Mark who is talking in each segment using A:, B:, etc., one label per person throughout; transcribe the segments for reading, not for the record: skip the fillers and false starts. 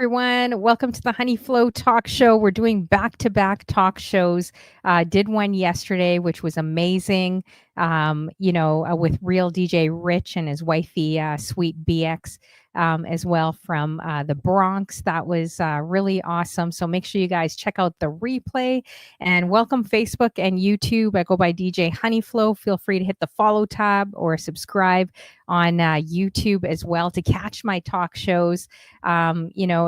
A: everyone. Welcome to the Honey Flow Talk Show. We're doing back-to-back talk shows. Did one yesterday, which was amazing. With real DJ Rich and his wifey, Sweet BX, as well from the Bronx. That was really awesome. So make sure you guys check out the replay and welcome Facebook and YouTube. I go by DJ Honey Flow. Feel free to hit the follow tab or subscribe on YouTube as well to catch my talk shows.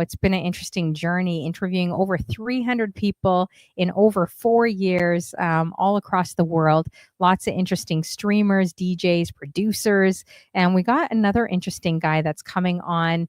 A: It's been an interesting journey interviewing over 300 people in over 4 years, all across the world. Lots of interesting streamers, DJs, producers. And we got another interesting guy that's coming on.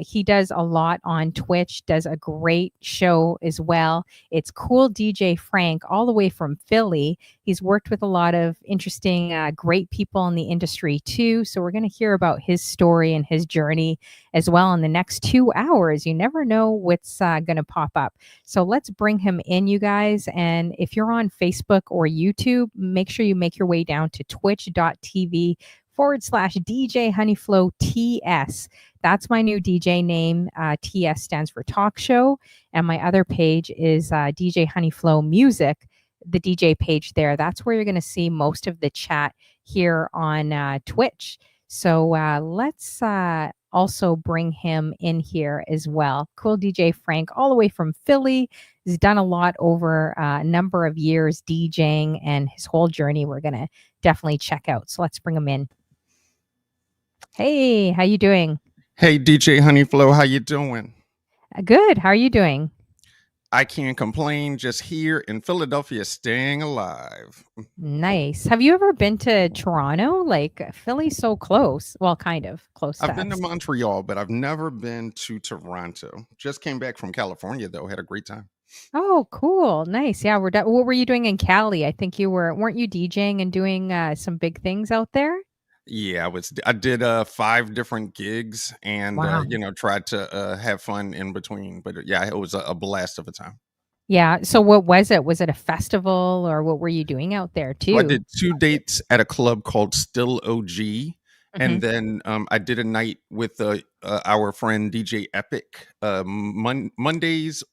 A: He does a lot on Twitch, does a great show as well. It's Cooldjfrank, all the way from Philly. He's worked with a lot of interesting, great people in the industry too. So we're going to hear about his story and his journey as well in the next 2 hours. You never know what's going to pop up. So let's bring him in, you guys. And if you're on Facebook or YouTube, make sure you make your way down to twitch.tv/DJ Honeyflow TS. That's my new DJ name. TS stands for Talk Show. And my other page is DJ Honeyflow Music, the DJ page there. That's where you're going to see most of the chat here on Twitch. So let's also bring him in here as well. Cooldjfrank, all the way from Philly. He's done a lot over a number of years DJing, and his whole journey we're going to definitely check out. So let's bring him in. Hey, how you doing?
B: Hey, DJ Honeyflow, how you doing?
A: Good. How are you doing?
B: I can't complain. Just here in Philadelphia, staying alive.
A: Nice. Have you ever been to Toronto? Like, Philly's so close. Well, kind of close to
B: I've been to
A: us.
B: Montreal, but I've never been to Toronto. Just came back from California, though. Had a great time.
A: Oh, cool. Nice. Yeah, what were you doing in Cali? I think weren't you DJing and doing some big things out there?
B: Yeah, I did 5 different gigs and
A: Wow.
B: tried to have fun in between. But yeah, it was a blast of a time.
A: Yeah. So what was it? Was it a festival or what were you doing out there
B: So I
A: too?
B: did 2 dates at a club called Still OG.
A: Hmm.
B: And then I did a night with our friend DJ Epic, Mondays,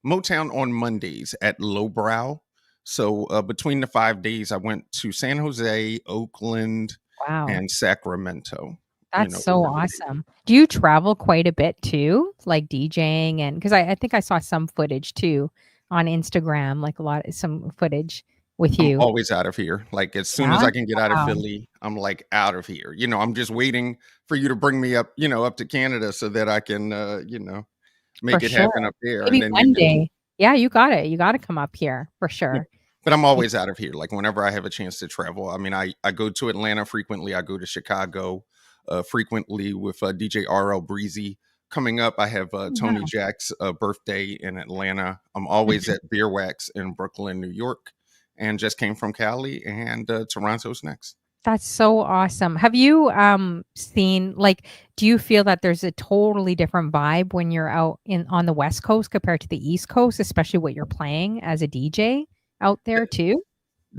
B: Motown on Mondays at Lowbrow. So between the 5 days, I went to San Jose, Oakland,
A: Wow.
B: and Sacramento.
A: That's so awesome. Do you travel quite a bit too, like DJing? And because I think I saw some footage too on Instagram, like some footage with
B: I'm
A: you.
B: always out of here. Like as soon as
A: Yeah?
B: I can get out of
A: Wow.
B: Philly, I'm like out of here. I'm just waiting for you to bring me up, up to Canada so that I can, make
A: For
B: it
A: sure.
B: happen up there. And
A: Maybe
B: then you
A: one
B: can.
A: day. Yeah, you got it. You got to come up here for
B: Yeah.
A: sure.
B: But I'm
A: Yeah.
B: always out of here. Like whenever I have a chance to travel. I mean, I go to Atlanta frequently. I go to Chicago frequently with DJ RL Breezy. Coming up, I have Tony
A: Wow.
B: Jack's birthday in Atlanta. I'm always at Beer Wax in Brooklyn, New York, and just came from Cali, and Toronto's next.
A: That's so awesome. Have you seen, like, do you feel that there's a totally different vibe when you're out on the West Coast compared to the East Coast, especially what you're playing as a DJ out there too?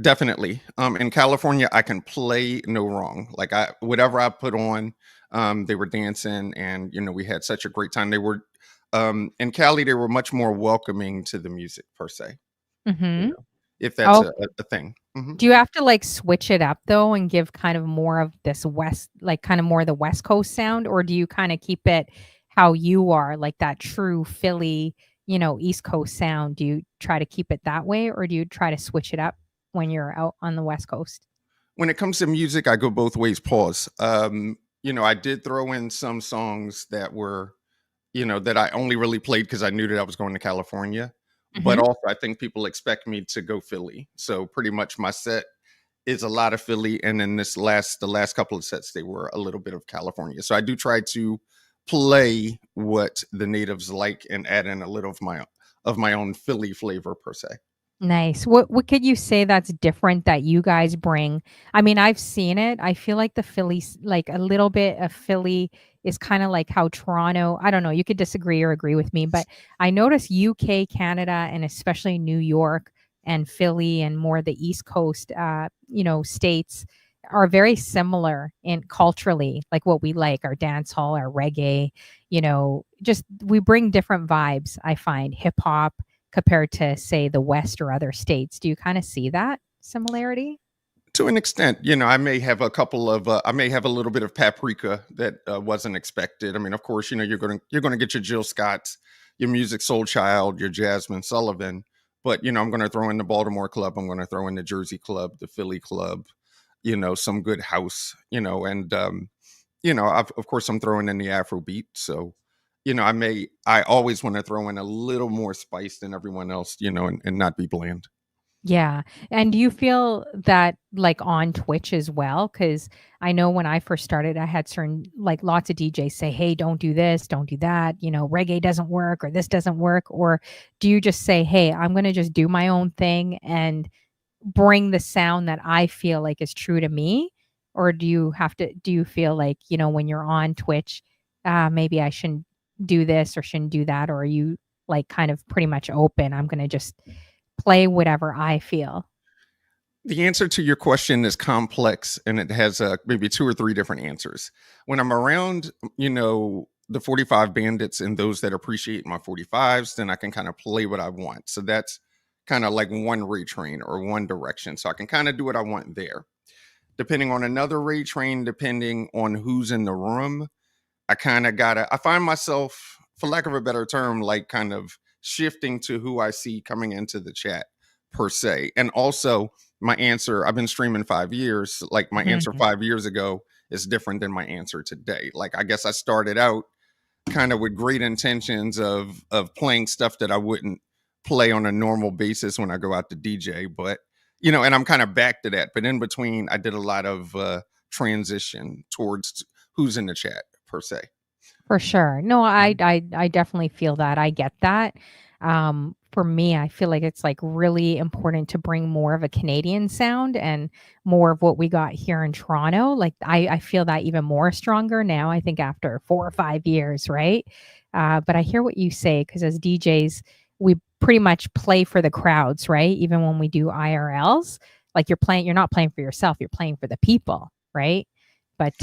B: Definitely. In California, I can play no wrong. Like whatever I put on, they were dancing, and we had such a great time. They were in Cali. They were much more welcoming to the music per se.
A: Mm-hmm.
B: If that's
A: Oh,
B: a thing. Mm-hmm.
A: do you have to like switch it up though and give kind of more of this West, like kind of more the West Coast sound, or do you kind of keep it how you are, like that true Philly, East Coast sound? Do you try to keep it that way, or do you try to switch it up when you're out on the West Coast?
B: When it comes to music, I go both ways. Pause. I did throw in some songs that were, that I only really played because I knew that I was going to California. But
A: Mm-hmm.
B: also, I think people expect me to go Philly. So pretty much my set is a lot of Philly, and then the last couple of sets they were a little bit of California. So I do try to play what the natives like and add in a little of my own Philly flavor per se.
A: Nice. What could you say that's different that you guys bring? I mean, I've seen it. I feel like the Phillies, like a little bit of Philly is kind of like how Toronto, I don't know, you could disagree or agree with me, but I notice UK, Canada, and especially New York and Philly and more the East Coast states are very similar in culturally, like what we like, our dance hall, our reggae. just we bring different vibes, I find, hip hop compared to, say, the West or other states. Do you kind of see that similarity?
B: To an extent, I may have a couple of, I may have a little bit of paprika that wasn't expected. I mean, of course, you're gonna get your Jill Scotts, your Music Soul Child, your Jasmine Sullivan, but I'm gonna throw in the Baltimore club, I'm gonna throw in the Jersey club, the Philly club, some good house, and of course, I'm throwing in the Afrobeat. So, I always want to throw in a little more spice than everyone else, and not be bland.
A: Yeah. And do you feel that like on Twitch as well? Because I know when I first started, I had certain like lots of DJs say, hey, don't do this, don't do that, reggae doesn't work or this doesn't work. Or do you just say, hey, I'm going to just do my own thing and bring the sound that I feel like is true to me? Or do you feel like, when you're on Twitch, maybe I shouldn't do this or shouldn't do that? Or are you like kind of pretty much open? I'm going to just play whatever I feel.
B: The answer to your question is complex, and it has maybe two or three different answers. When I'm around, the 45 bandits and those that appreciate my 45s, then I can kind of play what I want. So that's kind of like one rate train or one direction. So I can kind of do what I want there. Depending on another rate train, depending on who's in the room, I find myself, for lack of a better term, like kind of shifting to who I see coming into the chat per se. And also my answer, I've been streaming 5 years, like my answer
A: Mhm.
B: 5 years ago is different than my answer today. Like I guess I started out kind of with great intentions of playing stuff that I wouldn't play on a normal basis when I go out to DJ, but and I'm kind of back to that. But in between, I did a lot of transition towards who's in the chat per se.
A: For sure. No, I
B: Mhm.
A: I I definitely feel that. I get that. For me, I feel like it's like really important to bring more of a Canadian sound and more of what we got here in Toronto. Like I feel that even more stronger now, I think after 4 or 5 years, right? But I hear what you say because as DJs, we pretty much play for the crowds, right? Even when we do IRLs, like you're not playing for yourself, you're playing for the people, right? But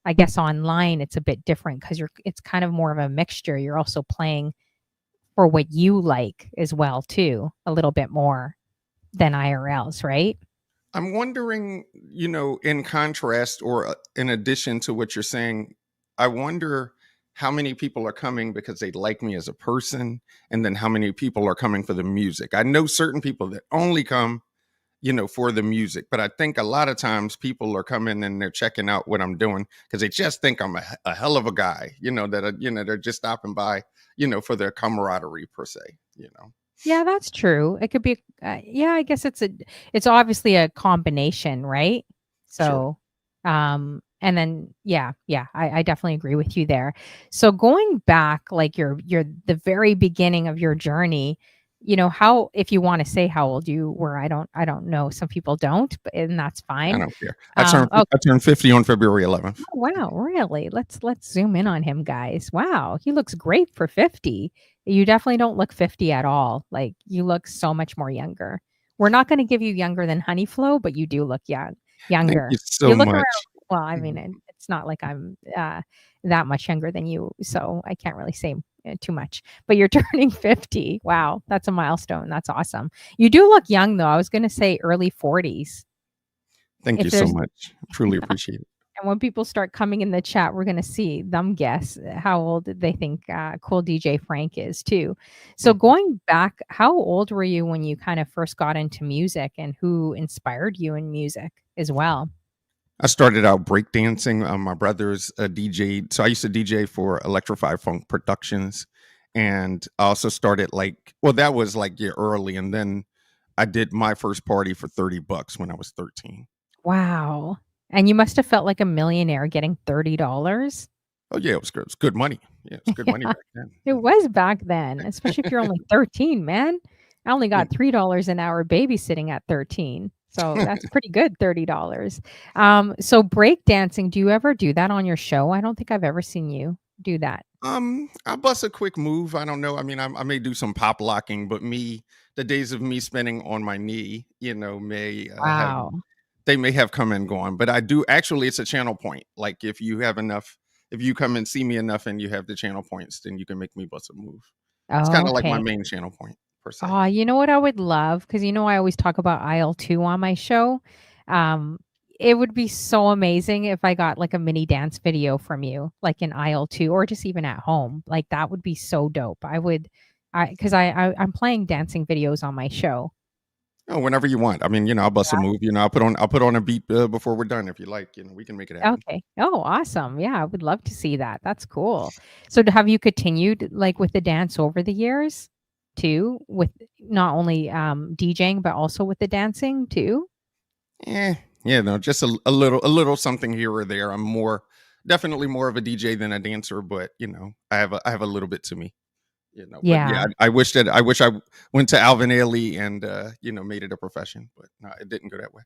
A: I guess online it's a bit different because it's kind of more of a mixture. You're also playing for what you like as well too, a little bit more than IRLs, right?
B: I'm wondering, in contrast or in addition to what you're saying, I wonder how many people are coming because they like me as a person, and then how many people are coming for the music. I know certain people that only come, for the music, but I think a lot of times people are coming and they're checking out what I'm doing because they just think I'm a hell of a guy, they're just stopping by, for their camaraderie per se.
A: Yeah, that's true. It could be yeah, I guess it's obviously a combination, right?
B: Sure.
A: So, and then yeah, I definitely agree with you there. So going back like your the very beginning of your journey, how if you want to say how old you were, I don't know. Some people don't, but and that's
B: I
A: fine.
B: don't care. I turned 50 on February 11th.
A: Oh, wow, really? Let's zoom in on him, guys. Wow, he looks great for 50. You definitely don't look 50 at all. Like, you look so much more younger. We're not gonna give you younger than Honey Flow, but you do look
B: Thank
A: younger.
B: you so
A: You look around
B: much.
A: well, I mean,
B: Mhm.
A: it's not like I'm, that much younger than you, so I can't really say, too much. But you're turning 50. Wow, that's a milestone. That's awesome. You do look young, though. I was gonna say early 40s.
B: Thank you
A: If
B: so
A: there's
B: much. Truly appreciate it.
A: And when people start coming in the chat, we're gonna see them guess how old they think, Cool DJ Frank is too. So
B: Mhm.
A: going back, how old were you when you kind of first got into music, and who inspired you in music as well?
B: I started out breakdancing. My brother's a DJ. So I used to DJ for Electrified Funk Productions. And I also started that was like yeah, early. And then I did my first party for $30 when I was 13.
A: Wow. And you must have felt like a millionaire getting $30.
B: Oh, yeah, it was good. It was good money. Yeah, it was good money
A: Yeah,
B: back then.
A: it was back then, especially if you're only 13, man. I only
B: Yeah.
A: got $3 an hour babysitting at 13. So that's pretty good, $30. So breakdancing, do you ever do that on your show? I don't think I've ever seen you do that.
B: I bust a quick move. I don't know. I mean, I may do some pop locking, but the days of me spinning on my knee, may
A: Wow.
B: they may have come and gone. But I do actually. It's a channel point. Like if you have enough if you come and see me enough and you have the channel points, then you can make me bust a move. It's kind of like my
A: Okay.
B: main channel point per se.
A: Oh, you know what I would love? Because I always talk about aisle 2 on my show. Um, it would be so amazing if I got, like, a mini dance video from you, like, in aisle 2 or just even at home. Like, that would be so dope. I would 'cause I'm playing dancing videos on my show.
B: Oh, whenever you want. I mean, I'll bust a move. I'll put on a beat before we're done if you like. We can make it happen.
A: Okay. Oh, awesome. Yeah, I would love to see that. That's cool. So have you continued, like, with the dance over the years too? With not only, DJing, but also with the dancing too?
B: Eh, yeah, no, just a little something here or there. I'm definitely more of a DJ than a dancer, but I have a little bit to me. But yeah,
A: Yeah.
B: I wish I went to Alvin Ailey and made it a profession, but no, it didn't go that way.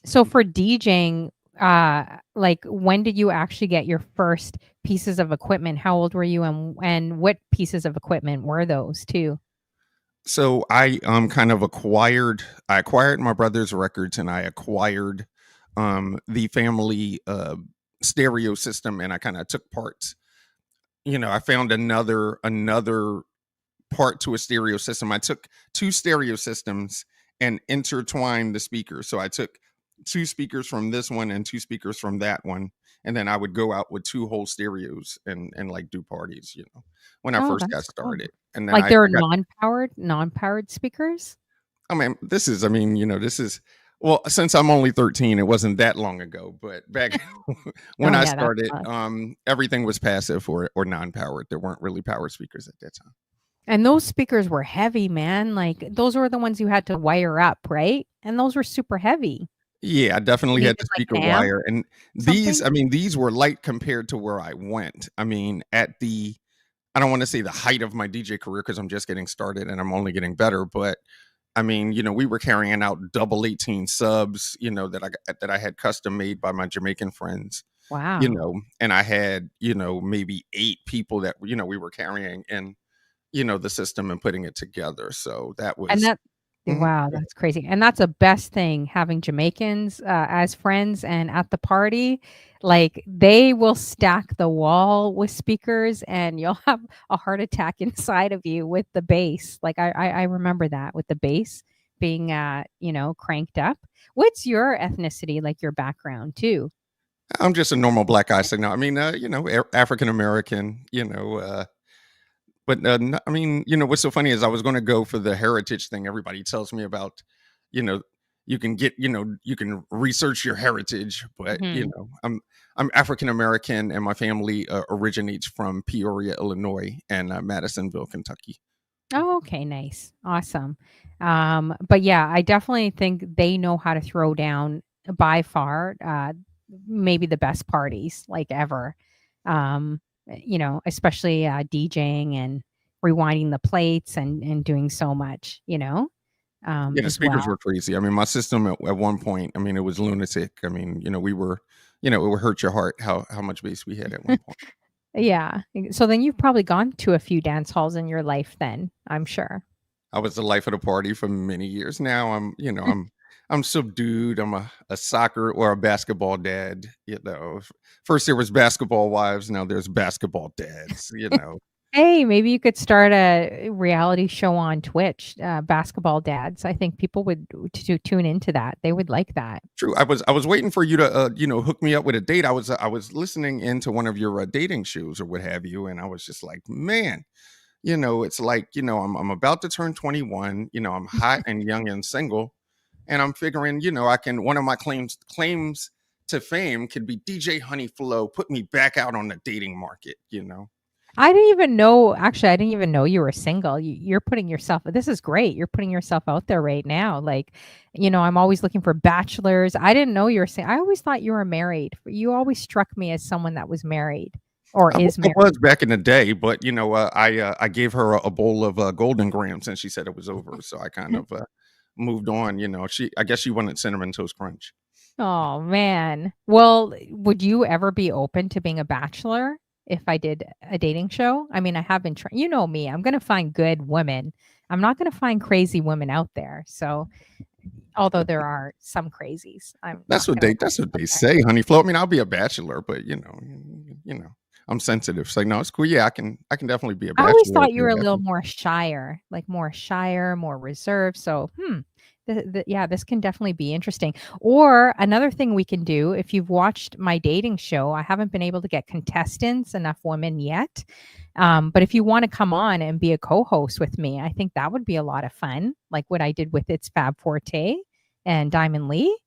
A: So for DJing, like, when did you actually get your first pieces of equipment? How old were you, and what pieces of equipment were those too?
B: So I kind of acquired my brother's records, and I acquired the family stereo system, and I kind of took parts. I found another part to a stereo system. I took two stereo systems and intertwined the speakers. So I took two speakers from this one and two speakers from that one, and then I would go out with two whole stereos and like do parties. When I
A: Oh,
B: first got
A: that's cool.
B: started, and then
A: Like,
B: I
A: they're
B: got.
A: non-powered speakers?
B: I mean, this is. Well, since I'm only 13, it wasn't that long ago. But back when
A: Oh,
B: I
A: yeah, that's
B: started,
A: not.
B: everything was passive or non-powered. There weren't really powered speakers at that time.
A: And those speakers were heavy, man. Like, those were the ones you had to wire up, right? And those were super heavy.
B: Yeah, I
A: You
B: definitely had
A: needed,
B: the
A: like,
B: speaker
A: an amp
B: wire, and
A: or something?
B: these were light compared to where I went. I mean, I don't wanna say the height of my DJ career because 'cause I'm just getting started and I'm only getting better, but I mean, we were carrying out double 18 subs, that I had custom made by my Jamaican friends,
A: Wow.
B: and I had, maybe 8 people that, we were carrying in, the system and putting it together, so that
A: And
B: was.
A: that
B: Mhm.
A: wow, that's crazy, and that's the best thing, having Jamaicans, as friends and at the party. Like, they will stack the wall with speakers, and you'll have a heart attack inside of you with the bass. Like, I remember that with the bass being, cranked up. What's your ethnicity, like, your background too?
B: I'm just a normal black guy signal. I mean, African American, but I mean, what's so funny is I was going to go for the heritage thing. Everybody tells me about, you know, you can research your heritage, but
A: Mhm.
B: I'm African American, and my family originates from Peoria, Illinois, and Madisonville, Kentucky.
A: Oh, okay, nice. Awesome. But yeah, I definitely think they know how to throw down by far, maybe the best parties like ever. Especially DJing and rewinding the plates and doing so much,
B: Yeah, the
A: as
B: speakers
A: well.
B: were crazy. I mean, my system at one point, I mean, it was lunatic. I mean, we were, it would hurt your heart how much bass we had at one point.
A: Yeah. So then you've probably gone to a few dance halls in your life then, I'm sure.
B: I was the life of the party for many years. Now I'm subdued. I'm a soccer or a basketball dad. First there was basketball wives. Now there's basketball dads.
A: Hey, maybe you could start a reality show on Twitch, Basketball Dads. I think people would to tune into that. They would like that.
B: True. I was waiting for you to hook me up with a date. I was listening into one of your dating shows or what have you, and I was just like, man, it's like I'm about to turn 21. I'm hot and young and single, and I'm figuring, I can one of my claims to fame could be DJ Honey Flow, put me back out on the dating market.
A: I didn't even know you were single. You're putting yourself this is great. You're putting yourself out there right now. Like, I'm always looking for bachelors. I didn't know you were I always thought you were married. You always struck me as someone that was married or is
B: I was
A: married.
B: back in the day, but I gave her a bowl of Golden Grams, and she said it was over, so I kind of moved on. I guess she wanted cinnamon toast crunch.
A: Oh, man. Well, would you ever be open to being a bachelor if I did a dating show? I mean, I have been trying. You know me, I'm gonna find good women. I'm not gonna find crazy women out there. So, although there are some crazies, I'm
B: That's
A: not
B: what
A: gonna
B: they
A: lie.
B: that's what they
A: Okay.
B: say, Honey Flow. I mean, I'll be a bachelor, but. I'm sensitive. It's like, no, it's cool. Yeah, I can definitely be a
A: I always
B: bachelor if
A: thought you
B: you're
A: were a little
B: happy.
A: more shyer, like more shyer, more reserved. So, yeah, this can definitely be interesting. Or another thing we can do, if you've watched my dating show, I haven't been able to get contestants, enough women yet. But if you want to come on and be a co-host with me, I think that would be a lot of fun, like what I did with It's Fab Forte and Diamond Lee.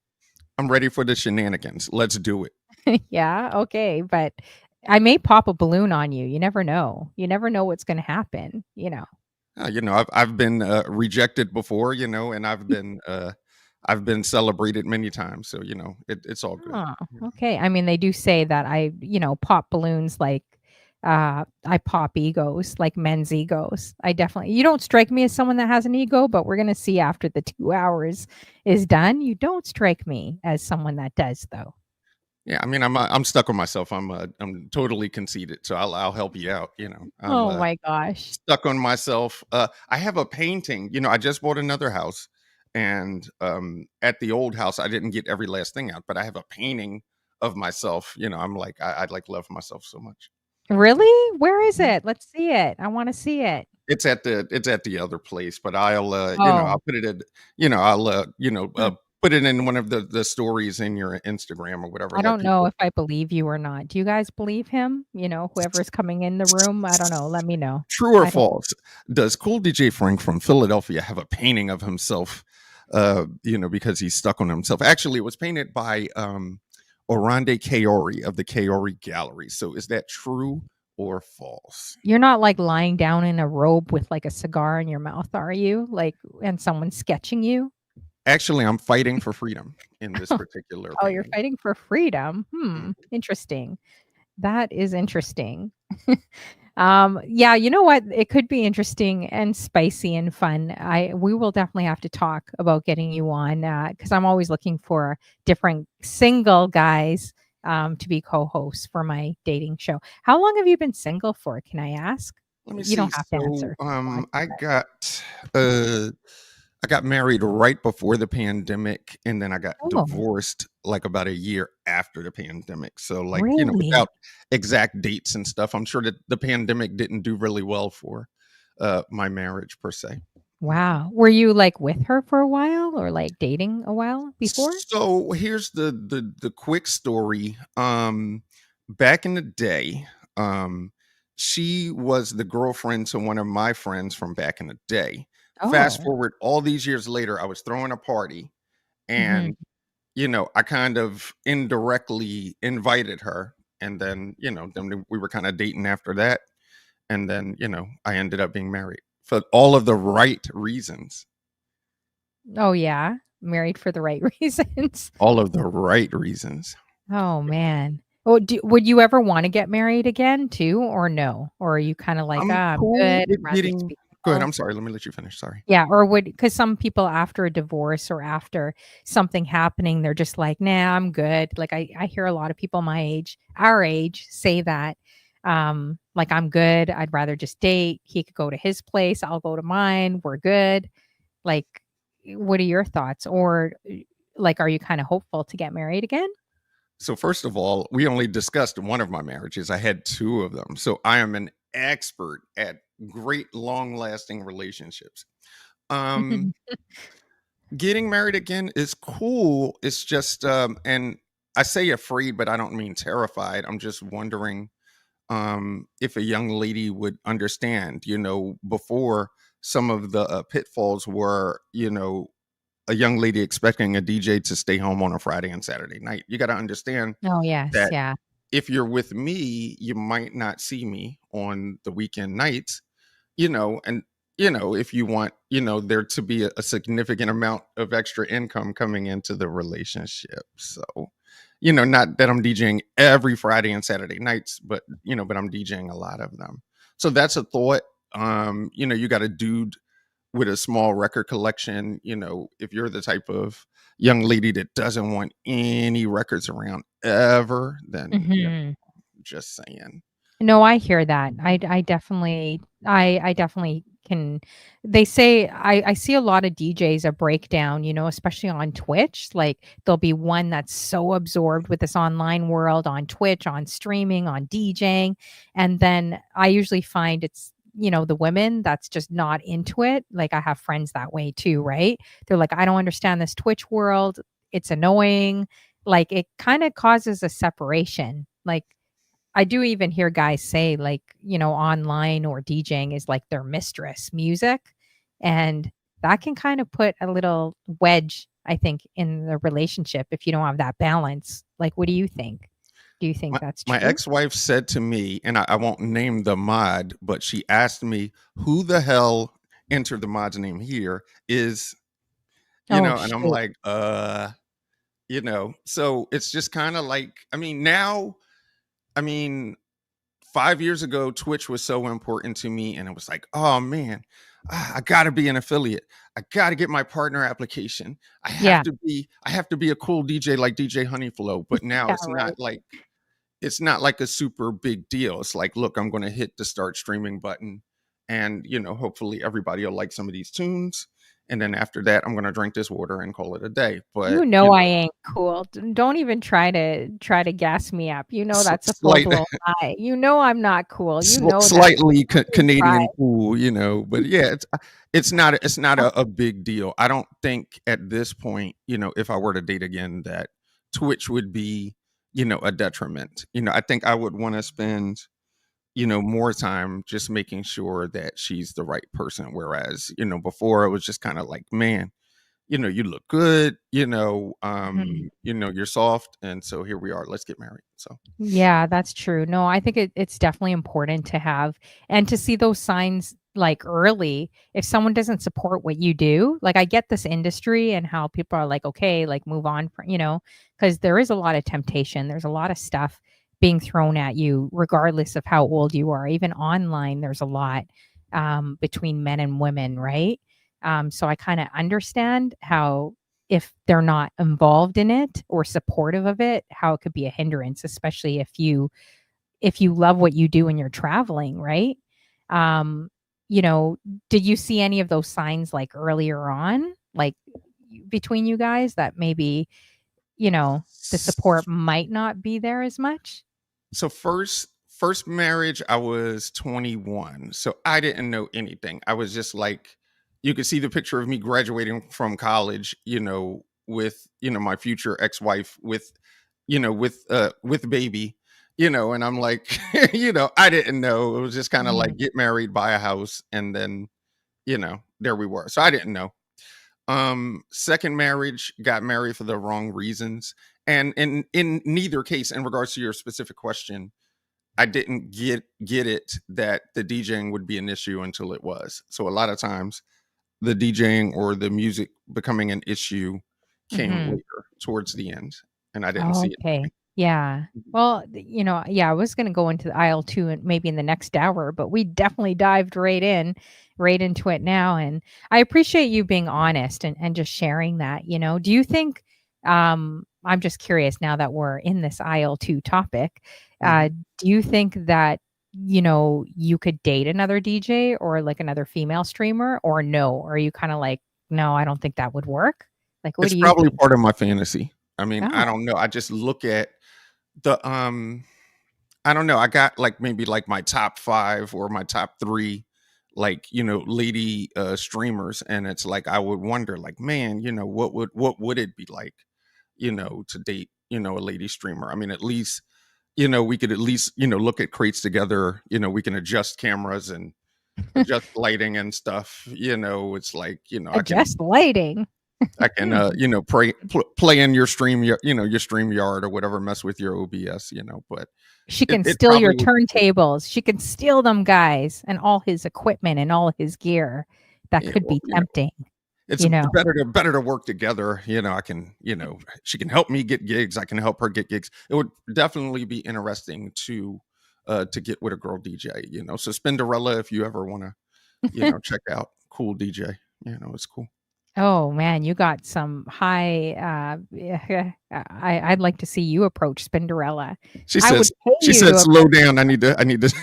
B: I'm ready for the shenanigans. Let's do it.
A: Yeah, okay, but I may pop a balloon on you. You never know. You never know what's going to happen, you know.
B: I've been rejected before, and I've been celebrated many times. So it's all good.
A: Oh, okay. I mean, they do say that pop balloons like I pop egos, like men's egos. I definitely you don't strike me as someone that has an ego, but we're gonna see after the 2 hours is done. You don't strike me as someone that does though.
B: Yeah, I mean, I'm stuck on myself. I'm totally conceited, so I'll help you out. I'm
A: Oh my gosh.
B: stuck on myself. I have a painting. I just bought another house, and at the old house, I didn't get every last thing out, but I have a painting of myself. I'm like, I like love myself so much.
A: Really? Where is it? Let's see it. I want to see it.
B: It's at the other place, but I'll
A: Oh,
B: put it in, I'll
A: hmm.
B: put it in one of the stories in your Instagram or whatever.
A: I
B: Let
A: don't know
B: people.
A: if I believe you or not. Do you guys believe him? Whoever's coming in the room. I don't know. Let me know.
B: True or
A: I don't.
B: false? Does Cooldjfrank from Philadelphia have a painting of himself? Because he's stuck on himself. Actually, it was painted by Orande Kaori of the Kaori Gallery. So is that true or false?
A: You're not, like, lying down in a robe with, like, a cigar in your mouth, are you? Like, and someone's sketching you?
B: Actually, I'm fighting for freedom in this particular
A: Oh, you're
B: painting.
A: fighting for freedom.
B: Mhm.
A: Interesting. That is interesting. Yeah, you know what? It could be interesting and spicy and fun. I We will definitely have to talk about getting you on, because I'm always looking for different single guys, to be co-hosts for my dating show. How long have you been single for, can I ask?
B: Let me
A: You don't
B: see.
A: have to
B: So,
A: answer if you don't want to, but
B: uh, I got married right before the pandemic, and then I got
A: oh,
B: divorced like about a year after the pandemic. So, like,
A: really?
B: without exact dates and stuff, I'm sure that the pandemic didn't do really well for my marriage per se. Mhm.
A: Wow. Were you, like, with her for a while or, like, dating a while before?
B: So here's the quick story. Back in the day, she was the girlfriend to one of my friends from back in the day. Fast
A: Oh.
B: forward all these years later, I was throwing a party,
A: Mhm.
B: and I kind of indirectly invited her, and then we were kind of dating after that, and then I ended up being married for all of the right reasons.
A: Oh, yeah? Married for the right reasons?
B: All of the right reasons.
A: Oh, man. Oh, would you ever wanna get married again too, or no? Or are you kinda like,
B: I'm
A: "Ah, I'm
B: cool
A: good, I'd
B: with
A: rather just
B: getting.
A: be
B: Go ahead.
A: single?"
B: I'm sorry. Let me let you finish. Sorry.
A: Yeah, or because some people after a divorce or after something happening, they're just like, "Nah, I'm good." Like, I hear a lot of people my age, our age, say that, like, "I'm good, I'd rather just date. He could go to his place, I'll go to mine, we're good." Like, what are your thoughts? Or, like, are you kinda hopeful to get married again?
B: So first of all, we only discussed one of my marriages. I had two of them. So I am an expert at great long-lasting relationships. Um Getting married again is cool. It's just and I say afraid, but I don't mean terrified. I'm just wondering if a young lady would understand, before some of the pitfalls were, a young lady expecting a DJ to stay home on a Friday and Saturday night. You got to understand
A: Oh, yes,
B: that
A: yeah.
B: if you're with me, you might not see me on the weekend nights, and if you want, there to be a significant amount of extra income coming into the relationship. So, not that I'm DJing every Friday and Saturday nights, but I'm DJing a lot of them. So that's a thought. You got a dude with a small record collection. If you're the type of young lady that doesn't want any records around ever, then
A: Mhm.
B: just saying.
A: No, I hear that. I definitely can they say I see a lot of DJs a breakdown, especially on Twitch. Like there'll be one that's so absorbed with this online world on Twitch, on streaming, on DJing. And then I usually find it's the women that's just not into it. Like I have friends that way too, right? They're like, I don't understand this Twitch world. It's annoying. Like it kind of causes a separation. Like I do even hear guys say like, online or DJing is like their mistress music. And that can kind of put a little wedge, I think, in the relationship if you don't have that balance. Like, what do you think? Do you think
B: My,
A: that's
B: my
A: true?
B: ex-wife said to me, and I won't name the mod, but she asked me who the hell entered the mod's name here is,
A: Oh,
B: and I'm
A: shoot.
B: like, so it's just kind of like, now, I mean, 5 years ago, Twitch was so important to me, and it was like, oh man, I got to be an affiliate. I got to get my partner application.
A: Yeah.
B: I have to be a cool DJ like DJ Honeyflow. But now
A: Yeah, right.
B: it's not like a super big deal. It's like, look, I'm going to hit the start streaming button, and hopefully everybody will like some of these tunes. And then after that, I'm going to drink this water and call it a day. But
A: I ain't cool. Don't even try to gas me up. That's a full
B: slight
A: blown lie. I'm not cool. That.
B: slightly
A: Don't even try.
B: Canadian cool, but yeah, it's not a big deal. I don't think at this point, if I were to date again, that Twitch would be, a detriment. I think I would want to spend, more time just making sure that she's the right person. Whereas, before it was just kind of like, man, you look good,
A: Mhm.
B: you're soft, and so here we are. Let's get married. So
A: Yeah, that's true. No, I think it's definitely important to have and to see those signs like early. If someone doesn't support what you do, like I get this industry and how people are like, okay, like move on, because there is a lot of temptation. There's a lot of stuff being thrown at you, regardless of how old you are. Even online, there's a lot between men and women, right? So I kind of understand how if they're not involved in it or supportive of it, how it could be a hindrance, especially if you love what you do and you're traveling, right? Um, you know, did you see any of those signs like earlier on, like between you guys that maybe, the support might not be there as much?
B: so first marriage, I was 21, so I didn't know anything. I was just like, you could see the picture of me graduating from college, with my future ex-wife, with baby, and I'm like, I didn't know. It was just kind of like
A: Mhm.
B: get married, buy a house, and then there we were. So I didn't know. Second marriage, got married for the wrong reasons, and in neither case, in regards to your specific question, I didn't get it that the DJing would be an issue until it was. So a lot of times the DJing or the music becoming an issue came
A: Mhm.
B: later towards the end, and I didn't see
A: Oh,
B: it
A: okay.
B: coming.
A: Yeah.
B: Mhm.
A: Well, yeah, I was gonna go into the aisle 2 and maybe in the next hour, but we definitely dived right into it now, and I appreciate you being honest and just sharing that, Do you think, I'm just curious now that we're in this aisle 2 topic,
B: Mhm.
A: do you think that, you could date another DJ or, like, another female streamer or no? Or are you kinda like, "No, I don't think that would work?" Like, what
B: It's
A: do you
B: probably
A: think?
B: part of my fantasy. I mean, I
A: Oh.
B: don't know. I just look at the I don't know. I got like maybe like my top 5 or my top 3, like, lady streamers, and it's like I would wonder like, man, what would it be like, to date, a lady streamer. I mean, at least, we could at least, look at crates together, we can adjust cameras and adjust lighting and stuff. It's like,
A: Adjust lighting.
B: I can, play in your stream, your stream yard or whatever, mess with your OBS, but
A: She can
B: it
A: steal your
B: probably would be cool.
A: turntables. She can steal them, guys, and all his equipment and all his gear. That
B: Yeah,
A: could
B: well,
A: be tempting,
B: it's
A: you know?
B: better to work together. I can, she can help me get gigs. I can help her get gigs. It would definitely be interesting to get with a girl DJ. So Spinderella, if you ever want to, check out cool DJ. It's cool.
A: Oh man, you got some high. I'd like to see you approach Spinderella.
B: She
A: I would
B: says,
A: pay
B: she
A: you
B: said,
A: to
B: slow
A: approach.
B: down. I need to.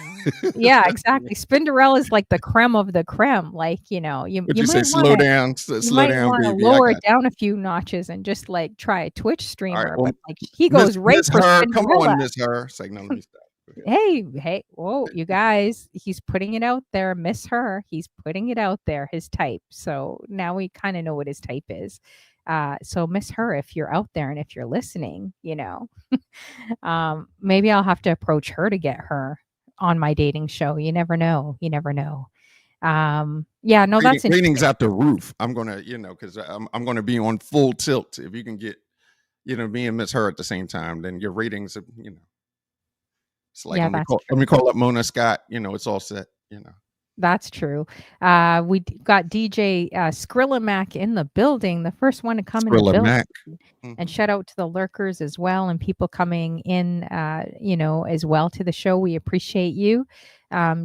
A: Yeah, exactly. Spinderella is like the creme of the creme. Like you,
B: Would
A: you
B: you say
A: might want to
B: slow
A: you might
B: down,
A: want to
B: baby? I
A: lower it
B: got
A: down a few notches and just like try a Twitch
B: All right.
A: streamer.
B: Well,
A: But like he goes right
B: Miss
A: for
B: Her, come
A: Spinderella.
B: on, Miss Her. It's like, no, let me stop. Go ahead.
A: Hey, whoa, you guys, he's putting it out there. Miss her, he's putting it out there, his type. So now we kind of know what his type is. So miss her if you're out there and if you're listening, maybe I'll have to approach her to get her on my dating show. You never know. You never know. Yeah, no, that's
B: Ratings
A: interesting.
B: out the roof. I'm gonna, because I'm gonna be on full tilt. If you can get, me and Miss Her at the same time, then your ratings, it's like
A: Yeah, that's
B: let me
A: true.
B: call up Mona Scott. It's all set.
A: That's true. Got DJ Skrillamack in the building, the first one to come in the
B: Skrilla
A: building.
B: Mac.
A: And
B: Hmm.
A: shout out to the lurkers as well and people coming in, as well to the show. We appreciate you.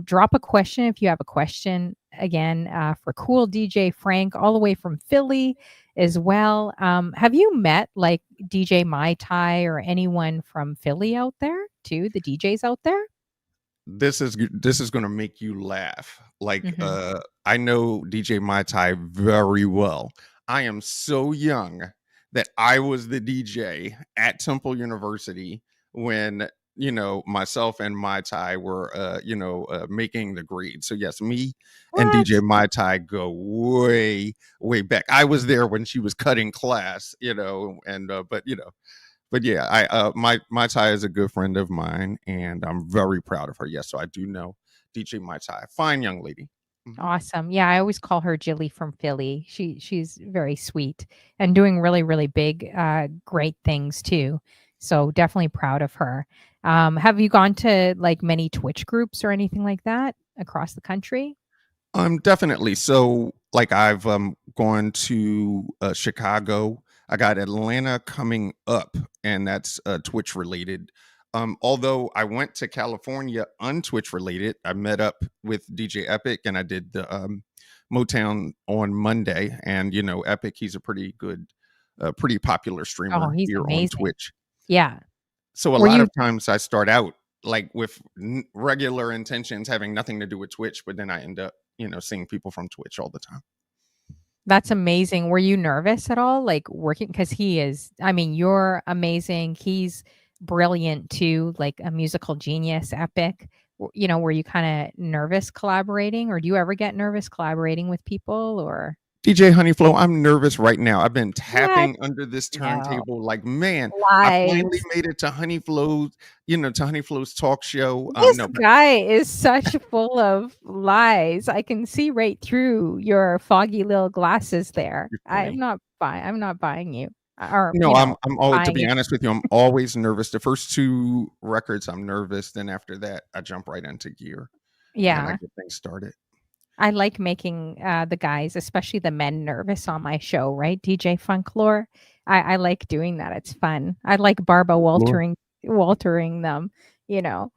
A: Drop a question if you have a question again for cool DJ Frank, all the way from Philly as well. Have you met like DJ Mai Tai or anyone from Philly out there too? The DJs out there?
B: This is gonna make you laugh. Like,
A: Hmm.
B: I know DJ Mai Tai very well. I am so young that I was the DJ at Temple University when myself and Mai Tai were making the grade. So yes, me and DJ
A: What?
B: Mai Tai go way back. I was there when she was cutting class, and but yeah, I my Tai is a good friend of mine, and I'm very proud of her. Yes, so I do know DJ My Tai, fine young lady. Mhm.
A: Awesome. Yeah, I always call her Jilly from Philly. She's very sweet and doing really, really big, great things too. So definitely proud of her. Have you gone to like many Twitch groups or anything like that across the country?
B: Definitely. So, like, I've gone to Chicago. I got Atlanta coming up, and that's Twitch related. Although I went to California untwitch related, I met up with DJ Epic, and I did the Motown on Monday. And Epic, he's a pretty good, pretty popular
A: Oh,
B: streamer
A: he's
B: here on
A: amazing.
B: Twitch.
A: Yeah.
B: So a
A: Were
B: lot
A: you
B: of times I start out like with regular intentions having nothing to do with Twitch, but then I end up, seeing people from Twitch all the time.
A: That's amazing. Were you nervous at all like working cuz he is I mean, you're amazing. He's brilliant too, like a musical genius, epic. Were you kind of nervous collaborating or do you ever get nervous collaborating with people or
B: DJ Honeyflow, I'm nervous right now. I've been
A: what?
B: tapping under this
A: No.
B: turntable like, man, I finally
A: Lies.
B: made it to Honeyflow's, to Honeyflow's talk show.
A: This
B: No, but
A: guy is such full of lies. I can see right through your foggy little glasses there.
B: you're
A: I'm
B: funny.
A: not buying I'm not buying you. Or,
B: No, I'm always, to
A: buying
B: be
A: you.
B: honest with you, I'm always nervous. The first two records, I'm nervous. Then after that, I jump right into gear and I
A: Yeah.
B: get things started.
A: I like making, the guys, especially the men, nervous on my show, right, DJ Funklore? I like doing that, it's fun. I like Barba
B: Lord,
A: waltering them, you know?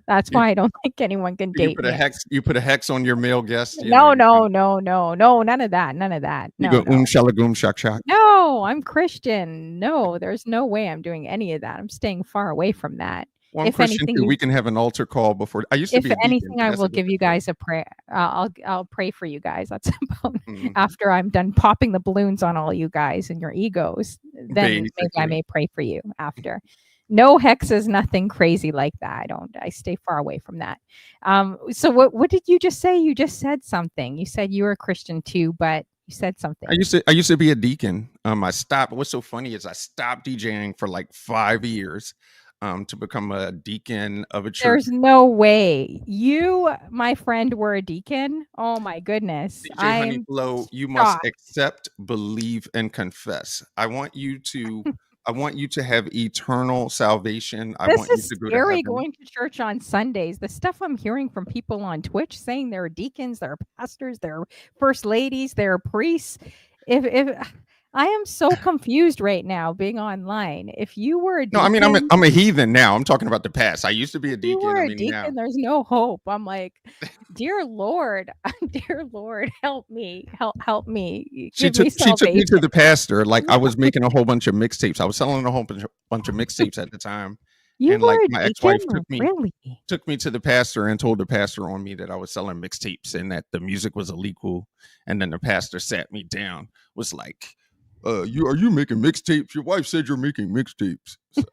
A: That's
B: you,
A: why I don't think anyone can
B: you
A: date
B: put a
A: me.
B: hex, you put a hex on your male guest.
A: No,
B: You
A: no, no, no, no, none of that, none of that.
B: You
A: No,
B: go
A: no.
B: shalagoom shak shak.
A: No, I'm Christian. No, there's no way I'm doing any of that. I'm staying far away from that.
B: Well, I'm
A: If
B: Christian
A: anything,
B: too.
A: you
B: We can have an altar call before. I used to
A: if
B: be a deacon,
A: anything,
B: but
A: I
B: that's a
A: will give
B: different
A: you
B: story.
A: guys a prayer. I'll pray for you guys. That's about
B: Mhm.
A: after I'm done popping the balloons on all you guys and your egos. Then maybe I
B: Basically,
A: may pray for you after. No hexes, nothing crazy like that. I don't. I stay far away from that. So what did you just say? You just said something. You said you were a Christian too, but you said something.
B: I used to be a deacon. I stopped. What's so funny is I stopped DJing for like 5 years, to become a deacon of a church.
A: There's no way. You, my friend, were a deacon? Oh my goodness.
B: DJ
A: I'm
B: Honeyflow, you must
A: shocked.
B: accept, believe, and confess. I want you to have eternal salvation. I
A: This
B: want you
A: is
B: to go to
A: scary
B: heaven.
A: going to church on Sundays. The stuff I'm hearing from people on Twitch saying they're deacons, they're pastors, they're first ladies, they're priests. If I am so confused right now being online. If you were a
B: No, I mean
A: deacon,
B: I'm a heathen now. I'm talking about the past. I used to be a
A: if you
B: deacon.
A: were
B: I
A: a
B: mean now.
A: deacon, there's no hope. I'm like, dear Lord, dear Lord, help me, give me
B: She took me
A: salvation.
B: to the pastor. Like I was making a whole bunch of mixtapes. I was selling a whole bunch of mixtapes at the time,
A: You
B: and like
A: were a
B: my
A: deacon,
B: ex-wife
A: really?
B: took me to the pastor and told the pastor on me that I was selling mixtapes and that the music was illegal. And then the pastor sat me down, was like, you are you making mixtapes? Your wife said you're making mixtapes. So,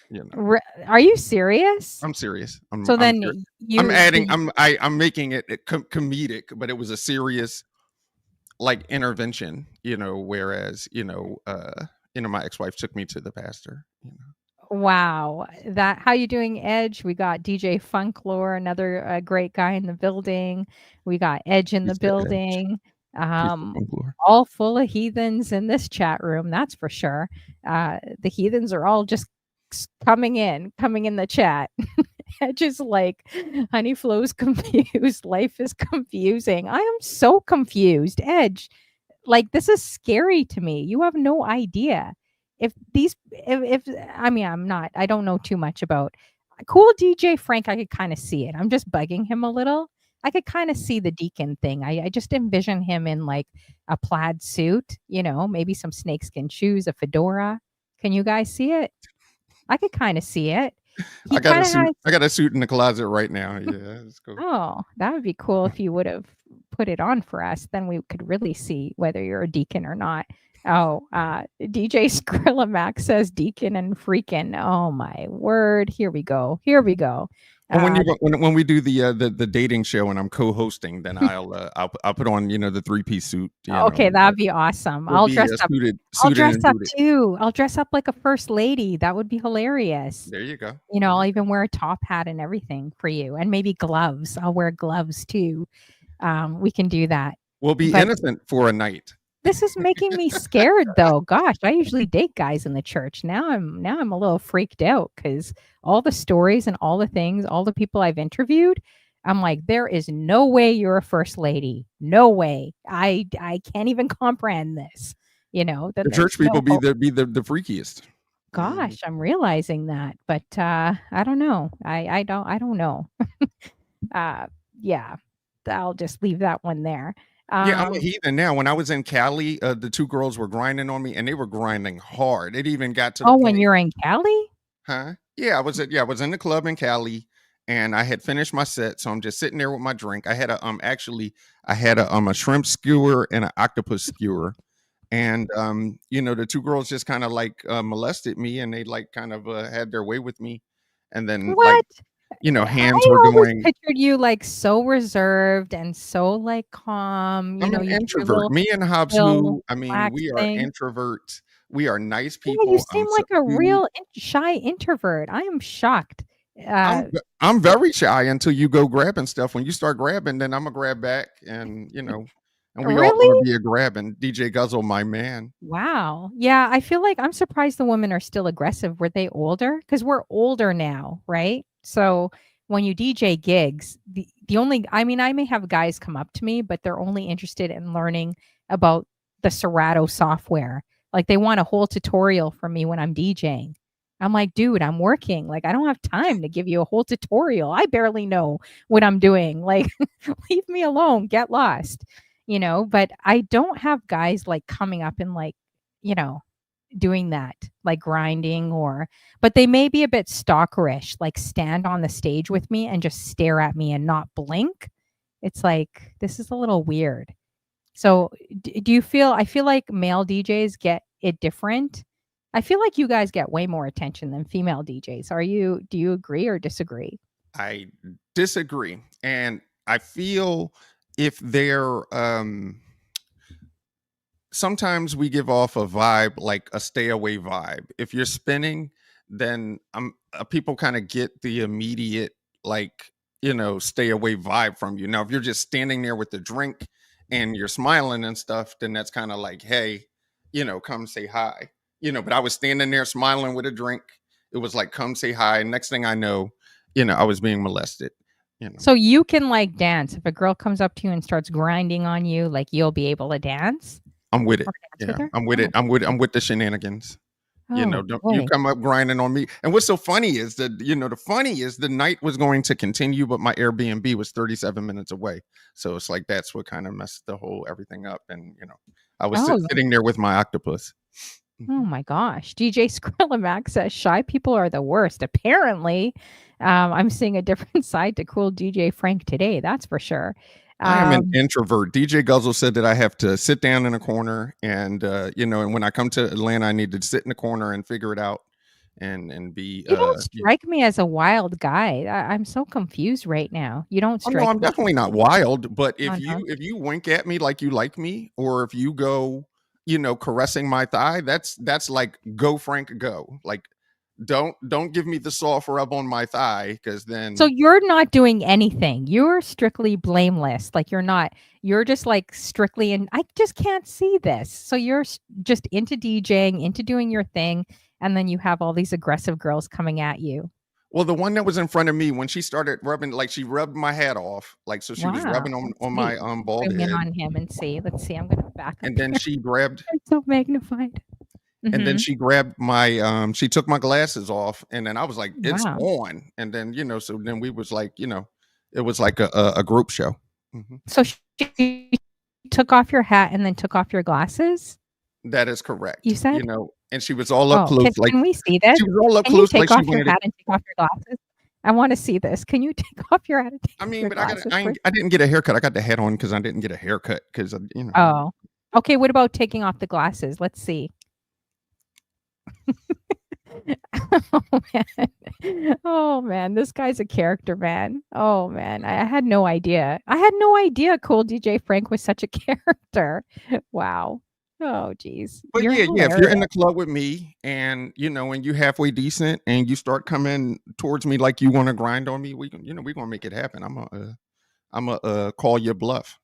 B: you know,
A: Are you serious?
B: I'm serious.
A: So
B: I'm
A: then
B: serious. I'm
A: you
B: adding,
A: did.
B: I'm making it comedic, but it was a serious like intervention, whereas, my ex-wife took me to the pastor.
A: Wow. That how you doing, Edge? We got DJ Funklore, another great guy in the building. We got Edge in the
B: Peace to Edge.
A: building.
B: Peace to
A: Um,
B: Folklore.
A: all full of heathens in this chat room, that's for sure. The heathens are all just coming in the chat. Edge is like, Honey Flow's confused. Life is confusing. I am so confused. Edge, like this is scary to me. You have no idea. If I mean I don't know too much about cool DJ Frank. I could kind of see it. I'm just bugging him a little. I could kind of see the deacon thing. I just envision him in like a plaid suit, maybe some snakeskin shoes, a fedora. Can you guys see it? I could kind of see it. He kind of has.
B: I got a suit in the closet right now. Yeah, let's go.
A: Oh, that would be cool if you would have put it on for us. Then we could really see whether you're a deacon or not. Oh, DJ Skrillamax says deacon and freaking. Oh my word. Here we go. Here we go.
B: And
A: Uh,
B: when we do the dating show and I'm co-hosting, then I'll put on the 3-piece suit.
A: okay, that'd be awesome.
B: We'll
A: I'll
B: be
A: dress up. I'll
B: suited
A: dress
B: and
A: up
B: booted.
A: too. I'll dress up like a first lady. That would be hilarious.
B: There you go.
A: I'll even wear a top hat and everything for you, and maybe gloves. I'll wear gloves too. We can do that.
B: We'll be
A: But
B: innocent for a night.
A: this is making me scared though. Gosh, I usually date guys in the church. Now I'm a little freaked out cuz all the stories and all the things, all the people I've interviewed, I'm like there is no way you're a first lady. No way. I can't even comprehend this. That
B: The
A: there's
B: church
A: no
B: people
A: hope.
B: be the freakiest.
A: Gosh, I'm realizing that. But I don't know. I don't know. uh yeah. I'll just leave that one there.
B: Yeah, I'm a
A: Um
B: heathen now. When I was in Cali, the two girls were grinding on me, and they were grinding hard. It even got to the
A: oh, when
B: point.
A: you're in Cali?
B: Huh? Yeah, I was in the club in Cali, and I had finished my set, so I'm just sitting there with my drink. I had I had a shrimp skewer and an octopus skewer, and the two girls just kind of like molested me, and they like kind of had their way with me, and then like
A: What?
B: hands
A: I
B: were
A: always
B: going.
A: pictured you, like, so reserved and so, like, calm,
B: I'm an
A: you do your
B: introvert.
A: little
B: Me and Hobbs,
A: chill,
B: who I mean,
A: relax
B: we are
A: thing.
B: introverts. We are nice
A: Yeah, you
B: people.
A: seem like a real shy introvert. I am shocked. Uh,
B: I'm very shy until you go grabbing stuff. When you start grabbing, then I'm gonna grab back, and and we all gonna
A: really?
B: be a grabbing. DJ Guzzle, my man.
A: Wow. Yeah, I feel like I'm surprised the women are still aggressive. Were they older? Because we're older now, right? So when you DJ gigs, the only I mean, I may have guys come up to me, but they're only interested in learning about the Serato software. Like they want a whole tutorial from me when I'm DJing. I'm like, dude, I'm working. Like, I don't have time to give you a whole tutorial. I barely know what I'm doing. Like, leave me alone. Get lost, but I don't have guys like coming up and like, you know, doing that, like grinding but they may be a bit stalkerish, like stand on the stage with me and just stare at me and not blink. It's like, this is a little weird. So, do you feel, I feel like male DJs get it different. I feel like you guys get way more attention than female DJs. Do you agree or disagree?
B: I disagree, and I feel if they're sometimes we give off a vibe like a stay away vibe. If you're spinning, then people kind of get the immediate like stay away vibe from you. Now, if you're just standing there with the drink and you're smiling and stuff, then that's kind of like, hey, come say hi. But I was standing there smiling with a drink. It was like, come say hi. And next thing I know, I was being molested.
A: So you can like dance if a girl comes up to you and starts grinding on you, like you'll be able to dance.
B: I'm with it.
A: or dance with
B: Yeah,
A: her?
B: I'm with it.
A: Oh,
B: I'm with the shenanigans.
A: oh
B: Don't you
A: boy.
B: come up grinding on me. And what's so funny is that, the funny is the night was going to continue, but my Airbnb was 37 minutes away. So it's like that's what kind of messed the whole everything up. And I was
A: Oh,
B: sitting there with my octopus.
A: oh
B: Mhm.
A: my gosh. DJ Skrillamax says shy people are the worst. Apparently, I'm seeing a different side to cool DJ Frank today. That's for sure.
B: I am an
A: Um,
B: introvert. DJ Guzzle said that I have to sit down in a corner and and when I come to Atlanta, I need to sit in the corner and figure it out and be
A: you don't strike me as a wild guy. I'm so confused right now. You don't
B: Oh no,
A: strike
B: I'm
A: me.
B: definitely not wild, but
A: Oh,
B: if you
A: no.
B: if you wink at me like you like me, or if you go, caressing my thigh, that's like go Frank go. Like don't give me the soft rub on my thigh because
A: So
B: then
A: you're not doing anything. You're strictly blameless. Like you're just like strictly and I just can't see this. So you're just into DJing, into doing your thing, and then you have all these aggressive girls coming at you.
B: well the one that was in front of me when she started rubbing, like she rubbed my hat off, like so she was
A: Wow,
B: rubbing on
A: let's
B: on
A: see.
B: my bald
A: Zoom in
B: head,
A: on him and see. Let's see. I'm gonna back up
B: and then
A: here.
B: she grabbed
A: It's so magnified.
B: and then
A: Mhm.
B: she grabbed my she took my glasses off, and then I was like it's
A: Wow.
B: on, and then so then we was like it was like a group show. Mhm.
A: So she took off your hat and then took off your glasses?
B: That is
A: You
B: correct.
A: said?
B: And she was all up
A: Oh,
B: close, like
A: can we see this?
B: she was all up
A: Can you
B: close, like
A: take
B: she
A: off your
B: wanted to.
A: hat and take off your glasses? I wanna see this. Can you take off your hat and take
B: I
A: off
B: mean,
A: your
B: but I got
A: glasses
B: I
A: for
B: ain't, I didn't get a haircut. I got the hat on because I didn't get a haircut because
A: Oh. Okay, what about taking off the glasses? Let's see. Oh, man. Oh, man, this guy's a character, man. Oh, man, I had no idea. I had no idea Cool DJ Frank was such a character. Wow. Oh, geez.
B: But
A: You're
B: yeah, if you're
A: hilarious.
B: in the club with me and and you halfway decent and you start coming towards me like you want to grind on me, we can we gonna make it happen. I'm a call your bluff.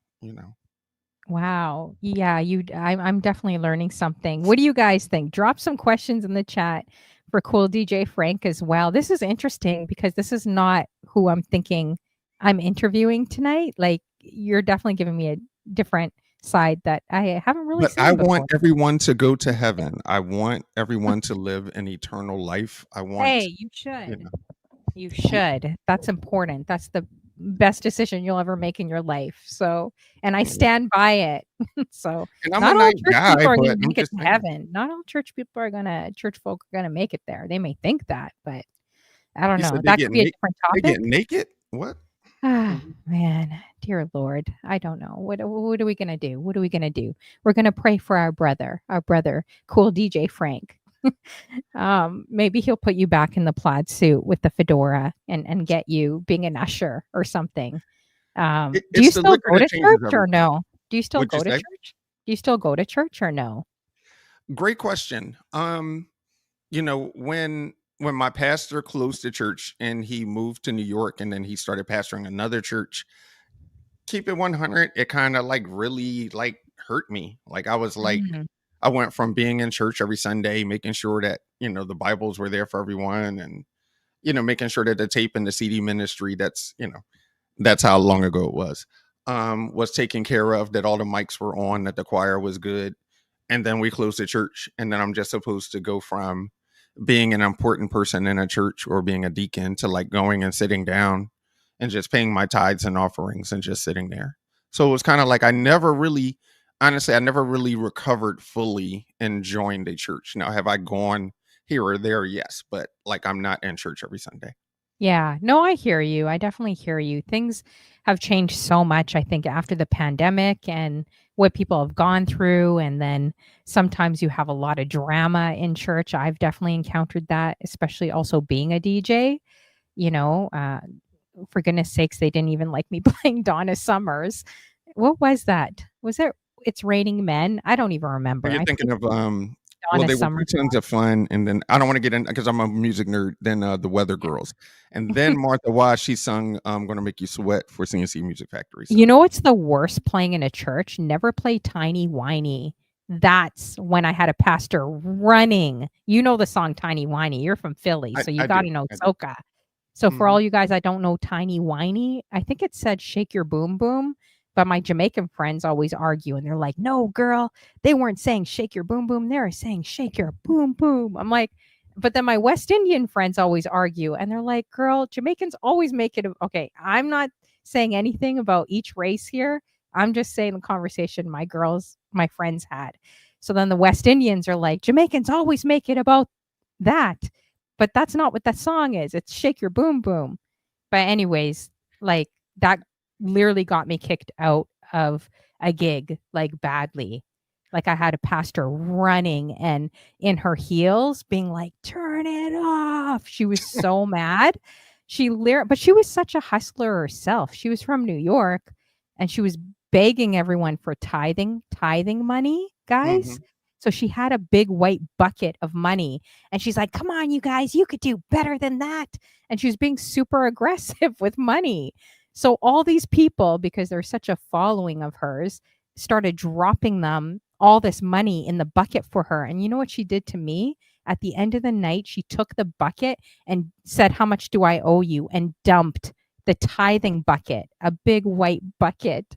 A: Wow. Yeah, I'm definitely learning something. What do you guys think? Drop some questions in the chat for Cool DJ Frank as well. This is interesting because this is not who I'm thinking I'm interviewing tonight. Like you're definitely giving me a different side that I haven't really
B: But I
A: seen
B: want
A: before.
B: everyone to go to heaven. I want everyone to live an eternal life. I want,
A: Hey, you
B: you
A: should.
B: know,
A: You should. That's important. That's the best decision you'll ever make in your life. So, and I
B: yeah.
A: stand by it. So,
B: And I'm a
A: not all
B: nice
A: church
B: guy,
A: people are
B: but
A: going to
B: I'm
A: make it
B: just
A: to
B: saying.
A: heaven. Not all church folk are going to make it there. They may think that, but I don't
B: You
A: know.
B: said
A: That could be a different
B: they get
A: topic.
B: naked? What?
A: Ah,
B: Mhm.
A: man, dear Lord, I don't know. What are we gonna do? What are we gonna do? We're gonna pray for our brother, cool DJ Frank. Maybe he'll put you back in the plaid suit with the fedora and get you being an usher or something. Do you
B: It's the
A: still
B: liquor
A: go
B: that
A: to
B: changes
A: church or
B: everything.
A: no? Do you still
B: What'd you
A: go to
B: say?
A: church? Do you still go to church or no?
B: Great question. When my pastor closed the church and he moved to New York and then he started pastoring another church, keep it 100, it kind of like really like hurt me. Like I was like
A: Mm,
B: I went from being in church every Sunday, making sure that, the Bibles were there for everyone and making sure that the tape and the CD ministry that's how long ago it was taken care of, that all the mics were on, that the choir was good. And then we closed the church. And then I'm just supposed to go from being an important person in a church or being a deacon to like going and sitting down and just paying my tithes and offerings and just sitting there. So it was kind of like honestly, I never really recovered fully and joined a church. Now, have I gone here or there? Yes. But like I'm not in church every Sunday.
A: yeah. No, I hear you. I definitely hear you. Things have changed so much, I think, after the pandemic and what people have gone through. And then sometimes you have a lot of drama in church. I've definitely encountered that, especially also being a DJ. You know, for goodness sakes, they didn't even like me playing Donna Summers. What was that? Was it It's Raining Men? I don't even
B: Or
A: remember.
B: you're
A: I
B: thinking
A: think
B: of well,
A: Donna
B: they were
A: Summers.
B: two tons of fun, and then I don't want to get in because I'm a music nerd. Then the Weather Girls, and then Martha Wash, she sung "Gonna Make You Sweat" for CNC Music Factory. So
A: You know what's the worst playing in a church? Never play Tiny Whiny. That's when I had a pastor running. You know the song Tiny Whiny. You're from Philly, so you
B: I do,
A: gotta know
B: I do.
A: soca. So for
B: Hmm.
A: all you guys that don't know Tiny Whiny, I think it said Shake Your Boom Boom. But my Jamaican friends always argue and they're like, "No, girl, they weren't saying shake your boom boom. They were saying shake your boom boom." I'm like, but then my West Indian friends always argue and they're like, "Girl, Jamaicans always make it okay, I'm not saying anything about each race here. I'm just saying the conversation my friends had." So then the West Indians are like, "Jamaicans always make it about that." But that's not what that song is. It's shake your boom boom. But anyways, like that literally got me kicked out of a gig like badly. Like I had a pastor running and in her heels being like, "Turn it off." She was so mad. But she was such a hustler herself. She was from New York and she was begging everyone for tithing money, guys.
B: Hmm.
A: So she had a big white bucket of money and she's like, "Come on, you guys, you could do better than that." And she was being super aggressive with money. So all these people, because there's such a following of hers, started dropping them all this money in the bucket for her. And you know what she did to me? At the end of the night, she took the bucket and said, "How much do I owe you?" and dumped the tithing bucket, a big white bucket,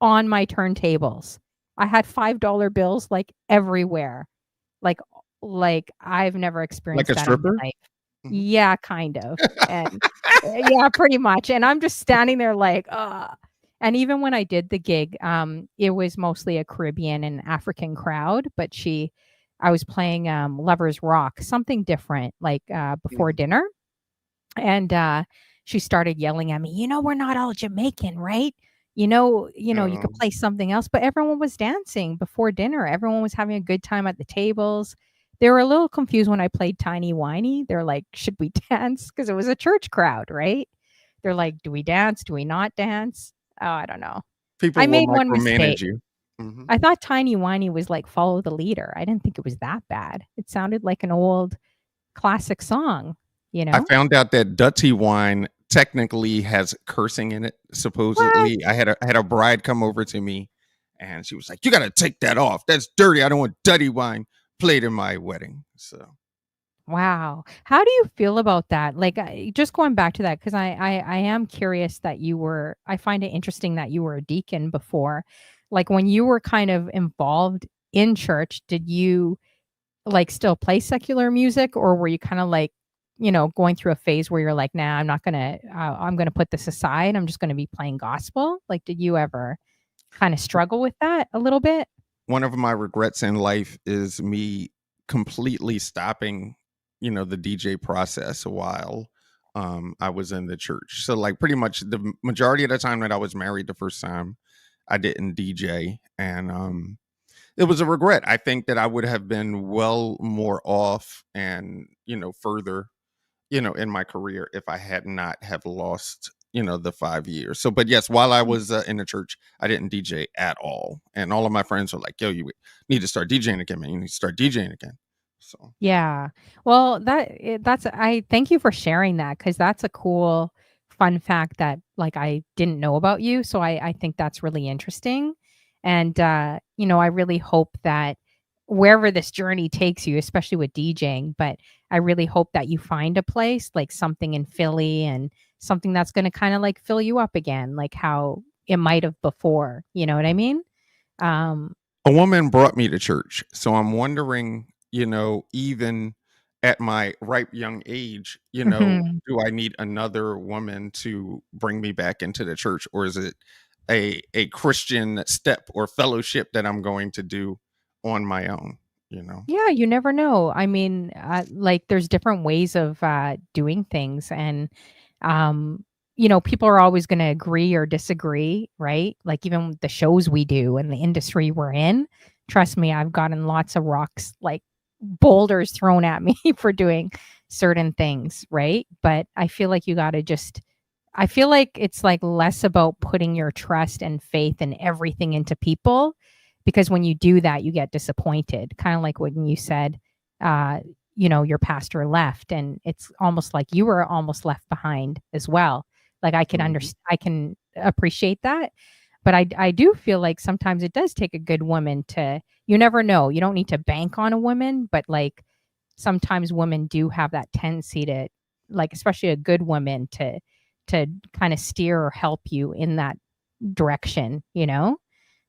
A: on my turntables. I had $5 bills like everywhere. Like like I've never
B: Like
A: experienced
B: a
A: that in
B: stripper.
A: my life.
B: Mhm.
A: Yeah, kind of. And yeah, pretty much. And I'm just standing there like, "Ugh." And even when I did the gig, it was mostly a Caribbean and African crowd, but I was playing Lovers Rock, something different, like before
B: Mhm.
A: dinner. And she started yelling at me, "You know, we're not all Jamaican, right? You could
B: Um,
A: play something else." But everyone was dancing before dinner. Everyone was having a good time at the tables. They were a little confused when I played Tiny Whiny. They're like, "Should we dance?" Because it was a church crowd, right? They're like, "Do we dance? Do we not dance?" Oh, I don't know. I
B: People will
A: made one
B: micromanage
A: mistake.
B: you. Hmm.
A: I thought Tiny Whiny was like Follow the Leader. I didn't think it was that bad. It sounded like an old classic song, you
B: I
A: know?
B: found out that Dutty wine technically has cursing in it.
A: What?
B: Supposedly, I had a bride come over to me, and she was like, "You got to take that off. That's dirty. I don't want Dutty wine played in my wedding." So
A: Wow. How do you feel about that? Like, just going back to that, because I am curious that I find it interesting that you were a deacon before. Like, when you were kind of involved in church, did you like still play secular music or were you kind of like, going through a phase where you're like, "Nah, I'm going to put this aside. I'm just going to be playing gospel." Like, did you ever kind of struggle with that a little bit?
B: one of my regrets in life is me completely stopping, the DJ process while I was in the church. So like pretty much the majority of the time that I was married the first time, I didn't DJ, and it was a regret. I think that I would have been well more off and, further, in my career if I had not have lost, the 5 years. So, but yes, while I was in the church, I didn't DJ at all. And all of my friends were like, "Yo, you need to start DJing again, man. You need to start DJing again." So,
A: Yeah. Well, that's I thank you for sharing that because that's a cool fun fact that like I didn't know about you. So I think that's really interesting. And I really hope that wherever this journey takes you, especially with DJing, but I really hope that you find a place like something in Philly and something that's going to kind of like fill you up again, like how it might have before. You know what I mean? Um,
B: a woman brought me to church. So I'm wondering, even at my ripe young age, do I need another woman to bring me back into the church, or is it a Christian step or fellowship that I'm going to do on my own? You know.
A: Yeah, you never know. I mean, like there's different ways of doing things, and um, people are always going to agree or disagree, right? Like even the shows we do and the industry we're in. Trust me, I've gotten lots of rocks, like boulders thrown at me for doing certain things, right? But I feel like you got to just. I feel like it's like less about putting your trust and faith and everything into people because when you do that, you get disappointed. Kind of like when you said, uh, your pastor left, and it's almost like you were almost left behind as well. Like
B: Mhm.
A: I can appreciate that, but I do feel like sometimes it does take a good woman to. You never know. You don't need to bank on a woman, but like sometimes women do have that tendency to, like, especially a good woman to kind of steer or help you in that direction, you know?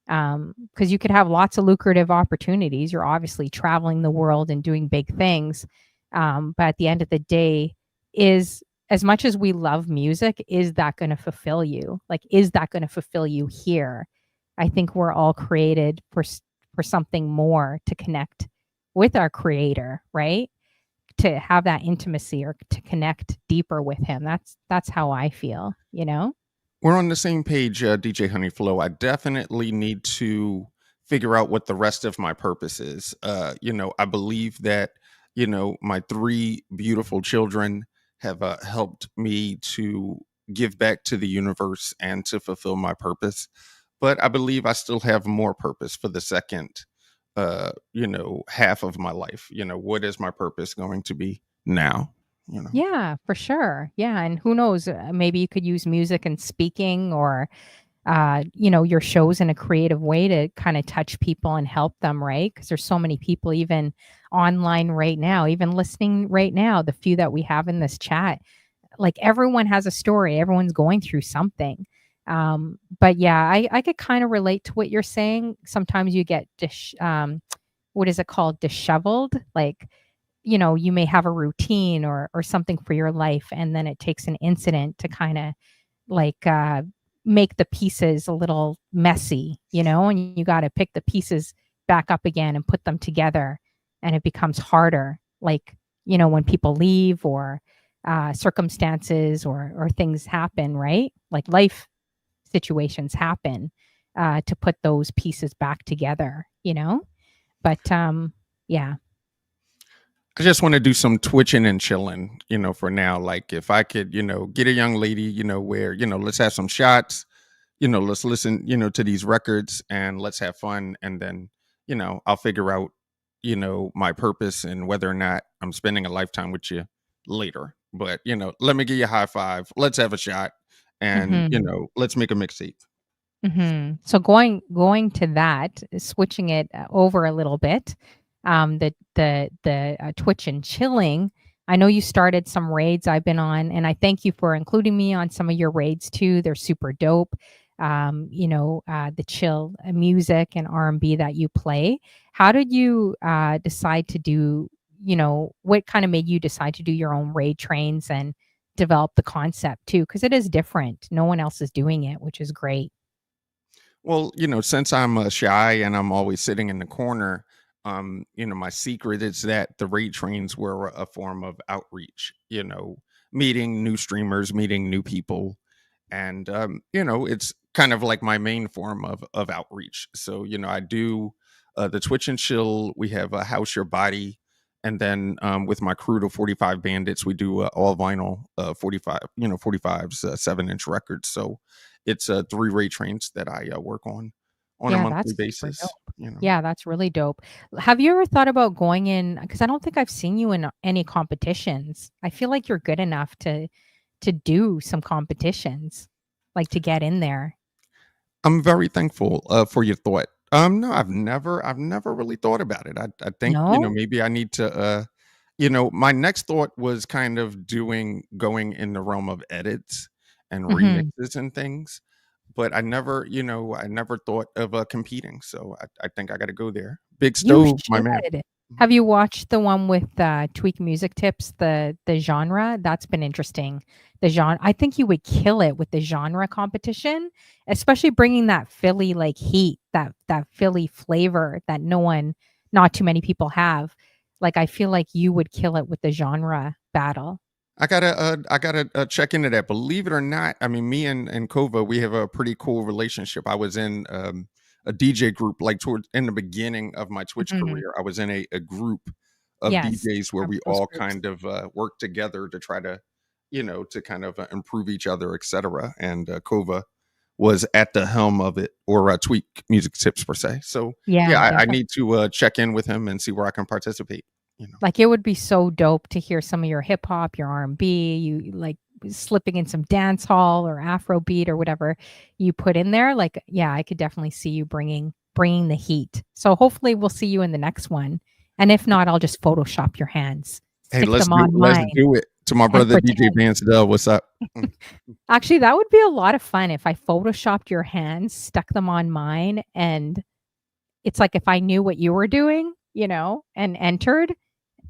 A: Because you could have lots of lucrative opportunities. You're obviously traveling the world and doing big things. But at the end of the day, is as much as we love music, is that going to fulfill you? Like, is that going to fulfill you here? I think we're all created for something more, to connect with our creator, right? To have that intimacy or to connect deeper with him. That's how I feel, you know?
B: We're on the same page, DJ Honeyflow. I definitely need to figure out what the rest of my purpose is. I believe that, my three beautiful children have helped me to give back to the universe and to fulfill my purpose. But I believe I still have more purpose for the second, half of my life. What is my purpose going to be now? You know.
A: Yeah, for sure. Yeah, and who knows, maybe you could use music and speaking, or your shows in a creative way to kind of touch people and help them, right? Because there's so many people even online right now, even listening right now, the few that we have in this chat, like everyone has a story, everyone's going through something. But yeah, I could kind of relate to what you're saying. Sometimes you get what is it called, disheveled, like, you may have a routine or something for your life, and then it takes an incident to kind of like make the pieces a little messy, and you got to pick the pieces back up again and put them together, and it becomes harder, like, when people leave, or circumstances or things happen, right? Like life situations happen, to put those pieces back together, but yeah.
B: I just want to do some twitching and chilling, for now. Like if I could, get a young lady, where, let's have some shots, let's listen, to these records and let's have fun. And then, I'll figure out, my purpose and whether or not I'm spending a lifetime with you later. But, let me give you a high five. Let's have a shot and,
A: Hmm.
B: let's make a mixtape.
A: So going to that, switching it over a little bit, the Twitch and chilling. I know you started some raids I've been on, and I thank you for including me on some of your raids too. They're super dope. The chill music and R&B that you play. How did you decide to do? What kind of made you decide to do your own raid trains and develop the concept too? Because it is different. No one else is doing it, which is great.
B: Well, since I'm shy and I'm always sitting in the corner, my secret is that the raid trains were a form of outreach, meeting new streamers, meeting new people. And, it's kind of like my main form of outreach. So, I do the Twitch and Chill. We have a House Your Body. And then with my crew, the 45 Bandits, we do all vinyl 45, 45s, 7-inch records. So, it's 3 rate trains that I work on a
A: Yeah,
B: monthly
A: that's super
B: basis,
A: dope. Yeah, that's really dope. Have you ever thought about going in, because I don't think I've seen you in any competitions. I feel like you're good enough to do some competitions, like to get in there.
B: I'm very thankful for your thought. No, I've never really thought about it. I think,
A: No?
B: maybe I need to my next thought was kind of going in the realm of edits and
A: Mhm.
B: remixes and things, but I never thought of competing. So I think I got to go there. Big
A: You
B: Stove, my man.
A: should.
B: Mhm.
A: Have you watched the one with, Tweak Music Tips, the genre? That's been interesting. The genre, I think you would kill it with the genre competition, especially bringing that Philly, like, heat, that Philly flavor that not too many people have. Like, I feel like you would kill it with the genre battle.
B: I gotta check into that. Believe it or not, I mean, me and Kova, we have a pretty cool relationship. I was in a DJ group like toward in the beginning of my Twitch
A: Mhm.
B: career. I was in a group of
A: Yes.
B: DJs where
A: Remember
B: we
A: those
B: all
A: groups.
B: kind of worked together to try to, to kind of improve each other, etc. And Kova was at the helm of it, or Tweak Music Tips per se. So yeah,
A: Yeah,
B: I
A: definitely.
B: need to check in with him and see where I can participate. You know.
A: Like, it would be so dope to hear some of your hip hop, your R&B, you, like, slipping in some dance hall or Afro beat or whatever you put in there. Like, yeah, I could definitely see you bringing the heat. So hopefully we'll see you in the next one. And if not, I'll just Photoshop your hands,
B: Hey,
A: stick them on
B: let's
A: mine.
B: do it. To my
A: and
B: brother DJ
A: pretend.
B: Vance Dell, what's up? Mm.
A: Actually, that would be a lot of fun if I photoshopped your hands, stuck them on mine, and it's like if I knew what you were doing, and entered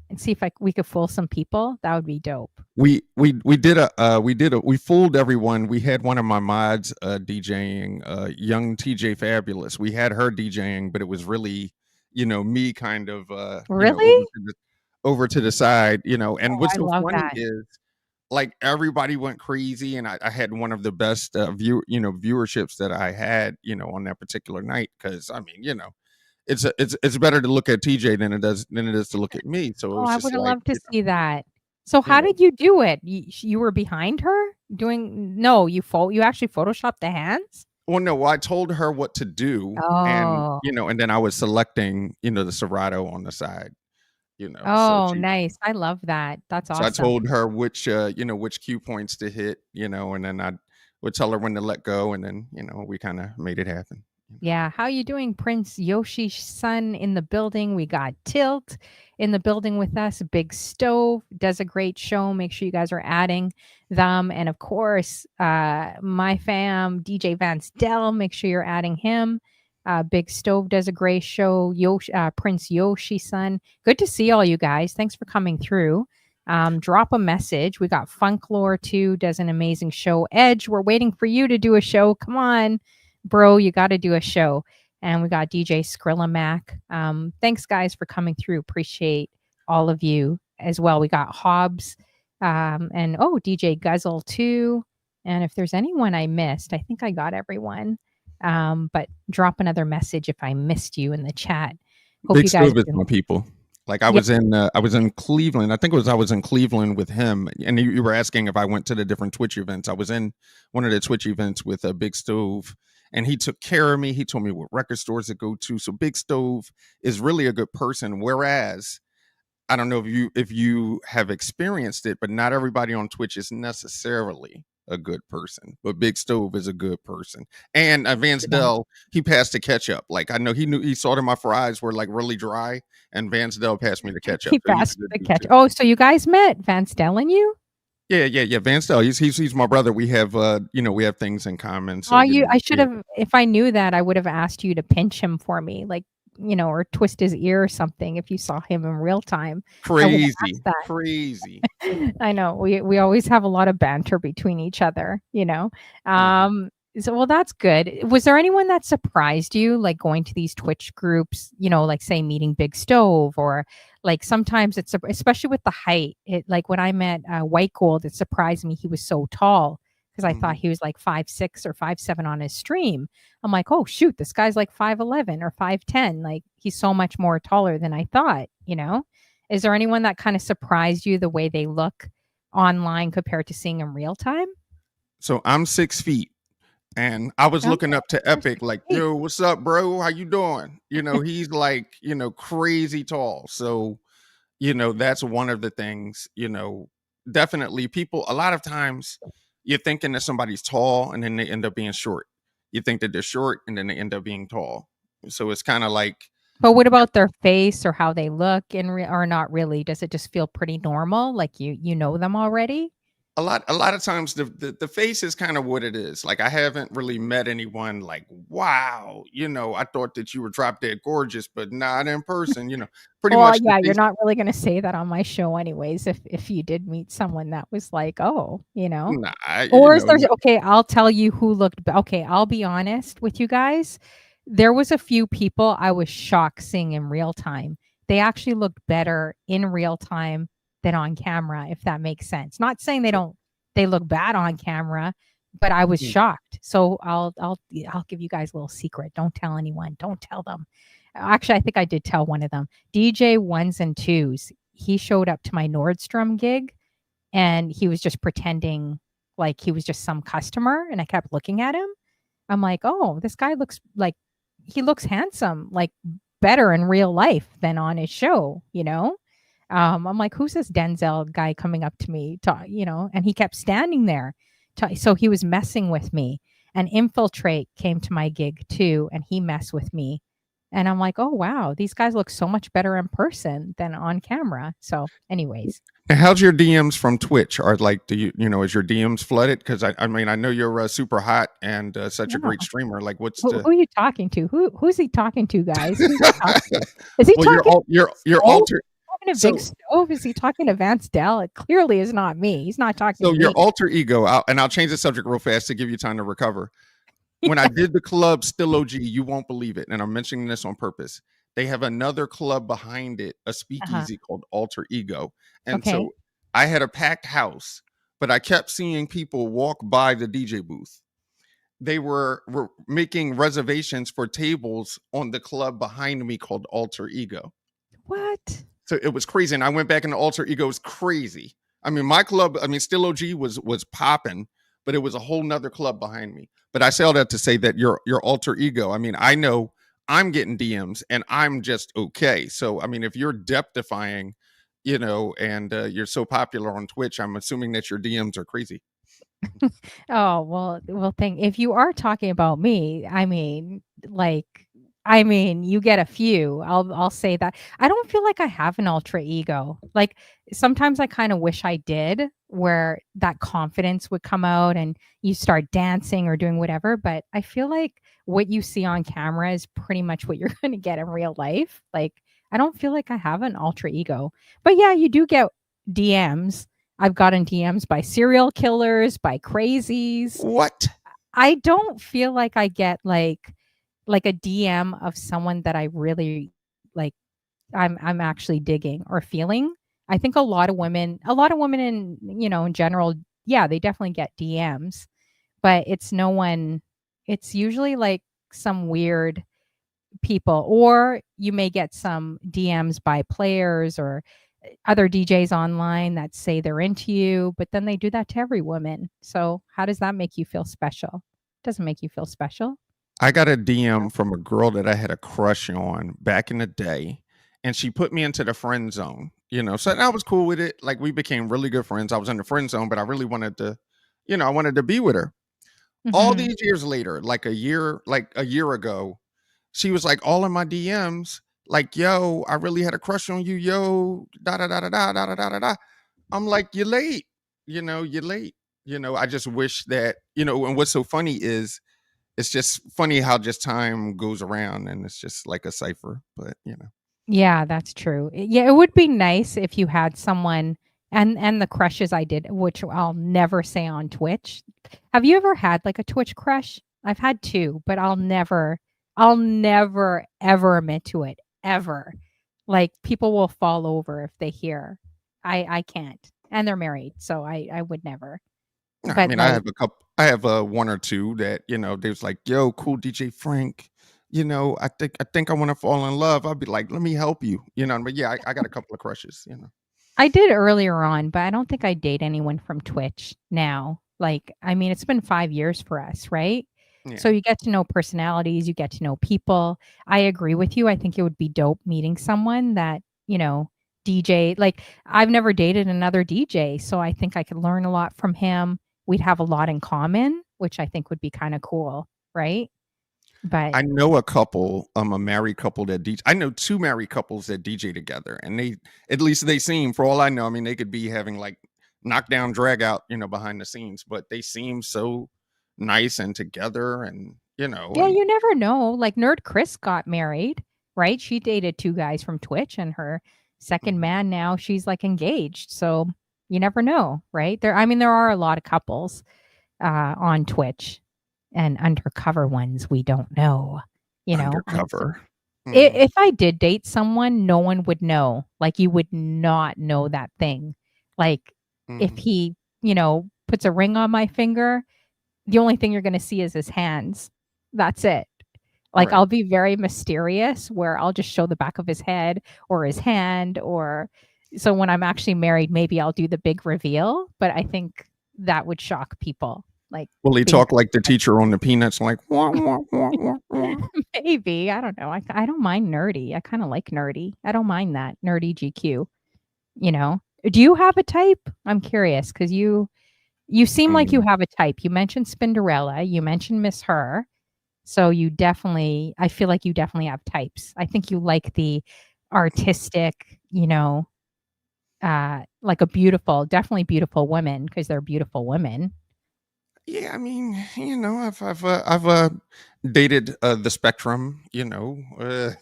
A: and see if we could fool some people. That would be dope.
B: We fooled everyone. We had one of my mods DJing, young TJ Fabulous. We had her DJing, but it was really, me kind of
A: Really?
B: over to the side, and
A: Oh,
B: what's
A: I
B: so
A: love
B: funny
A: that.
B: is like everybody went crazy, and I had one of the best viewerships that I had, on that particular night, because I mean, it's better to look at TJ than it is to look at me. So it
A: Oh,
B: was
A: I
B: just
A: would have
B: like,
A: loved to see that. So
B: you
A: how
B: know
A: did you do it? You were behind her doing no, you actually photoshopped the hands?
B: well, no, I told her what to do, and
A: Oh.
B: and then I was selecting, the Serato on the side, so
A: Oh,
B: she
A: nice. I love that. That's
B: so I
A: awesome.
B: told her which cue points to hit, and then I would tell her when to let go, and then, we kind of made it happen.
A: Yeah, how you doing, Prince Yoshi's son in the building? We got Tilt in the building with us. Big Stove does a great show. Make sure you guys are adding them, and of course, my fam DJ Vance Dell. Make sure you're adding him. Big Stove does a great show. Prince Yoshi's son. Good to see all you guys. Thanks for coming through. Drop a message. We got Funklore too. Does an amazing show. Edge, we're waiting for you to do a show. Come on, bro, you got to do a show. And we got DJ Skrillamac. Thanks, guys, for coming through. Appreciate all of you as well. We got Hobbs and DJ Guzzle too. And if there's anyone I missed, I think I got everyone. But drop another message if I missed you in the chat. Hope
B: Big
A: you guys
B: Stove
A: are
B: is
A: doing.
B: my people. Like
A: Yeah,
B: I was in Cleveland. I think it was I was in Cleveland with him, and you were asking if I went to the different Twitch events. I was in one of the Twitch events with a Big Stove, and he took care of me. He told me what record stores to go to. So Big Stove is really a good person. Whereas I don't know if you have experienced it, but not everybody on Twitch is necessarily a good person. But Big Stove is a good person. And Vance
A: yeah.
B: Dell, he passed the ketchup. Like I know he saw that my fries were like really dry, and Vance Dell passed me the ketchup.
A: He
B: So he's a
A: passed
B: good
A: the
B: dude
A: catch.
B: too.
A: Oh, so you guys met Vance Dell and you?
B: Yeah. Vance Dell, he's my brother. We have we have things in common. So
A: Oh, I should
B: yeah,
A: have if I knew that, I would have asked you to pinch him for me, like, or twist his ear or something if you saw him in real time. I would have asked
B: crazy,
A: that.
B: crazy.
A: I know. We always have a lot of banter between each other.
B: Mhm.
A: So well, that's good. Was there anyone that surprised you, like going to these Twitch groups, like say meeting Big Stove or like sometimes especially with the height. It like when I met White Gold, it surprised me he was so tall because I thought
B: Mhm.
A: he was like 5'6" or 5'7" on his stream. I'm like, oh shoot, this guy's like 5'11" or 5'10". Like he's so much more taller than I thought. Is there anyone that kind of surprised you the way they look online compared to seeing in real time?
B: So I'm 6 feet. And I was
A: Oh,
B: looking up to
A: you're
B: Epic like,
A: 6'8".
B: "Yo, what's up, bro? How you doing?" He's like, crazy tall. So, that's one of the things, definitely people a lot of times you're thinking that somebody's tall and then they end up being short. You think that they're short and then they end up being tall. So it's kind of like
A: But what about their face or how they look or not really? Does it just feel pretty normal? Like you know them already?
B: a lot of times the face is kind of what it is. Like I haven't really met anyone like, wow, I thought that you were drop dead gorgeous, but not in person, pretty
A: Well,
B: much the
A: yeah, you're
B: face.
A: not really gonna say that on my show anyways if you did meet someone that was like, "Oh."
B: Nah,
A: Or is there okay, I'll tell you who okay, I'll be honest with you guys. There was a few people I was shocked seeing in real time. They actually looked better in real time than on camera, if that makes sense. Not saying they look bad on camera, but I was
B: mm,
A: shocked. So I'll give you guys a little secret. Don't tell anyone. Don't tell them. Actually, I think I did tell one of them. DJ ones and twos. He showed up to my Nordstrom gig and he was just pretending like he was just some customer and I kept looking at him. I'm like, "Oh, this guy looks like he looks handsome, like better in real life than on his show?" I'm like, "Who's this Denzel guy coming up to me?" And he kept standing there. So he was messing with me. And Infiltrate came to my gig too, and he messed with me. And I'm like, "Oh, wow, these guys look so much better in person than on camera." So, anyways.
B: And how's your DMs from Twitch? Are like, do is your DMs flooded? Because I mean, I know you're super hot and such a great
A: Yeah.
B: streamer. Like, what's
A: Who
B: the
A: are you talking to? Who's he talking to, guys? Who's he talking to? Is he
B: well,
A: talking to
B: your
A: Stove?
B: alter
A: Talking to Big
B: so
A: Stove? Is he talking to Vance Dell? It clearly is not me. He's not talking to
B: so your
A: me.
B: alter ego, and I'll change the subject real fast to give you time to recover. When I
A: Yeah.
B: did the club Still OG, you won't believe it, and I'm mentioning this on purpose. They have another club behind it, a
A: Uh-huh.
B: speakeasy called Alter Ego. And
A: Okay.
B: so I had a packed house, but I kept seeing people walk by the DJ booth. They were making reservations for tables on the club behind me called Alter Ego.
A: What?
B: So it was crazy. And I went back and the Alter Ego was crazy. I mean, my club, I mean, Still OG was popping, but it was a whole nother club behind me. But I say all that to say that your Alter Ego, I mean, I know I'm getting DMs and I'm just okay. So I mean, if you're depthifying, and you're so popular on Twitch, I'm assuming that your DMs are crazy.
A: Oh, well, thank if you are talking about me, I mean, you get a few. I'll say that. I don't feel like I have an ultra ego. Like sometimes I kind of wish I did, where that confidence would come out and you start dancing or doing whatever, but I feel like what you see on camera is pretty much what you're going to get in real life. Like I don't feel like I have an ultra ego. But yeah, you do get DMs. I've gotten DMs by serial killers, by crazies.
B: What?
A: I don't feel like I get like a DM of someone that I really like I'm actually digging or feeling. I think a lot of women in, in general, yeah, they definitely get DMs, but it's no one it's usually like some weird people, or you may get some DMs by players or other DJs online that say they're into you, but then they do that to every woman. So how does that make you feel special? Doesn't make you feel special.
B: I got a DM from a girl that I had a crush on back in the day, and she put me into the friend zone. So I was cool with it. Like we became really good friends. I was in the friend zone, but I really wanted to, I wanted to be with her. All
A: Mhm.
B: these years later, like a year ago, she was like all in my DMs, like, "Yo, I really had a crush on you, yo, da da da da da da da da da." Da." I'm like, "You're late, you're late." I just wish that, and what's so funny is it's just funny how just time goes around and it's just like a cipher, but.
A: Yeah, that's true. Yeah, it would be nice if you had someone and the crushes I did, which I'll never say on Twitch. Have you ever had like a Twitch crush? I've had 2, but I'll never ever admit to it ever. Like people will fall over if they hear. I can't. And they're married, so I would never.
B: No, I
A: But
B: mean,
A: like
B: I have one or two that, they was like, "Yo, cool DJ Frank, I think I want to fall in love." I'll be like, "Let me help you," but yeah, I got a couple of crushes.
A: I did earlier on, but I don't think I date anyone from Twitch now. Like, I mean, it's been 5 years for us, right? So
B: Yeah.
A: you get to know personalities, you get to know people. I agree with you. I think it would be dope meeting someone that, DJ like I've never dated another DJ, so I think I could learn a lot from him. We'd have a lot in common, which I think would be kind of cool, right? But
B: I know a married couple that DJ. I know two married couples that DJ together, and at least they seem, for all I know, I mean, they could be having like knockdown, drag out, behind the scenes, but they seem so nice and together,
A: yeah,
B: and
A: you never know. Like Nerd Chris got married, right? She dated 2 guys from Twitch and her second
B: mhm.
A: man now she's like engaged. So you never know, right? There are a lot of couples on Twitch and undercover ones we don't know, and so
B: Undercover. Mhm,
A: if I did date someone, no one would know. Like you would not know that thing. Like if
B: mhm.
A: he, puts a ring on my finger, the only thing you're going to see is his hands. That's it. Like
B: Right.
A: I'll be very mysterious where I'll just show the back of his head or his hand, or so when I'm actually married, maybe I'll do the big reveal, but I think that would shock people. Like
B: Will he
A: being
B: talk like the teacher on the Peanuts, like wah, wah, wah, wah, wah.
A: maybe, I don't know. I don't mind nerdy. I kind of like nerdy. I don't mind that nerdy GQ, you know. Do you have a type? I'm curious cuz you seem like you
B: Mm.
A: have a type. You mentioned Spinderella, you mentioned Miss Her. So I feel like you definitely have types. I think you like the artistic, like a definitely beautiful women because they're beautiful women.
B: Yeah, I mean, I've dated the spectrum,
A: Oh,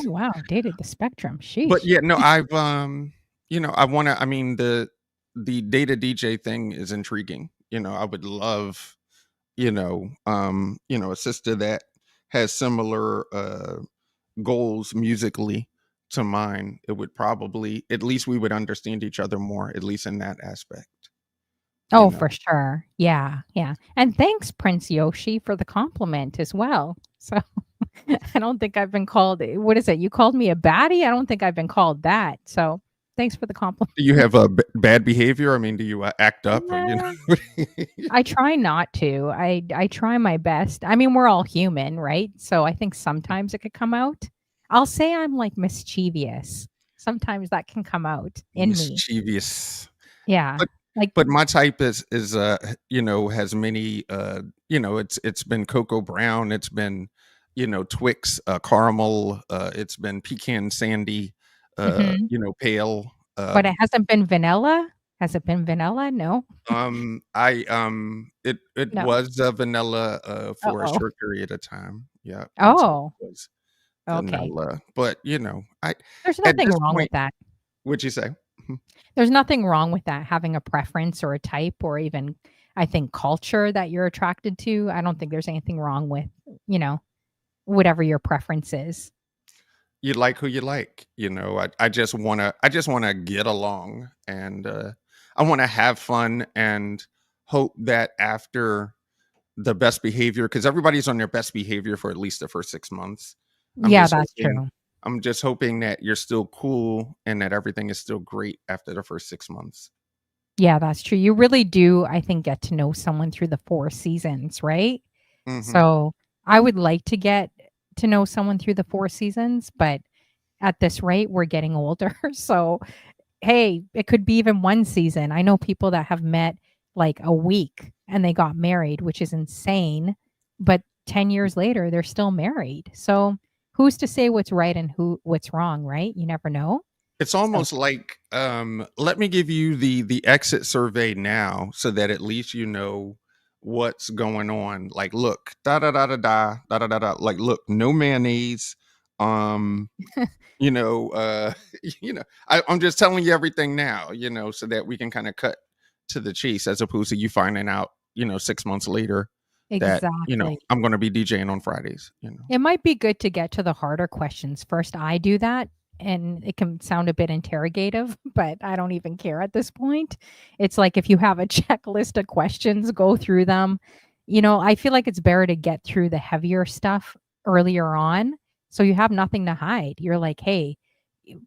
A: wow, dated the spectrum,
B: but
A: sheesh.
B: yeah, no, I want to. I mean, the data DJ thing is intriguing. I would love, a sister that has similar goals musically to mine. It would probably, at least we would understand each other more, at least in that aspect. You
A: Oh,
B: know,
A: for sure. Yeah, yeah, and thanks, Prince Yoshi, for the compliment as well. So, I don't think I've been called what is it? You called me a baddie? I don't think I've been called that, so thanks for the compliment.
B: do you have a bad behavior? I mean, do you act up or
A: Nah, I try not to. I try my best. I mean, we're all human, right? So, I think sometimes it could come out. I'll say I'm, like, mischievous. Sometimes that can come out in me.
B: mischievous?
A: Yeah,
B: But
A: like
B: but my type has many it's been cocoa brown, it's been Twix caramel, it's been pecan sandy,
A: mhm.
B: pale.
A: But it hasn't been vanilla? Has it been vanilla? No?
B: It
A: No.
B: was vanilla for a
A: Uh-oh.
B: short period of time. Yeah, my type
A: Oh,
B: was
A: okay.
B: vanilla, but I
A: There's
B: at
A: nothing
B: this
A: wrong with
B: point,
A: that.
B: would you say? Mhm.
A: There's nothing wrong with that, having a preference or a type or even, I think, culture that you're attracted to. I don't think there's anything wrong with, you know, whatever your preference is.
B: You like who you like. I just wanna get along, and I wanna have fun and hope that after the best behavior, because everybody's on their best behavior for at least the first 6 months. I'm
A: Yeah,
B: just
A: that's
B: hoping
A: true.
B: I'm just hoping that you're still cool and that everything is still great after the first 6 months.
A: Yeah, that's true. You really do, I think, get to know someone through the 4 seasons, right?
B: Mhm.
A: So, I would like to get to know someone through the 4 seasons, but at this rate, we're getting older. So, hey, it could be even 1 season. I know people that have met, like, a week and they got married, which is insane, but 10 years later, they're still married. So, who's to say what's right and what's wrong, right? You never know.
B: It's
A: So
B: almost like, let me give you the exit survey now so that at least you know what's going on. Like, look, da da da da da da da da da. Like, look, no mayonnaise. Um, you know, uh, I'm just telling you everything now, so that we can kind of cut to the chase as opposed to you finding out, 6 months later that,
A: exactly.
B: I'm gonna be DJing on Fridays.
A: It might be good to get to the harder questions first. I do that, and it can sound a bit interrogative, but I don't even care at this point. It's like if you have a checklist of questions, go through them. I feel like it's better to get through the heavier stuff earlier on so you have nothing to hide. You're like, hey,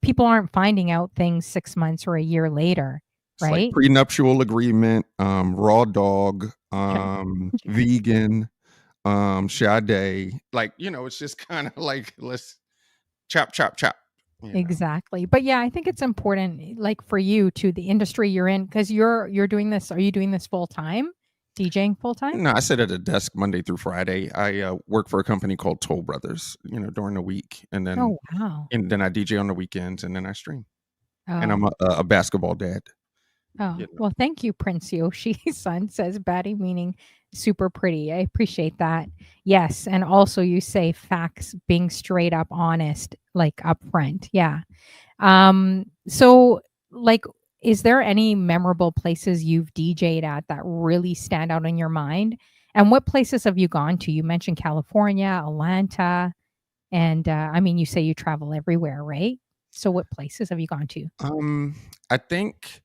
A: people aren't finding out things 6 months or a year later,
B: It's like
A: right?
B: prenuptial agreement, raw dog,
A: Okay.
B: vegan, Sade. Like, it's just kind of like, let's chop, chop, chop, you know.
A: Exactly. But yeah, I think it's important, like for you to the industry you're in, because you're doing this. Are you doing this full time? DJing full time?
B: No, I sit at a desk Monday through Friday. I work for a company called Toll Brothers, during the week, and then
A: Oh wow.
B: and then I DJ on the weekends, and then I stream. And I'm
A: Oh.
B: a basketball dad.
A: Oh.
B: You
A: Well, thank you, Prince Yoshi. Son says Batty meaning super pretty. I appreciate that. Yes. And also you say facts being straight up honest, like upfront. Yeah. So like is there any memorable places you've DJ'd at that really stand out in your mind? And what places have you gone to? You mentioned California, Atlanta, and I mean you say you travel everywhere, right? So what places have you gone to?
B: I think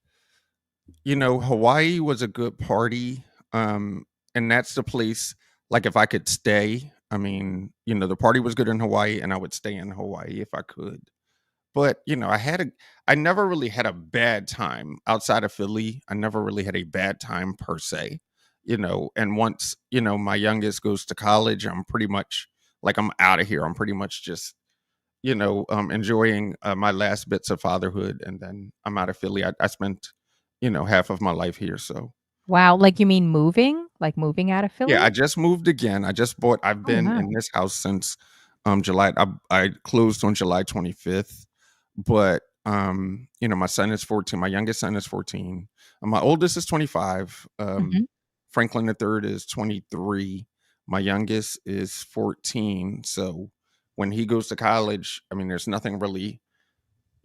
B: Hawaii was a good party. And that's the place, like, if I could stay, I mean, the party was good in Hawaii and I would stay in Hawaii if I could. But, I never really had a bad time outside of Philly. I never really had a bad time per se. And once, my youngest goes to college, I'm pretty much like I'm out of here. I'm pretty much just enjoying my last bits of fatherhood, and then I'm out of Philly. I spent half of my life here, so
A: Wow, like, you mean moving? Like, moving out of
B: Yeah, I
A: Philly?
B: just moved again. I just bought I've
A: Oh,
B: been
A: wow.
B: in this house since, July. I closed on July 25th, but, my son is 14, my youngest son is 14, my oldest is 25,
A: Mhm.
B: Franklin the 3rd is 23, my youngest is 14, so when he goes to college, I mean, there's nothing really,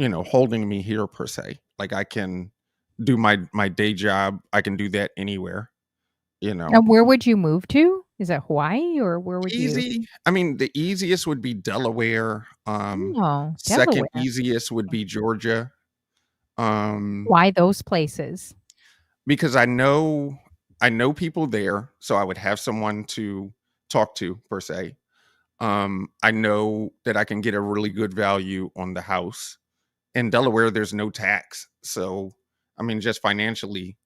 B: holding me here per se. Like, I can do my day job, I can do that anywhere, you know?
A: And where would you move to? Is it Hawaii, or where would you?
B: Easy. I mean, the easiest would be Delaware.
A: Oh,
B: Second
A: Delaware.
B: easiest would be Georgia. Um,
A: Why those places?
B: because I know people there, so I would have someone to talk to per se. I know that I can get a really good value on the house. In Delaware, there's no tax, so I mean, just financially,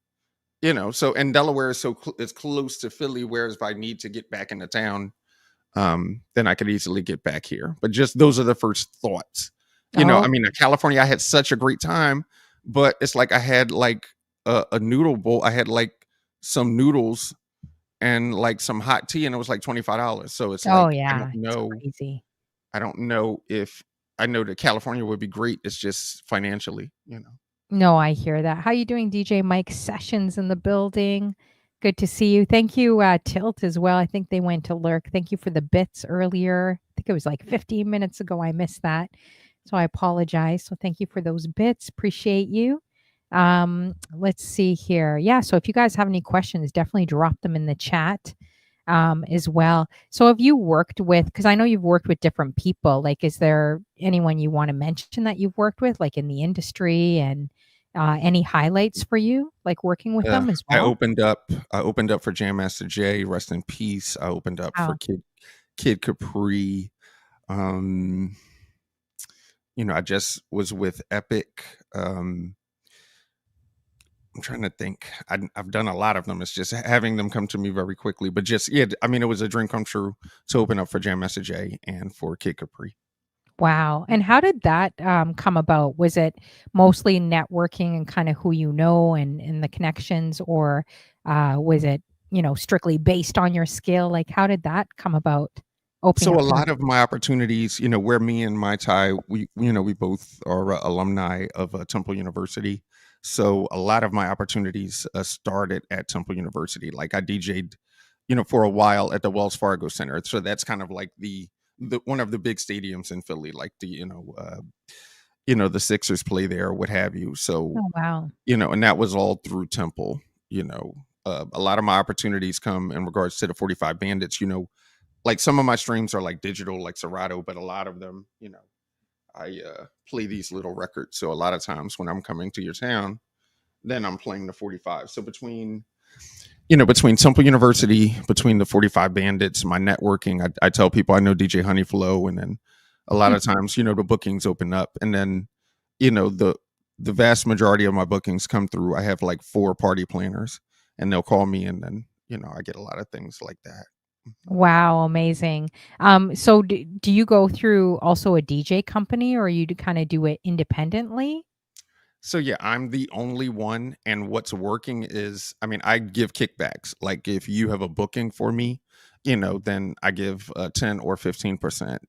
B: So and Delaware is it's close to Philly. Whereas if I need to get back into town, then I could easily get back here. But just those are the first thoughts. I
A: Oh,
B: mean, in California, I had such a great time, but it's like I had like a noodle bowl. I had like some noodles and like some hot tea, and it was like $25. So it's
A: oh,
B: like I don't
A: yeah, it's
B: know.
A: crazy.
B: I don't know if I know that California would be great. It's just financially.
A: No, I hear that. How you doing, DJ Mike Sessions in the building? Good to see you. Thank you, Tilt as well. I think they went to lurk. Thank you for the bits earlier. I think it was like 15 minutes ago. I missed that. So I apologize. So thank you for those bits. Appreciate you. Let's see here. Yeah. So if you guys have any questions, definitely drop them in the chat as well. So have you worked with, because I know you've worked with different people, like, is there anyone you want to mention that you've worked with, like in the industry, and any highlights for you, like working with
B: Uh,
A: them as
B: I
A: well?
B: opened up. I opened up for Jam Master Jay. Rest in peace. I opened up for
A: Wow.
B: Kid Capri. Um, I just was with Epic. I'm trying to think. I've done a lot of them. It's just having them come to me very quickly. But just yeah, I mean, it was a dream come true to open up for Jam Master Jay and for Kid Capri.
A: Wow. And how did that come about? Was it mostly networking and kind of who you know, and the connections, or was it, strictly based on your skill? Like, how did that come about, opening
B: So
A: up
B: a
A: for them?
B: lot of my opportunities, where me and my Ty, we both are alumni of Temple University. So a lot of my opportunities started at Temple University. Like I DJ'd, for a while at the Wells Fargo Center. So that's kind of like the one of the big stadiums in Philly, like the Sixers play there, or what have you. So
A: Oh, wow.
B: and that was all through Temple. A lot of my opportunities come in regards to the 45 Bandits. Like some of my streams are like digital, like Serato, but a lot of them, I play these little records. So a lot of times when I'm coming to your town, then I'm playing the 45. So between Temple University, between the 45 Bandits, my networking, I tell people I know DJ Honeyflow, and then a lot
A: Hmm.
B: of times, the bookings open up, and then, the vast majority of my bookings come through. I have like 4 party planners, and they'll call me, and then, I get a lot of things like that. Mhm.
A: Wow, amazing. So do you go through also a DJ company, or you kind of do it independently?
B: So yeah, I'm the only one, and what's working is, I mean, I give kickbacks. Like if you have a booking for me, then I give 10 or 15%,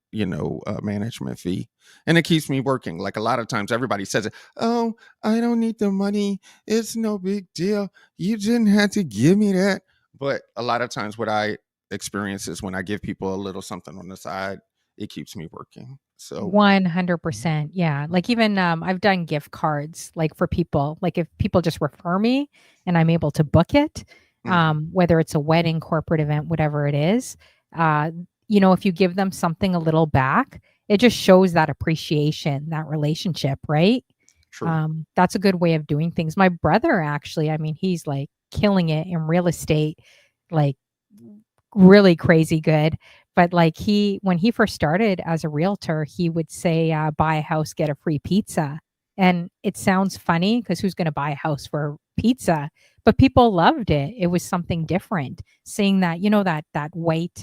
B: management fee, and it keeps me working. Like a lot of times, everybody says, "Oh, I don't need the money. It's no big deal. You didn't have to give me that." But a lot of times, what I experience is when I give people a little something on the side, it keeps me working. So
A: 100%. Yeah. Like, even I've done gift cards, like, for people. Like, if people just refer me and I'm able to book it,
B: mhm,
A: whether it's a wedding, corporate event, whatever it is, uh, if you give them something a little back, it just shows that appreciation, that relationship, right?
B: true.
A: That's a good way of doing things. My brother, actually, I mean, he's like killing it in real estate, like really crazy good. But like, when he first started as a realtor, he would say, buy a house, get a free pizza. And it sounds funny, because who's going to buy a house for pizza? But people loved it. It was something different. Seeing that, that white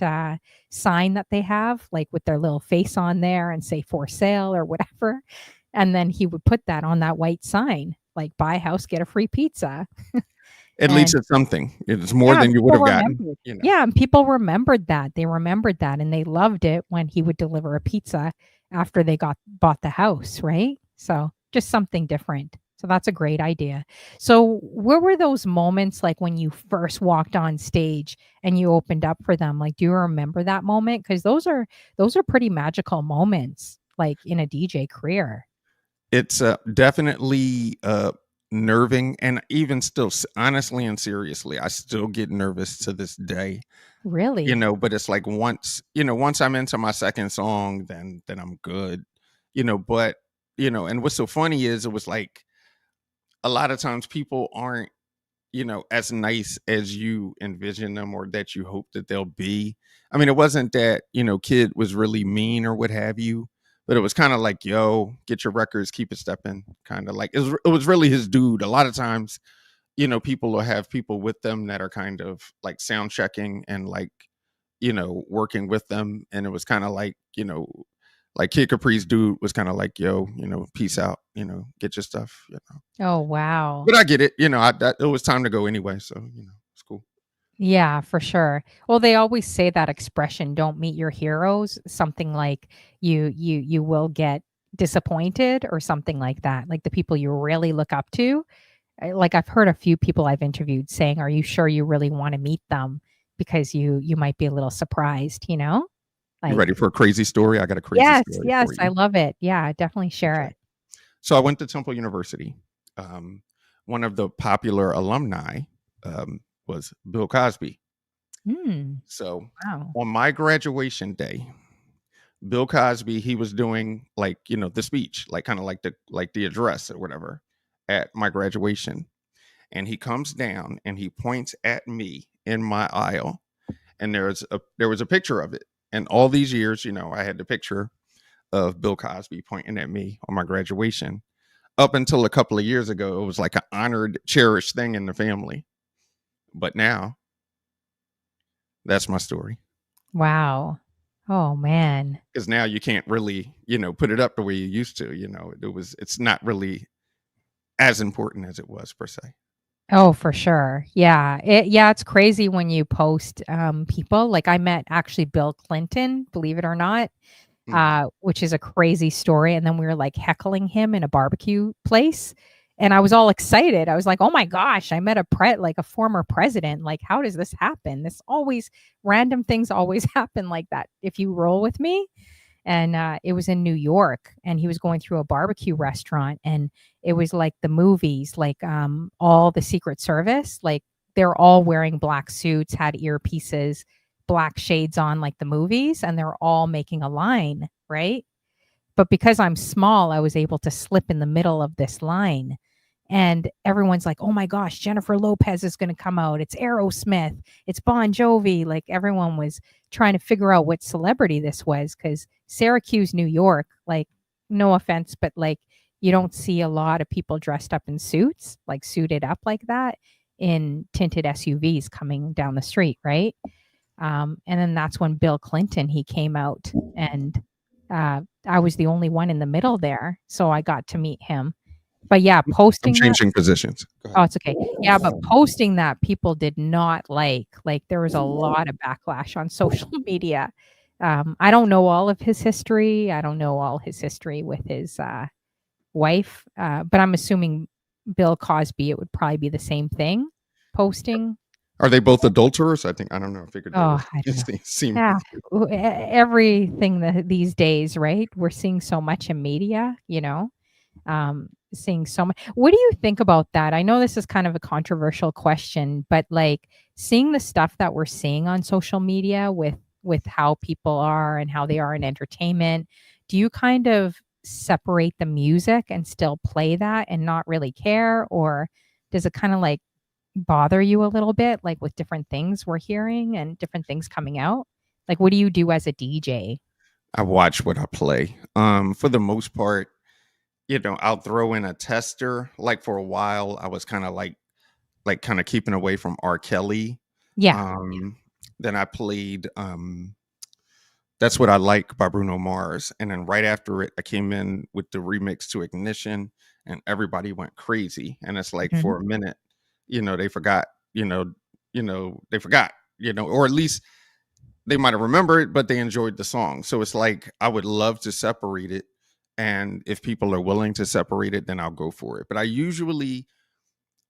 A: sign that they have, like with their little face on there, and say for sale or whatever. And then he would put that on that white sign, like, buy a house, get a free pizza.
B: At least
A: And
B: it's something. It's more
A: yeah,
B: than you would
A: people
B: have gotten,
A: remembered.
B: you know.
A: Yeah, and people remembered that. They remembered that, and they loved it when he would deliver a pizza after they got bought the house, right? So, just something different. So that's a great idea. So, where were those moments like when you first walked on stage and you opened up for them? Like, do you remember that moment? Because those are pretty magical moments, like in a DJ career.
B: It's definitely nerving, and even still, honestly and seriously, I still get nervous to this day.
A: Really?
B: But it's like once I'm into my second song, then I'm good. But and what's so funny is it was like a lot of times people aren't as nice as you envision them or that you hope that they'll be. I mean, it wasn't that, kid was really mean or what have you, but it was kind of like, yo, get your records, keep it stepping. Kind of like it was really his dude. A lot of times, people will have people with them that are kind of like sound checking and like, working with them. And it was kind of like Kid Capri's dude was kind of like, yo, peace out, get your stuff.
A: Oh, wow.
B: But I get it. It was time to go anyway, so it's cool.
A: Yeah, for sure. Well, they always say that expression, "Don't meet your heroes," something like you will get disappointed or something like that. Like the people you really look up to. Like I've heard a few people I've interviewed saying, "Are you sure you really want to meet them because you might be a little surprised," you know?
B: You ready
A: Like,
B: for a crazy story? I got a crazy
A: yes,
B: story
A: yes,
B: for
A: I
B: you.
A: love it. Yeah, definitely share
B: Okay.
A: it.
B: So I went to Temple University. Um, One of the popular alumni was Bill Cosby.
A: Mm,
B: So
A: wow.
B: on my graduation day, Bill Cosby, he was doing like, the speech, like kind of like the address or whatever at my graduation. And he comes down and he points at me in my aisle, and there was a picture of it. And all these years, I had the picture of Bill Cosby pointing at me on my graduation. Up until a couple of years ago, it was like an honored, cherished thing in the family. But now, that's my story.
A: Wow. Oh, man.
B: Because now you can't really, put it up the way you used to. It's not really as important as it was per se.
A: Oh, for sure. Yeah, it's crazy when you post, people. Like, I met actually Bill Clinton, believe it or not,
B: Mhm.
A: which is a crazy story, and then we were, like, heckling him in a barbecue place, and I was all excited. I was like, "Oh my gosh, I met a former president. Like, how does this happen?" This always random things always happen like that if you roll with me. And it was in New York, and he was going through a barbecue restaurant, and it was like the movies, like all the Secret Service, like they're all wearing black suits, had earpieces, black shades on, like the movies, and they're all making a line, right? But because I'm small, I was able to slip in the middle of this line. And everyone's like, "Oh my gosh, Jennifer Lopez is going to come out. It's Aerosmith. It's Bon Jovi." Like everyone was trying to figure out what celebrity this was because Syracuse, New York, like, no offense, but like you don't see a lot of people dressed up in suits, like suited up like that in tinted SUVs coming down the street, right? And then that's when Bill Clinton, he came out, and I was the only one in the middle there, so I got to meet him. But yeah,
B: I'm
A: posting that.
B: changing positions. Go ahead.
A: Oh, it's okay. Yeah, but posting that people did not like, there was a lot of backlash on social media. I don't know all of his history. I don't know all his history with his, wife, but I'm assuming Bill Cosby, it would probably be the same thing, posting.
B: Are they both adulterers? I don't know. I figured they were.
A: Oh, I don't know.
B: It seemed
A: Yeah, everything these days, right? We're seeing so much in media, seeing so much. What do you think about that? I know this is kind of a controversial question, but like seeing the stuff that we're seeing on social media with how people are and how they are in entertainment, do you kind of separate the music and still play that and not really care, or does it kind of like bother you a little bit, like with different things we're hearing and different things coming out? Like, what do you do as a DJ?
B: I watch what I play. For the most part, I'll throw in a tester. Like for a while, I was kind of like kind of keeping away from R. Kelly.
A: Yeah.
B: Um, then I played That's What I Like by Bruno Mars. And then right after it, I came in with the remix to Ignition, and everybody went crazy. And it's like
A: Mhm.
B: for a minute, they forgot, they forgot, or at least they might have remembered, but they enjoyed the song. So it's like I would love to separate it. And if people are willing to separate it, then I'll go for it. But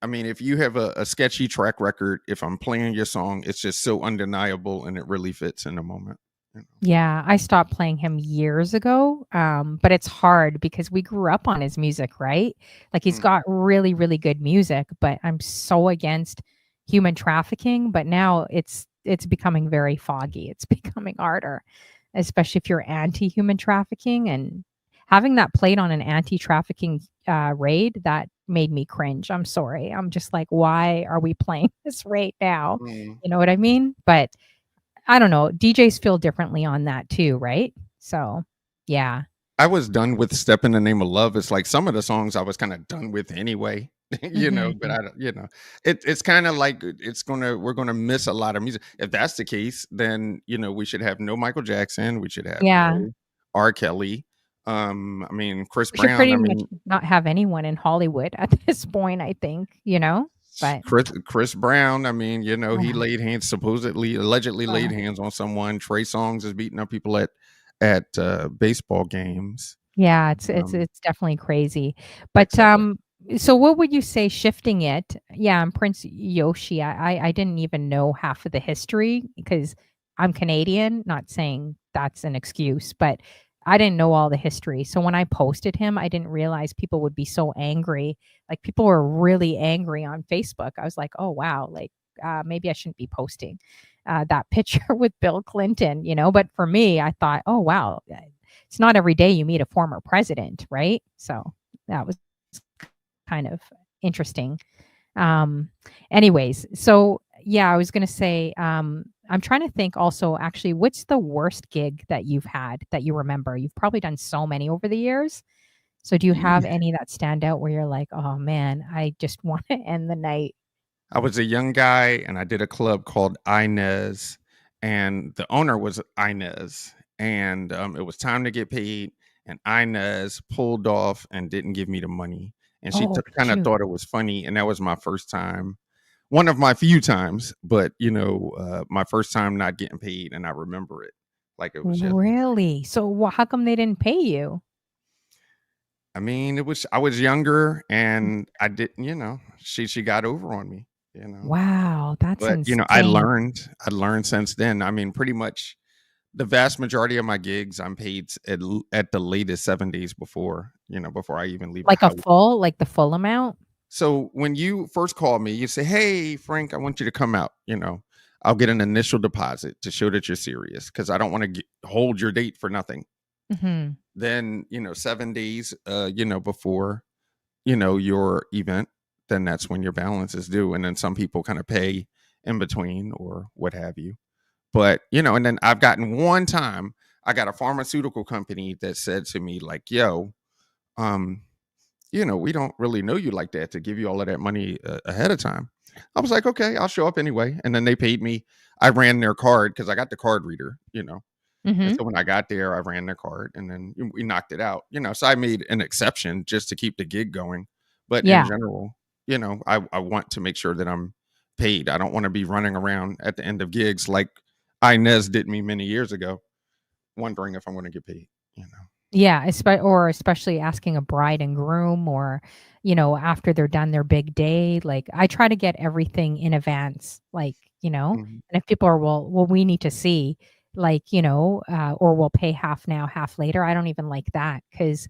B: I mean, if you have a sketchy track record, if I'm playing your song, it's just so undeniable and it really fits in the moment. You know?
A: Yeah, I stopped playing him years ago, but it's hard because we grew up on his music, right? Like, he's
B: Mm,
A: got really, really good music, but I'm so against human trafficking, but now it's becoming very foggy. It's becoming harder, especially if you're anti-human trafficking, and having that played on an anti-trafficking, raid, that made me cringe. I'm sorry. I'm just like, "Why are we playing this right now?"
B: mm.
A: You know what I mean? But I don't know, DJs feel differently on that too, right? So, yeah.
B: I was done with "Step in the Name of Love." It's like some of the songs I was kind of done with anyway, but
A: Mhm.
B: I don't, it's kind of like we're gonna miss a lot of music. If that's the case, then we should have no Michael Jackson. We should have
A: Yeah.
B: no R. Kelly. I mean Chris
A: We should
B: Brown.
A: pretty
B: I
A: much
B: mean
A: not have anyone in Hollywood at this point, I think, but
B: Chris Brown. I mean he
A: yeah.
B: laid hands, supposedly, allegedly laid
A: Uh,
B: hands on someone. Trey Songz is beating up people at baseball games.
A: yeah, it's
B: Um,
A: it's definitely crazy. But,
B: etc.
A: so what would you say shifting it, yeah, and Prince Yoshi, I didn't even know half of the history because I'm Canadian, not saying that's an excuse, but I didn't know all the history. So when I posted him, I didn't realize people would be so angry. Like, people were really angry on Facebook. I was like, "Oh, wow, like, maybe I shouldn't be posting, that picture with Bill Clinton," but for me, I thought, "Oh, wow, it's not every day you meet a former president, right?" So that was kind of interesting. Um, anyways, so yeah, I was gonna say, I'm trying to think also actually, what's the worst gig that you've had that you remember? You've probably done so many over the years. So do you have any that stand out where you're like, oh man, I just want to end the night?
B: I was a young guy and I did a club called Inez, and the owner was Inez. And it was time to get paid, and Inez pulled off and didn't give me the money. And she
A: Oh
B: kind of
A: shoot.
B: thought it was funny. And that was my first time, one of my few times, but my first time not getting paid. And I remember it like it was yesterday.
A: Really? So how come they didn't pay you?
B: I mean, I was younger and I didn't, she got over on me, you know.
A: Wow, that's
B: But,
A: insane.
B: I learned since then. I mean, pretty much the vast majority of my gigs, I'm paid at the latest 7 days before, before I even leave the
A: Like
B: house.
A: like the full amount?
B: So when you first call me, you say, "Hey, Frank, I want you to come out." I'll get an initial deposit to show that you're serious because I don't want to hold your date for nothing.
A: Mhm.
B: Then, 7 days, before, your event, then that's when your balance is due. And then some people kind of pay in between or what have you. But, and then I've gotten one time, I got a pharmaceutical company that said to me, like, yo, um, we don't really know you like that to give you all of that money ahead of time. I was like, okay, I'll show up anyway. And then they paid me. I ran their card because I got the card reader. And
A: Mhm.
B: so when I got there, I ran their card and then we knocked it out. So I made an exception just to keep the gig going. But in
A: Yeah.
B: general, I want to make sure that I'm paid. I don't want to be running around at the end of gigs like Inez did me many years ago, wondering if I'm going to get paid.
A: Yeah, especially asking a bride and groom or, after they're done their big day, like, I try to get everything in advance, like,
B: Mhm.
A: and if people are, "Well, we need to see," like, or we'll pay half now, half later, I don't even like that because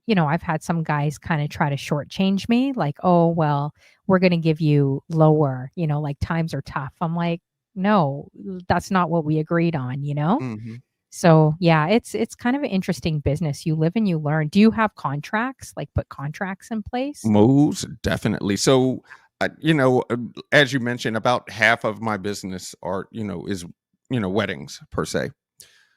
A: I've had some guys kinda try to shortchange me, like, "Oh, well, we're gonna give you lower," like, "Times are tough." I'm like, "No, that's not what we agreed on," you know?
B: Mhm.
A: So, yeah, it's kind of an interesting business. You live and you learn. Do you have contracts? Like, put contracts in place?
B: Most definitely. So, as you mentioned, about half of my business is weddings per se.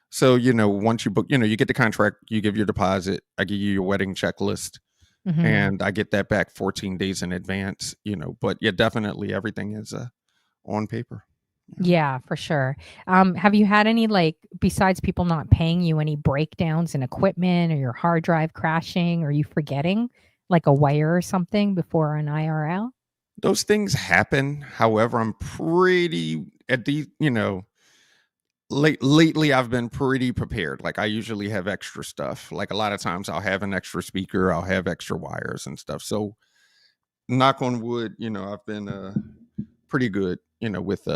B: So, once you book, you get the contract, you give your deposit, I give you your wedding checklist,
A: Mhm.
B: and I get that back 14 days in advance. But yeah, definitely everything is on paper. Yeah.
A: Yeah, for sure. Have you had any, like, besides people not paying you, any breakdowns in equipment or your hard drive crashing or you forgetting, like, a wire or something before an IRL?
B: Those things happen. However, I'm pretty at the lately I've been pretty prepared. Like I usually have extra stuff. Like a lot of times I'll have an extra speaker, I'll have extra wires and stuff. So knock on wood, I've been pretty good, with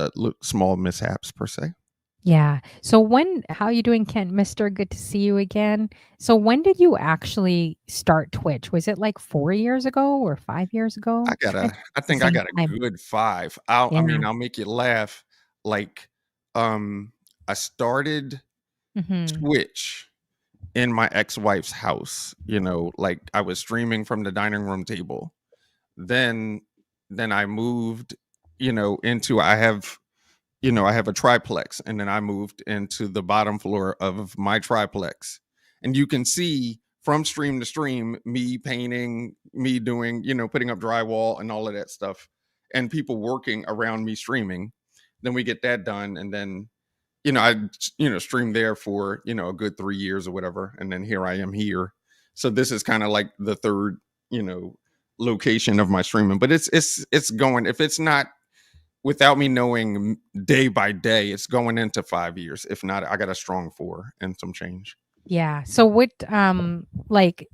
B: small mishaps per se.
A: Yeah. So how you doing, Kent Mister? Good to see you again. So when did you actually start Twitch? Was it like 4 years ago or 5 years ago?
B: I
A: The
B: think I
A: same
B: got a
A: time.
B: good 5. I
A: Yeah.
B: mean, I'll make you laugh. Like, I started
A: Hmm.
B: Twitch in my ex-wife's house, like I was streaming from the dining room table. Then I moved, into I have a triplex, and then I moved into the bottom floor of my triplex. And you can see from stream to stream me painting, me doing, putting up drywall and all of that stuff, and people working around me streaming. Then we get that done, and then I streamed there for a good 3 years or whatever, and then here I am here. So this is kind of like the third you know location of my streaming, but it's going, if it's not without me knowing day by day, it's going into 5 years. If not, I got a strong 4 and some change.
A: Yeah. So what like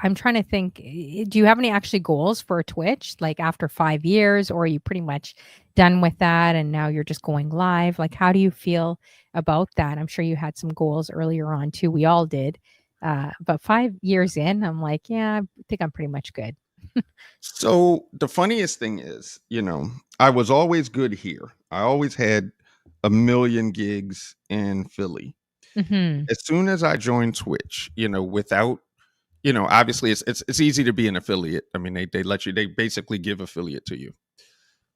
A: I'm trying to think, do you have any actually goals for Twitch like after 5 years, or are you pretty much done with that and now you're just going live? Like how do you feel about that? I'm sure you had some goals earlier on too. We all did. But 5 years in, I'm like, yeah, I think I'm pretty much good.
B: So the funniest thing is, I was always good here. I always had a million gigs in Philly.
A: Mhm.
B: As soon as I joined Twitch, without, obviously it's easy to be an affiliate. I mean, they basically give affiliate to you.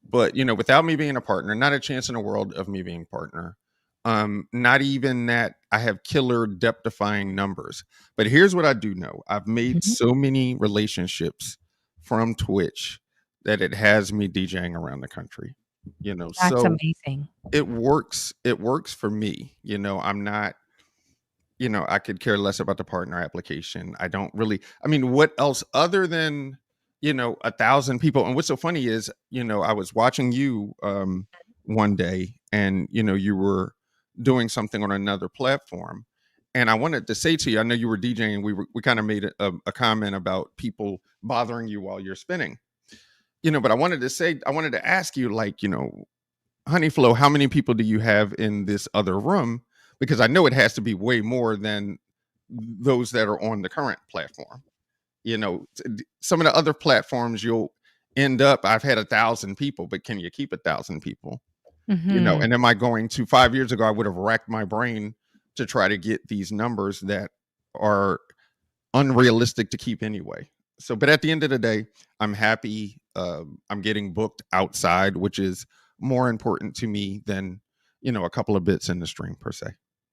B: But without me being a partner, not a chance in the world of me being partner. Not even that I have killer depth defying numbers. But here's what I do know. I've made
A: Mhm.
B: so many relationships from Twitch that it has me DJing around the country.
A: That's
B: So
A: amazing.
B: it works for me. I'm not, I could care less about the partner application. I don't really, I mean, what else other than, 1,000 people? And what's so funny is, I was watching you one day, and, you were doing something on another platform. And I wanted to say to you, I know you were DJing. We kind of made a comment about people bothering you while you're spinning, but I wanted to ask you, like, Honey Flow, how many people do you have in this other room? Because I know it has to be way more than those that are on the current platform. Some of the other platforms you'll end up, I've had 1,000 people, but can you keep 1,000 people?
A: Mhm.
B: And am I going to 5 years ago, I would have racked my brain to try to get these numbers that are unrealistic to keep anyway. So, but at the end of the day, I'm happy. I'm getting booked outside, which is more important to me than a couple of bits in the stream per se.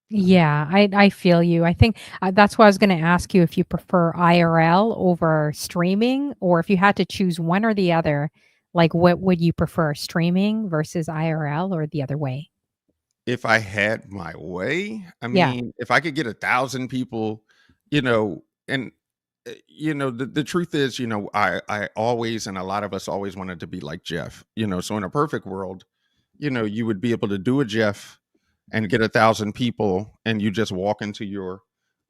A: Yeah, I feel you. I think that's why I was going to ask you if you prefer IRL over streaming, or if you had to choose one or the other, like what would you prefer, streaming versus IRL or the other way?
B: If I had my way, I
A: Yeah.
B: mean, if I could get 1,000 people, and the truth is, I always, and a lot of us always wanted to be like Jeff. So in a perfect world, you would be able to do a Jeff and get 1,000 people, and you just walk into your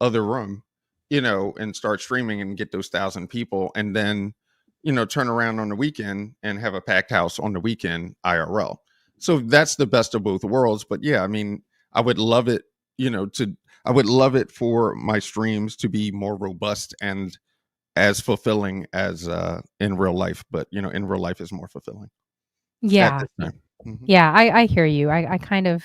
B: other room, and start streaming and get those 1,000 people, and then turn around on the weekend and have a packed house on the weekend IRL. So that's the best of both worlds. But yeah, I mean, I would love it, to I would love it for my streams to be more robust and as fulfilling as in real life. But in real life is more fulfilling at
A: Yeah.
B: this time. Mhm.
A: Yeah, I hear you. I kind of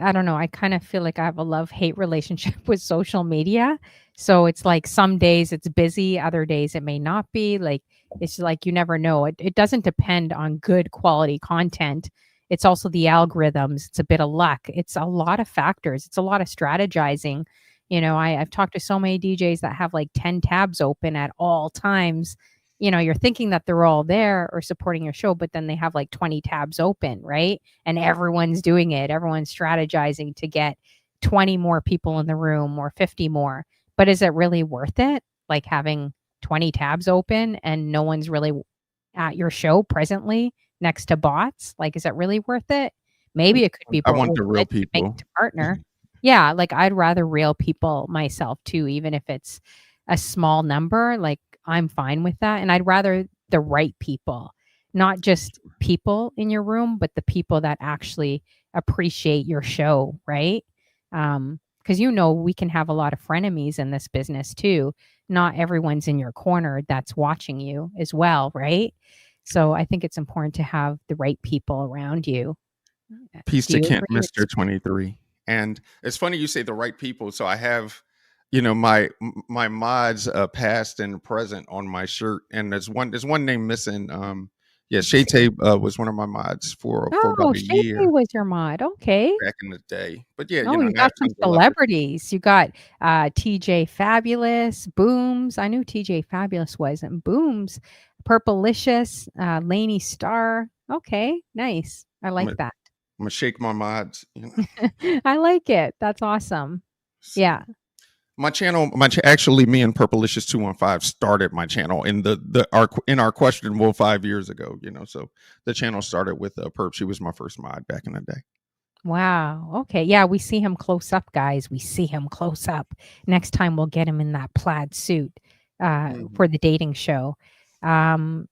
A: I don't know, I kind of feel like I have a love-hate relationship with social media. So it's like some days it's busy, other days it may not be. Like it's like you never know. It doesn't depend on good quality content. It's also the algorithms. It's a bit of luck. It's a lot of factors. It's a lot of strategizing. I've talked to so many DJs that have like 10 tabs open at all times. You're thinking that they're all there or supporting your show, but then they have like 20 tabs open, right? And everyone's doing it. Everyone's strategizing to get 20 more people in the room or 50 more. But is it really worth it? Like having 20 tabs open and no one's really at your show presently next to bots? Like, is it really worth it? Maybe it could be,
B: I
A: but
B: want
A: will
B: the real
A: it make
B: people.
A: to partner? Yeah, like, I'd rather real people myself too, even if it's a small number, like, I'm fine with that, and I'd rather the right people, not just people in your room, but the people that actually appreciate your show, right? Because we can have a lot of frenemies in this business too. Not everyone's in your corner that's watching you as well, right? So I think it's important to have the right people around you.
B: Peace
A: Do
B: to
A: you
B: Kent,
A: agree?
B: Mr. 23. And it's funny you say the right people. So I have, my mods past and present on my shirt, and there's one name missing. Yeah,
A: Let's
B: Shay
A: see.
B: was one of my mods for about
A: Oh,
B: a
A: Shay
B: year
A: was your mod. Okay.
B: back in the day. But yeah,
A: Oh, you
B: now I have
A: got some
B: tons of love for
A: celebrities. You got TJ Fabulous, Booms. I knew TJ Fabulous was, and Booms, Purplicious, Laney Star. Okay, nice. I
B: I'm
A: like
B: gonna,
A: that.
B: I'm gonna shake my mods.
A: I like it. That's awesome.
B: So
A: Yeah.
B: my channel, actually, me and Purplicious 215 started my channel in our questionable 5 years ago. So the channel started with Perp. She was my first mod back in the day.
A: Wow. Okay. Yeah, we see him close up, guys. We see him close up. Next time we'll get him in that plaid suit
B: Mhm.
A: for the dating show.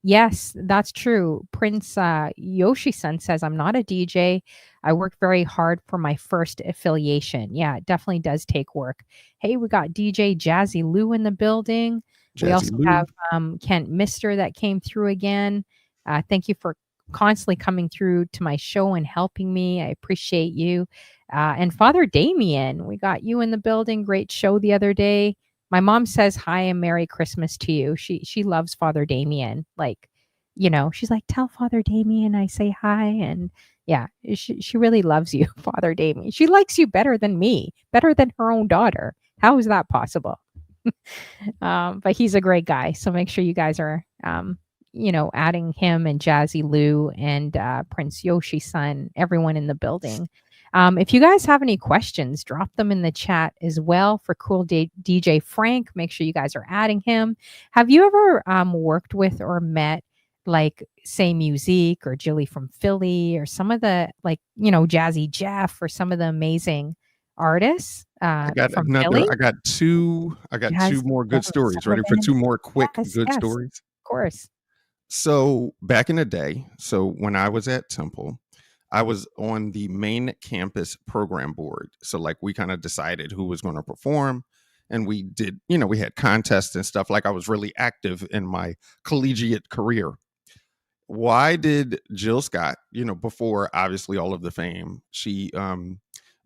A: Yes, that's true. Prince Yoshi-san says, I'm not a DJ. I worked very hard for my first affiliation. Yeah, it definitely does take work. Hey, we got DJ Jazzy Lou in the building. We
B: Jazzy
A: also have
B: Lou.
A: Kent Mister that came through again. Thank you for constantly coming through to my show and helping me. I appreciate you. And Father Damien, we got you in the building. Great show the other day. My mom says hi and Merry Christmas to you. She loves Father Damien. Like, she's like, tell Father Damien I say hi. And yeah, she really loves you, Father Damien. She likes you better than me, better than her own daughter. How is that possible? But he's a great guy. So make sure you guys are, adding him and Jazzy Lou and Prince Yoshi's son, everyone in the building. If you guys have any questions, drop them in the chat as well for DJ Frank. Make sure you guys are adding him. Have you ever worked with or met like say Musique or Jilly from Philly or some of the like, Jazzy Jeff or some of the amazing artists from Philly?
B: I got two
A: Jazz
B: more good
A: Golden
B: stories. Ready for
A: Sullivan.
B: two more quick
A: Yes,
B: good
A: yes,
B: stories?
A: of course.
B: So back in the day, so when I was at Temple, I was on the main campus program board. So like we kind of decided who was going to perform, and we did, we had contests and stuff. Like I was really active in my collegiate career. Why did Jill Scott, before obviously all of the fame, she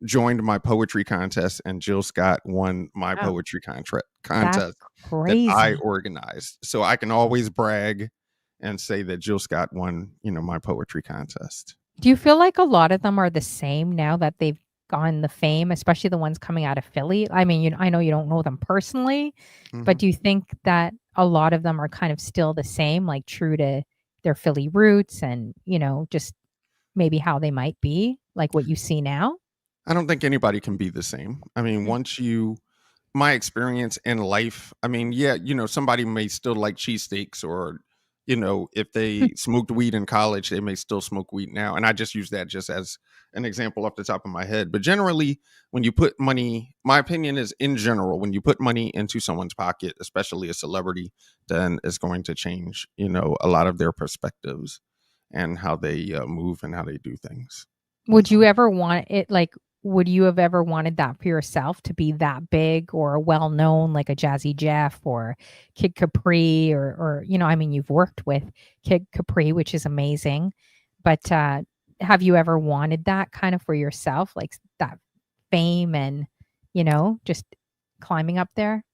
B: joined my poetry contest, and Jill Scott won my
A: Wow,
B: poetry
A: that's
B: contest that I
A: crazy.
B: organized. So I can always brag and say that Jill Scott won, my poetry contest.
A: Do you feel like a lot of them are the same now that they've gotten the fame, especially the ones coming out of Philly? I mean, I know you don't know them personally, but
B: hmm
A: do you think that a lot of them are kind of still the same, like true to their Philly roots and, just maybe how they might be, like what you see now?
B: I don't think anybody can be the same. I mean,
A: Mm.
B: my experience in life, I mean, yeah, somebody may still like cheesesteaks, or, if they smoked weed in college, they may still smoke weed now. And I just use that just as an example off the top of my head. But generally, when you put money, my opinion is in general, when you put money into someone's pocket, especially a celebrity, then it's going to change, a lot of their perspectives and how they move and how they do things.
A: Would you ever want it like would you have ever wanted that for yourself to be that big or well known like a Jazzy Jeff or Kid Capri or I mean you've worked with Kid Capri, which is amazing. But have you ever wanted that kind of for yourself, like that fame and just climbing up there?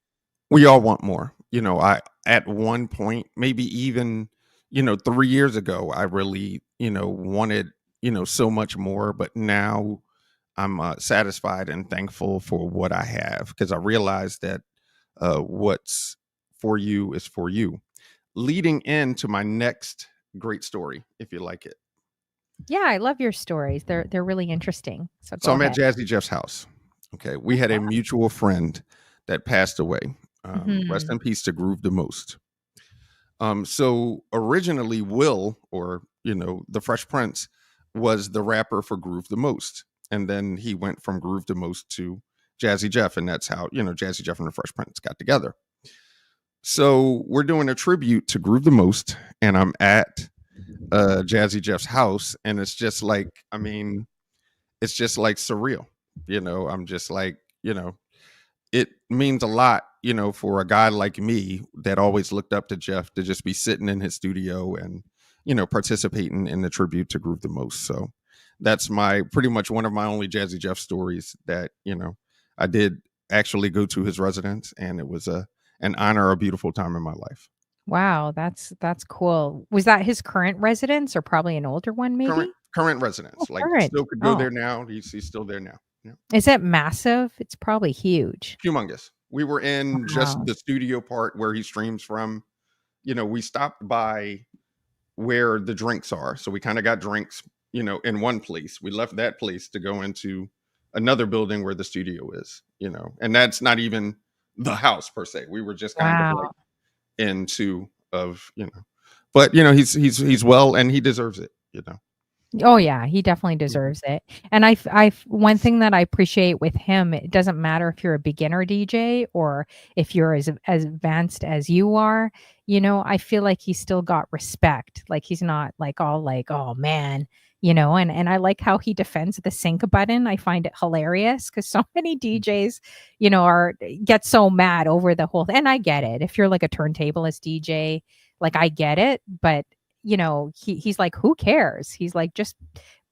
B: We all want more. I at one point, maybe even 3 years ago, I really wanted so much more, but now I'm satisfied and thankful for what I have, because I realize that what's for you is for you. Leading into my next great story, if you like it.
A: Yeah, I love your stories. They're really interesting. So
B: So
A: go
B: I'm at
A: ahead.
B: Jazzy Jeff's house. Okay, we
A: Oh,
B: had a
A: wow.
B: mutual friend that passed away. Rest
A: Mhm.
B: in peace to Groove the Most. So originally, Will, or the Fresh Prince, was the rapper for Groove the Most, and then he went from Groove the Most to Jazzy Jeff, and that's how Jazzy Jeff and the Fresh Prince got together. So we're doing a tribute to Groove the Most, and I'm at Jazzy Jeff's house, and it's just like, I mean, it's just like surreal. I'm just like, it means a lot, for a guy like me that always looked up to Jeff, to just be sitting in his studio and, participating in the tribute to Groove the Most. So that's my pretty much one of my only Jazzy Jeff stories that, I did actually go to his residence, and it was an honor, a beautiful time in my life.
A: Wow, that's cool. Was that his current residence or probably an older one
B: Current
A: maybe?
B: current
A: Oh,
B: residence, like,
A: current.
B: still could go
A: Oh.
B: there now. He's still there now. Yeah.
A: Is it massive? It's probably huge.
B: Humongous. We were in just
A: Wow.
B: the studio part where he streams from. We stopped by where the drinks are. So we kind of got drinks, in one place. We left that place to go into another building where the studio is, and that's not even the house per se. We were just kind of like
A: Wow.
B: into of, but he's well, and he deserves it.
A: Oh yeah, he definitely
B: Mhm.
A: deserves it. And one thing that I appreciate with him, it doesn't matter if you're a beginner DJ or if you're as advanced as you are, I feel like he still got respect. Like he's not like all like, "Oh man," and I like how he defends the sync button. I find it hilarious cuz so many DJs, are get so mad over the whole and I get it. If you're like a turntablist DJ, like I get it, but he's like, "Who cares?" He's like, "Just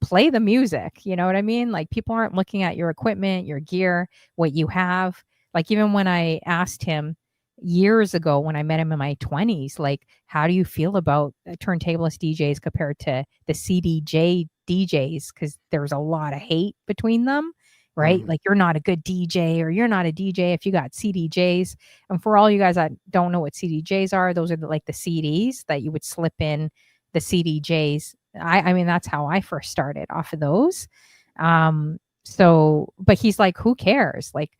A: play the music." You know what I mean? Like people aren't looking at your equipment, your gear, what you have. Like even when I asked him years ago when I met him in my 20s, like, "How do you feel about turntablist DJs compared to the CDJ DJs?" Because there's a lot of hate between them, right?
B: Mhm.
A: Like you're not a good DJ or you're not a DJ if you got CDJs. And for all you guys that don't know what CDJs are, those are like the CDs that you would slip in the CDJs. I mean, that's how I first started off of those. But he's like, who cares? Like,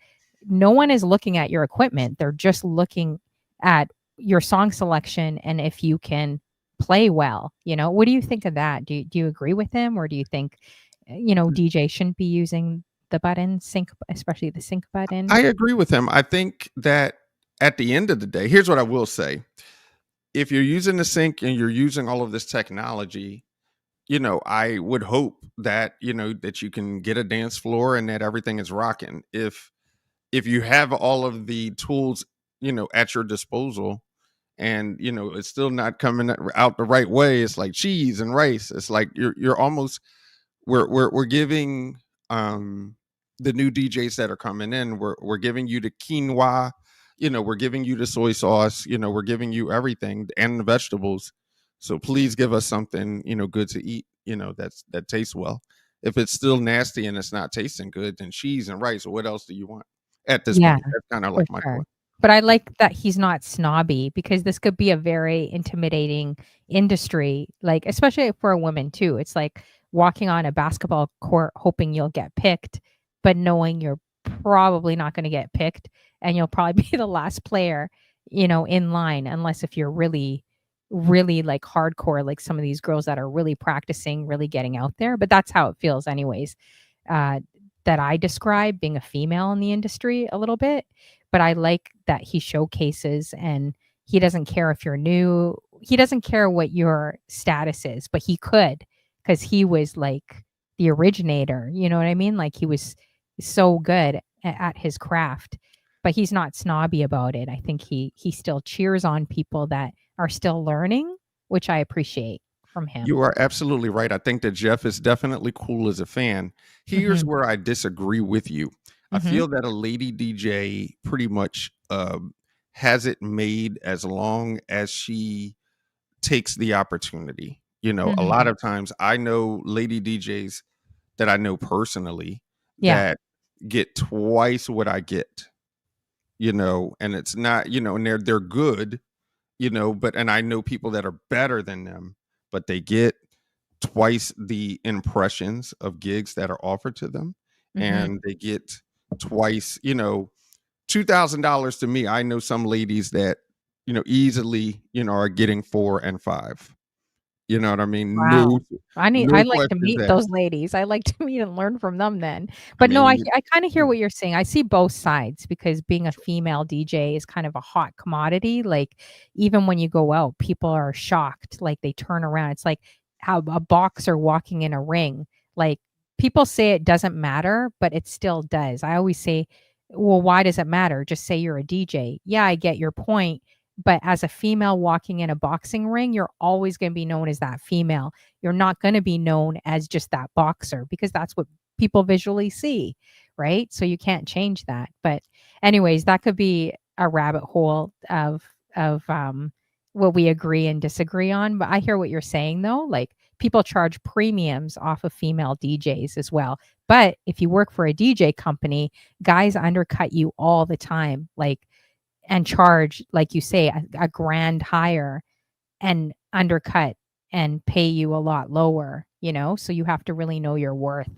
A: no one is looking at your equipment. They're just looking at your song selection and if you can play well. What do you think of that? Do you agree with him, or do you think, DJ shouldn't be using the button sync, especially the sync
B: I
A: button?
B: agree with him. I think that at the end of the day, here's what I will say. If you're using the sync and you're using all of this technology, I would hope that, that you can get a dance floor and that everything is rocking. If you have all of the tools, at your disposal, and it's still not coming out the right way, it's like cheese and rice. It's like you're almost we're giving the new DJs that are coming in, we're giving you the quinoa, we're giving you the soy sauce, we're giving you everything and the vegetables. So please give us something, good to eat, that tastes well. If it's still nasty and it's not tasting good, then cheese and rice. What else do you want at this
A: Yeah.
B: point? That's kind of
A: For
B: like my
A: sure.
B: thought.
A: But I like that he's not snobby because this could be a very intimidating industry, like, especially for a woman too. It's like walking on a basketball court hoping you'll get picked, but knowing you're probably not gonna get picked and you'll probably be the last player, in line unless if you're really, really, like, hardcore, like some of these girls that are really practicing, really getting out there, but that's how it feels anyways. Uh, that I describe being a female in the industry a little bit, but I like that he showcases and he doesn't care if you're new. He doesn't care what your status is, but he could because he was like the originator. You know what I mean? Like he was so good at his craft, but he's not snobby about it. I think he still cheers on people that are still learning, which I appreciate from him.
B: You are absolutely right. I think that Jeff is definitely cool as a fan. Here's
A: Hmm.
B: where I disagree with you. I
A: Hmm.
B: feel that a lady DJ pretty much has it made as long as she takes the opportunity. A lot
A: Hmm.
B: of times I know lady DJs that I know personally
A: Yeah.
B: that get twice what I get, and it's not, and they're good, but and I know people that are better than them, but they get twice the impressions of gigs that are offered to them,
A: Hmm.
B: and they get twice, $2,000 to me. I know some ladies that easily, are getting 4 and 5. You know what I mean?
A: Wow. I
B: No
A: like to
B: questions
A: meet those
B: asked.
A: ladies. I like to meet and learn from them then.
B: I
A: But no,
B: mean,
A: I kinda hear
B: yeah,
A: what you're saying. I see both sides because being a female DJ is kind of a hot commodity. Like, even when you go out, people are shocked, like, they turn around. It's like how a boxer walking in a ring. Like, people say it doesn't matter, but it still does. I always say, "Well, why does it matter? Just say you're a DJ." Yeah, I get your point, but as a female walking in a boxing ring, you're always gonna be known as that female. You're not gonna be known as just that boxer because that's what people visually see, right? So you can't change that. But anyways, that could be a rabbit hole of what we agree and disagree on. But I hear what you're saying though. Like people charge premiums off of female DJs as well. But if you work for a DJ company, guys undercut you all the time. Like and charge, like you say, a grand higher and undercut and pay you a lot lower, you know? So you have to really know your worth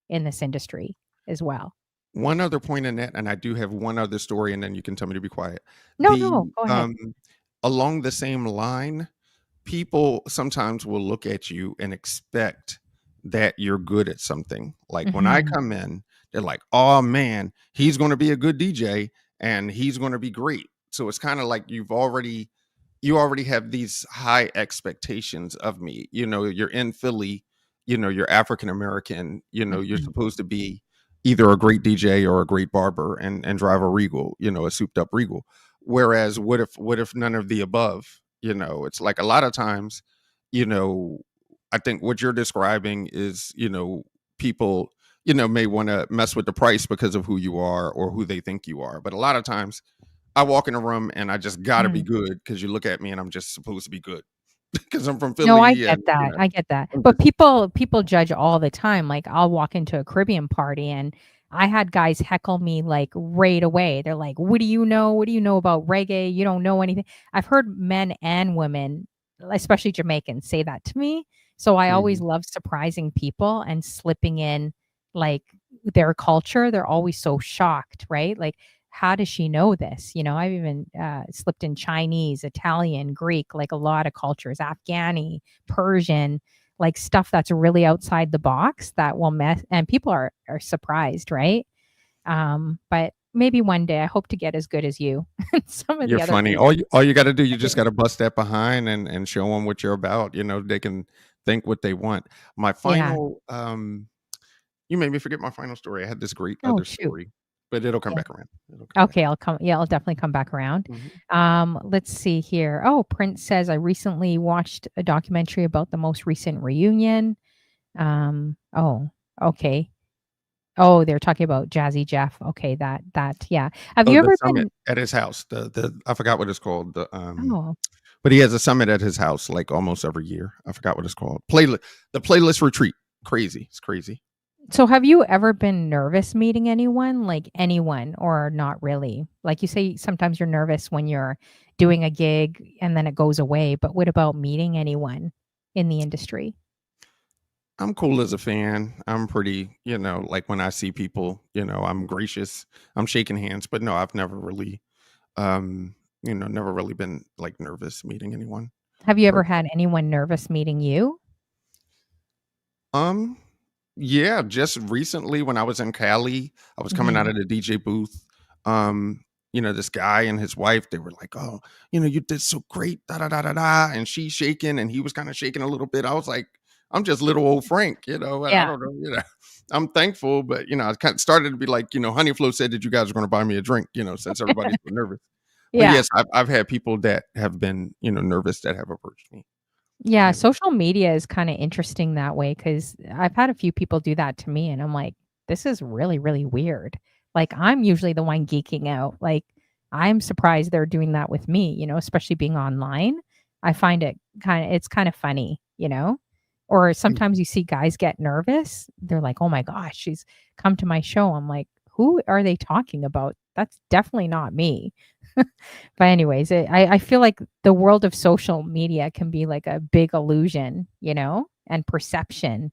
A: in this industry as well.
B: one other point in that, and I do have one other story, and then you can tell me to be quiet.
A: No,
B: The
A: no, go ahead.
B: along the same line, people sometimes will look at you and expect that you're good at something. Like when I
A: Mhm.
B: come in, they're like, "Oh man, he's going to be a good DJ and he's going to be great." So it's kind of like you already have these high expectations of me. You're in Philly, you're African American, you're
A: Mhm.
B: supposed to be either a great DJ or a great barber and drive a Regal, a souped up Regal. Whereas what if none of the above? It's like a lot of times, you know, I think what you're describing is, people, may want to mess with the price because of who you are or who they think you are. But a lot of times I walk in a room and I just gotta be
A: Mm.
B: good because you look at me and I'm just supposed to be good because I'm from
A: No, I
B: Philly
A: get
B: and
A: that, I get that.
B: I'm
A: But
B: just
A: people judge all the time, like, I'll walk into a Caribbean party, and I had guys heckle me, like, right away. They're like, "What do you know? What do you know about reggae? You don't know anything." I've heard men and women, especially Jamaicans, say that to me, so I always
B: Mhm.
A: love surprising people and slipping in, like, their culture. They're always so shocked, right? Like, "How does she know this?" You know, I've even, slipped in Chinese, Italian, Greek, like, a lot of cultures, Afghani, Persian, like stuff that's really outside the box that will mess and people are surprised, right? But maybe one day I hope to get as good as you and some of
B: You're
A: the other
B: funny.
A: ladies.
B: All you gotta do, you
A: I
B: just
A: do.
B: gotta bust that behind and show them what you're about. They can think what they want. My
A: Yeah.
B: final, you made me forget my final story. I had this great
A: Oh,
B: other
A: shoot.
B: story, but it'll come
A: Yeah.
B: back around. It'll come back
A: Okay, I'll definitely come back around.
B: around.
A: Let's see here. Oh, Prince says I recently watched a documentary about the most recent reunion. Oh, okay. Oh, they're talking about Jazzy Jeff. Okay, yeah. Have
B: Oh,
A: you
B: the
A: ever
B: summit
A: been
B: at his house. The I forgot what it's called.
A: Oh.
B: But he has a summit at his house like almost every year. I forgot what it's called. The playlist retreat. Crazy. It's crazy.
A: So have you ever been nervous meeting anyone, like anyone, or not really? Like you say, sometimes you're nervous when you're doing a gig and then it goes away, but what about meeting anyone in the industry?
B: I'm cool as a fan. I'm pretty, like when I see people, I'm gracious. I'm shaking hands, but no, I've never really, never really been like nervous meeting anyone.
A: Have you ever
B: Per
A: had anyone nervous meeting you?
B: Um, yeah, just recently when I was in Cali, I was coming out
A: Mhm.
B: of the DJ booth. This guy and his wife, they were like, "Oh, you did so great, da da da da da," and she's shaking, and he was kind of shaking a little bit. I was like, "I'm just little old Frank, and I
A: Yeah.
B: don't know, I'm thankful, but I kind of started to be like, Honey Flo said that you guys are going to buy me a drink, since everybody's so nervous. But
A: Yeah.
B: yes, I've had people that have been, nervous that have approached me.
A: Yeah,
B: Yeah.
A: social media is kinda interesting that way because 'cause I've had a few people do that to me, and I'm like, "This is really, really weird." Like, I'm usually the one geeking out, like, I'm surprised they're doing that with me, especially being online. I find it's kinda funny, you know? Or sometimes you see guys get nervous, they're like, "Oh my gosh, she's come to my show." I'm like, "Who are they talking about? That's definitely not me." But anyways, I feel like the world of social media can be like a big illusion, and perception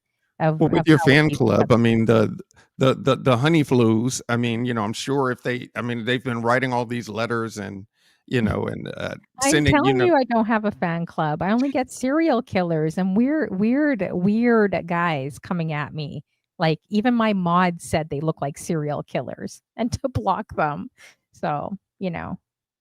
B: Well, with
A: of
B: your
A: how
B: fan
A: people
B: club, I
A: perceive.
B: mean, the honey flus, I mean, I'm sure if they I mean, they've been writing all these letters and and
A: I'm
B: sending,
A: telling you, I don't have a fan club. I only get serial killers and weird guys coming at me. Like even my mods said they look like serial killers and to block them. So,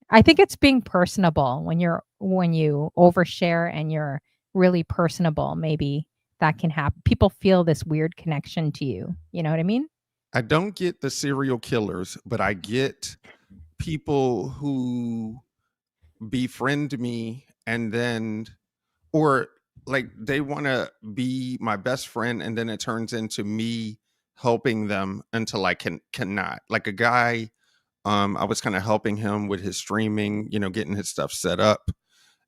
A: I think it's being personable when you overshare and you're really personable, maybe that can happen. People feel this weird connection to you. You know what I mean?
B: I don't get the serial killers, but I get people who befriend me and then, or like they want to be my best friend and then it turns into me helping them until I cannot. Like a guy, I was kind of helping him with his streaming, getting his stuff set up,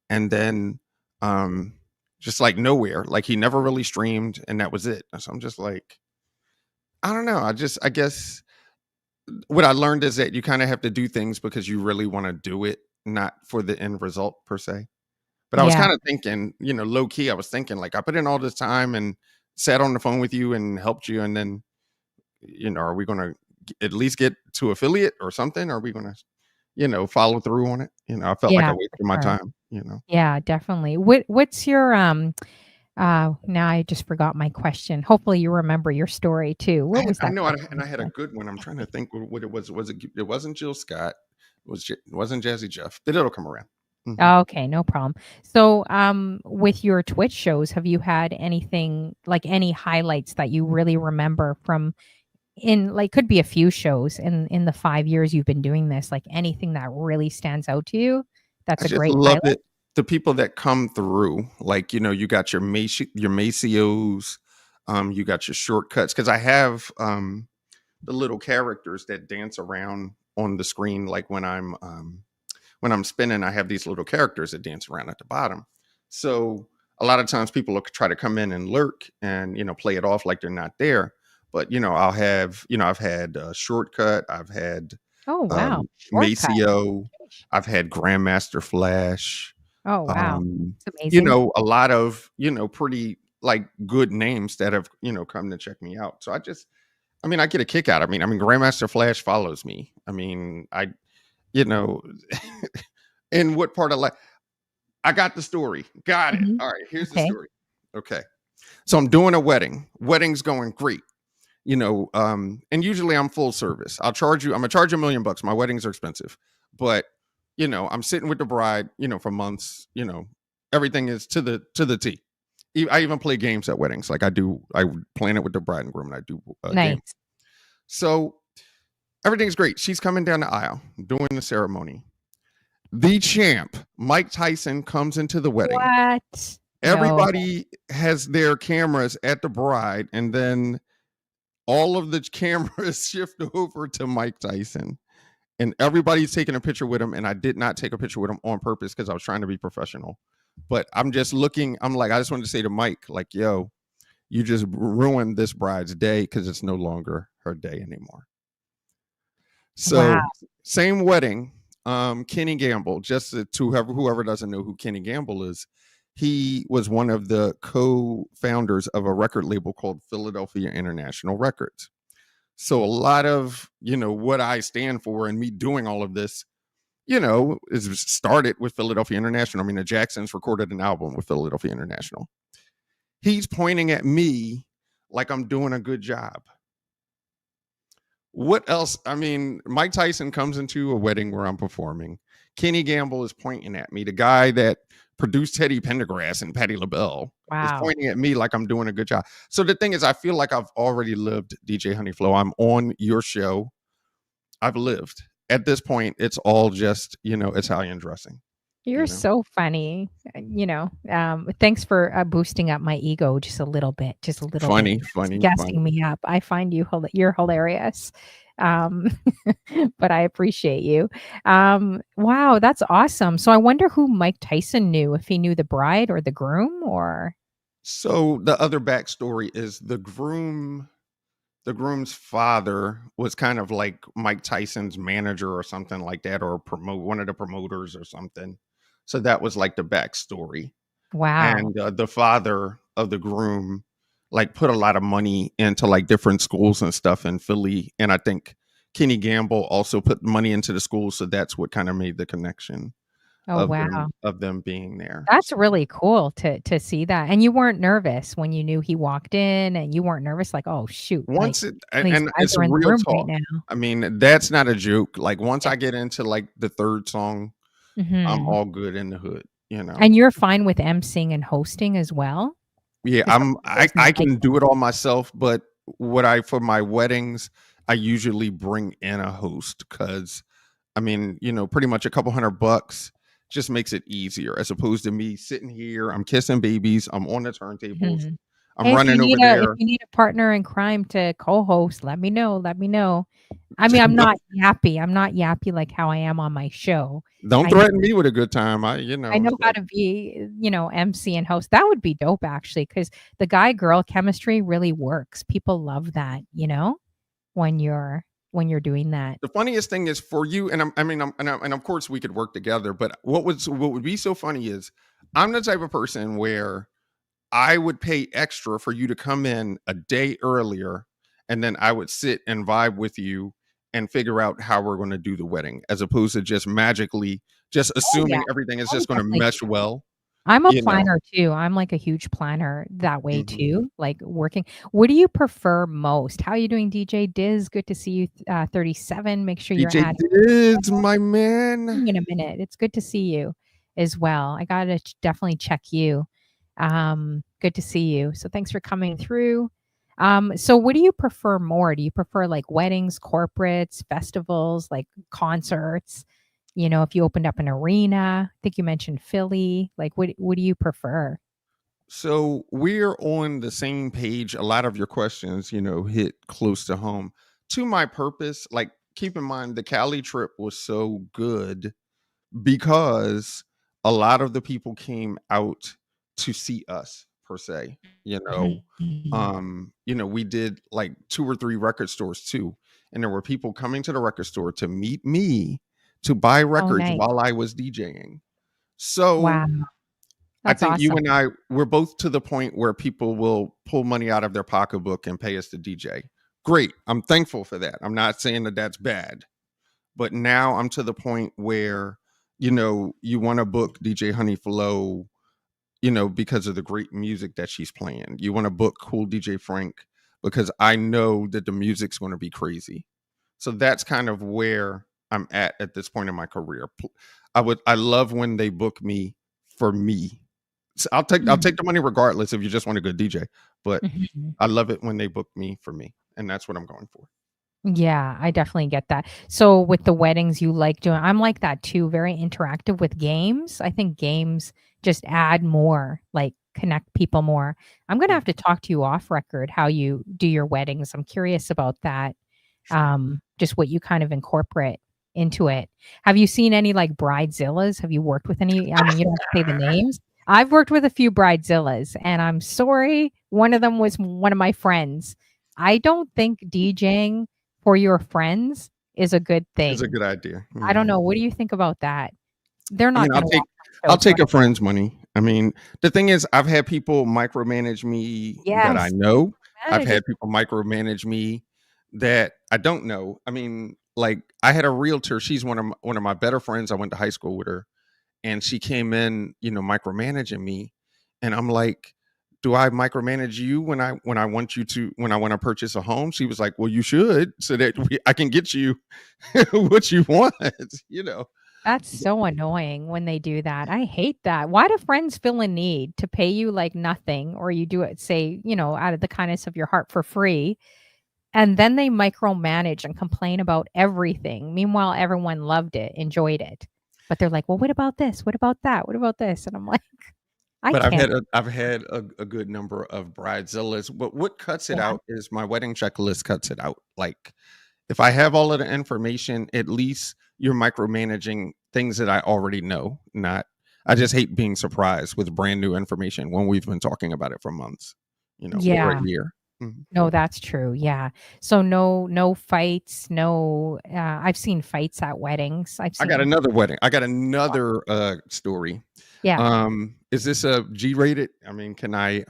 B: and then um just like nowhere, like he never really streamed and that was it. So I'm just like, I don't know. I guess what I learned is that you kind of have to do things because you really want to do it, not for the end result per se. But I was
A: Yeah.
B: kind of thinking, low key, I was thinking like I put in all this time and sat on the phone with you and helped you. And then, are we going to at least get to affiliate or something? Are we going to, follow through on it? I felt like I
A: Yeah,
B: wasted
A: for
B: my
A: sure.
B: time.
A: Yeah, definitely. What's your now I just forgot my question. Hopefully you remember your story too. What was
B: I
A: that
B: know, and
A: question
B: I had a
A: again?
B: good one. I'm trying to think what it was. It wasn't Jill Scott. It wasn't Jazzy Jeff. But it'll come around. Mhm.
A: Okay, no problem. So, with your Twitch shows, have you had anything like any highlights that you really remember from in like could be a few shows in the 5 years you've been doing this, like anything that really stands out to you? That's
B: I
A: a
B: just
A: great
B: love
A: highlight?
B: it. The people that come through, like you got your Macios, you got your shortcuts because I have the little characters that dance around on the screen, like when I'm spinning, I have these little characters that dance around at the bottom. So a lot of times people will try to come in and lurk and play it off like they're not there. But I'll have I've had shortcut, I've had
A: Oh, wow. Shortcut.
B: Maceo, I've had Grandmaster Flash,
A: Oh, wow.
B: um,
A: It's amazing.
B: a lot of pretty like good names that have come to check me out. So I get a kick out. Grandmaster Flash follows me. You know, in what part of life? I got the story. Got it.
A: Mhm.
B: All right, here's the
A: Okay.
B: story. Okay. So I'm doing a wedding. Wedding's going great. And usually I'm full service. I'm gonna charge $1,000,000. My weddings are expensive. But I'm sitting with the bride, for months, everything is to the T. I even play games at weddings. Like I plan it with the bride and groom and I do a game.
A: Nice.
B: So everything's great. She's coming down the aisle doing the ceremony. The champ, Mike Tyson, comes into the wedding.
A: What? No.
B: Everybody has their cameras at the bride, and then all of the cameras shift over to Mike Tyson. And everybody's taking a picture with him. And I did not take a picture with him on purpose because I was trying to be professional. But I'm just looking, I'm like, I just wanted to say to Mike, like, yo, you just ruined this bride's day because it's no longer her day anymore.
A: Wow.
B: So same wedding. Kenny Gamble, just to whoever doesn't know who Kenny Gamble is, he was one of the co-founders of a record label called Philadelphia International Records. So a lot of what I stand for and me doing all of this, is started with Philadelphia International. The Jacksons recorded an album with Philadelphia International. He's pointing at me like I'm doing a good job. What else? Mike Tyson comes into a wedding where I'm performing. Kenny Gamble is pointing at me. The guy that produced Teddy Pendergrass and Patti LaBelle is
A: Wow.
B: pointing at me like I'm doing a good job. So the thing is, I feel like I've already lived DJ Honeyflow. I'm on your show. I've lived. At this point, it's all just, Italian dressing.
A: You're
B: You know,
A: so funny. Thanks for boosting up my ego just a little bit, just a little bit.
B: funny,
A: You're just
B: funny,
A: gassing
B: funny.
A: me up. I find you're hilarious. Um, but I appreciate you. Wow, that's awesome. So I wonder who Mike Tyson knew, if he knew the bride or the groom or
B: So the other backstory is the groom's father was kind of like Mike Tyson's manager or something like that, or promote one of the promoters or something. So that was like the backstory.
A: wow.
B: And the father of the groom like put a lot of money into like different schools and stuff in Philly, and I think Kenny Gamble also put money into the school, so that's what kind of made the connection
A: Oh, wow.
B: of them being there.
A: That's
B: So
A: really cool to see that, and you weren't nervous when you knew he walked in, and you weren't nervous like, "Oh, shoot, like,
B: once it
A: some of these
B: and
A: guys
B: it's
A: are in the
B: real
A: room right
B: talk.
A: now."
B: I mean, that's not a joke. Like once
A: Yeah.
B: I get into like the third song, I'm
A: Mhm.
B: all good in the hood, you know.
A: And you're fine with emceeing and hosting as well?
B: Yeah,
A: 'Cause some people does
B: I
A: not like
B: can
A: that.
B: do it all myself, but what I for my weddings, I usually bring in a host because I mean, pretty much a couple $100 just makes it easier as opposed to me sitting here. I'm kissing babies. I'm on the turntables.
A: Mhm.
B: I'm
A: Hey,
B: running over
A: if
B: there.
A: you need a partner in crime to co-host, let me know. I mean, I'm not yappy like how I am on my show.
B: Don't
A: I know
B: threaten me with a good time.
A: I know
B: It's
A: how
B: like
A: to be, MC and host. That would be dope actually, because the guy-girl chemistry really works. People love that, when you're doing that.
B: the funniest thing is for you, and and of course we could work together. But what would be so funny is I'm the type of person where I would pay extra for you to come in a day earlier, and then I would sit and vibe with you and figure out how we're going to do the wedding, as opposed to just magically just
A: Oh, yeah.
B: assuming everything is
A: I would
B: just going to
A: definitely do
B: mesh
A: that.
B: well.
A: I'm a
B: You know,
A: planner too. I'm like a huge planner that way
B: Mhm.
A: too, like working. What do you prefer most? How are you doing, DJ Diz? Good to see you, 37. Make sure you're
B: DJ
A: at
B: Diz, my man.
A: in a minute. It's good to see you as well. I gotta definitely check you. Good to see you. So thanks for coming through. So what do you prefer more? Do you prefer like weddings, corporates, festivals, like concerts? If you opened up an arena, I think you mentioned Philly. Like what do you prefer?
B: So we're on the same page. A lot of your questions, hit close to home. To my purpose, like keep in mind the Cali trip was so good because a lot of the people came out to see us per se.
A: Mhm.
B: We did like 2 or 3 record stores too. And there were people coming to the record store to meet me to buy
A: Oh,
B: records
A: nice.
B: while I was DJing. So
A: Wow.
B: I
A: That's
B: think you
A: awesome.
B: and I we're both to the point where people will pull money out of their pocketbook and pay us to DJ. Great. I'm thankful for that. I'm not saying that that's bad, but now I'm to the point where you want to book DJ Honey Flow, because of the great music that she's playing. You want to book Cooldjfrank because I know that the music's going to be crazy. So that's kind of where I'm at this point in my career. I love when they book me for me. So I'll
A: Mhm.
B: take the money regardless if you just want a good DJ, but
A: Mhm.
B: I love it when they book me for me, and that's what I'm going for.
A: Yeah, I definitely get that. So with the weddings you like doing, I'm like that too, very interactive with games. I think games just add more, like connect people more. I'm gonna have to talk to you off record how you do your weddings. I'm curious about that. Just what you kind of incorporate into it. Have you seen any like bridezillas? Have you worked with any? I mean, you don't have to say the names. I've worked with a few bridezillas, and I'm sorry, one of them was one of my friends. I don't think DJing for your friends is a good
B: It's a
A: thing.
B: good idea.
A: I don't
B: Mhm.
A: know. What do you think about that? They're
B: I
A: not
B: mean,
A: gonna watch my
B: I'll
A: show, so
B: take a friend's money. I mean, the thing is, I've had people micromanage me that I
A: yes,
B: know. I've
A: manage is
B: had people micromanage me that I don't know. I mean, like I had a realtor. She's one of my better friends. I went to high school with her, and she came in, micromanaging me, and I'm like, "Do I micromanage you when I want you to when I want to purchase a home?" She was like, "Well, you should, so that I can get you what you want." You know.
A: That's so annoying when they do that. I hate that. Why do friends feel a need to pay you like nothing or you do it, say, out of the kindness of your heart for free, and then they micromanage and complain about everything. Meanwhile, everyone loved it, enjoyed it. But they're like, "Well, what about this? What about that? What about this?" And I'm like, "I
B: But
A: can't."
B: I've had a good number of bridezillas. But what cuts it
A: Yeah.
B: out is my wedding checklist cuts it out. Like if I have all of the information, at least you're micromanaging things that I already know. Not I just hate being surprised with brand new information when we've been talking about it for months, or a
A: Yeah.
B: year. Mhm.
A: No, that's true, yeah. So no fights, no, I've seen fights at weddings. I've
B: I got
A: seen
B: another wedding. I got another story.
A: yeah.
B: Is this a G rated? I mean, can I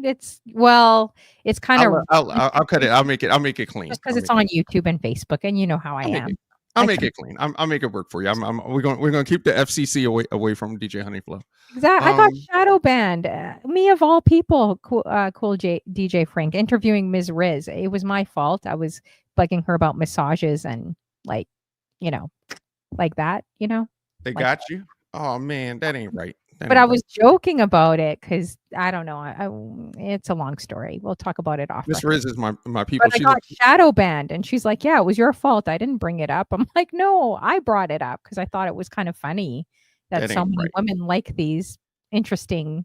A: it's kind of
B: I'll cut it. I'll make it clean.
A: just because it's on YouTube and Facebook, and you know how I
B: I'll make
A: am.
B: it. I'll
A: I
B: make
A: try
B: it clean. I'll make it work for you. We're gonna keep the FCC away from DJ Honeyflow.
A: I got shadow banned. Me of all people, cool DJ Frank interviewing Ms. Riz. It was my fault. I was bugging her about massages and like, you know, like that.
B: They
A: Like.
B: got you. Oh man, that ain't right. That
A: But I
B: ain't right.
A: was joking about it because I don't know. It's a long story. We'll talk about it off
B: Miss
A: record.
B: Riz is my people.
A: But I got shadow banned, and she's like, "Yeah, it was your fault. I didn't bring it up." I'm like, "No, I brought it up because I thought it was kind of funny that
B: That
A: so
B: ain't
A: many
B: right.
A: women like these interesting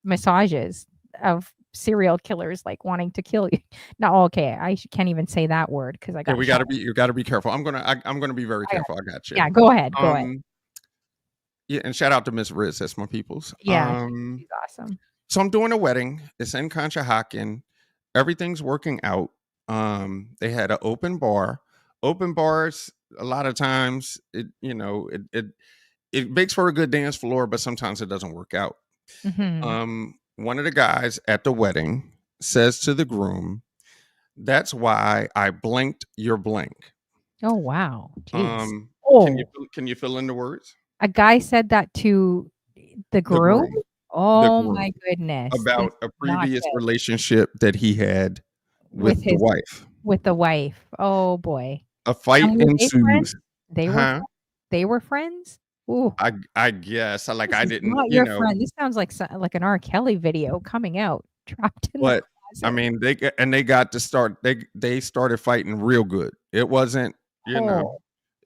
A: massages of serial killers like wanting to kill you." No, okay, can't even say that word because I
B: Yeah,
A: got.
B: you gotta be careful. I'm gonna be very careful. I got you.
A: Yeah, go ahead. Go ahead.
B: Yeah, and shout out to Miss Riz. That's my people's.
A: Yeah, she's awesome.
B: So I'm doing a wedding. It's in Conshohocken. Everything's working out. They had an open bar. Open bars, a lot of times, it makes for a good dance floor, but sometimes it doesn't work out.
A: Hmm.
B: One of the guys at the wedding says to the groom, "That's why I blinked your blink."
A: Oh wow, jeez.
B: Can
A: Oh,
B: you fill in the words?
A: a guy said that to the
B: The
A: groom?
B: groom, the
A: Oh
B: groom,
A: my goodness. This
B: about
A: is
B: a
A: not
B: previous
A: good.
B: relationship that he had
A: With
B: with the
A: his
B: wife.
A: with the wife. Oh boy.
B: A fight
A: And were they friends?
B: ensues.
A: They were
B: Huh?
A: friends? They were friends? Ooh,
B: I guess.
A: this
B: I
A: is
B: didn't,
A: not your friend. This sounds like an R. Kelly video coming out, trapped in the
B: but I
A: closet.
B: mean, they got to start. They started fighting real good. It wasn't, you know,
A: Oh,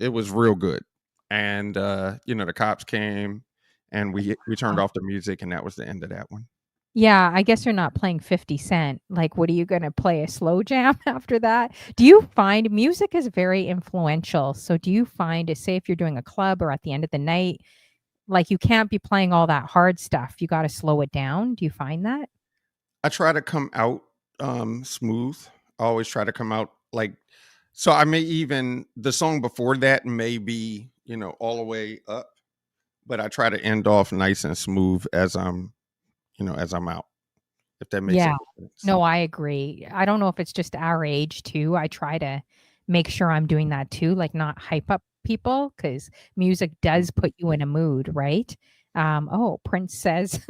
B: it was real good. And the cops came, and we turned
A: wow.
B: off the music, and that was the end of that one.
A: Yeah, I guess you're not playing 50 Cent. Like, what are you gonna play, a slow jam after that? Do you find music is very influential? So do you find, say if you're doing a club or at the end of the night, like, you can't be playing all that hard stuff, you gotta slow it down? Do you find that?
B: I try to come out smooth. I always try to come out like, so I may even, the song before that may be, all the way up, but I try to end off nice and smooth as I'm out, if that makes
A: Yeah.
B: any sense.
A: No, I agree. I don't know if it's just our age too. I try to make sure I'm doing that too, like not hype up people because music does
B: Mhm.
A: put you in a mood, right? Oh, Prince says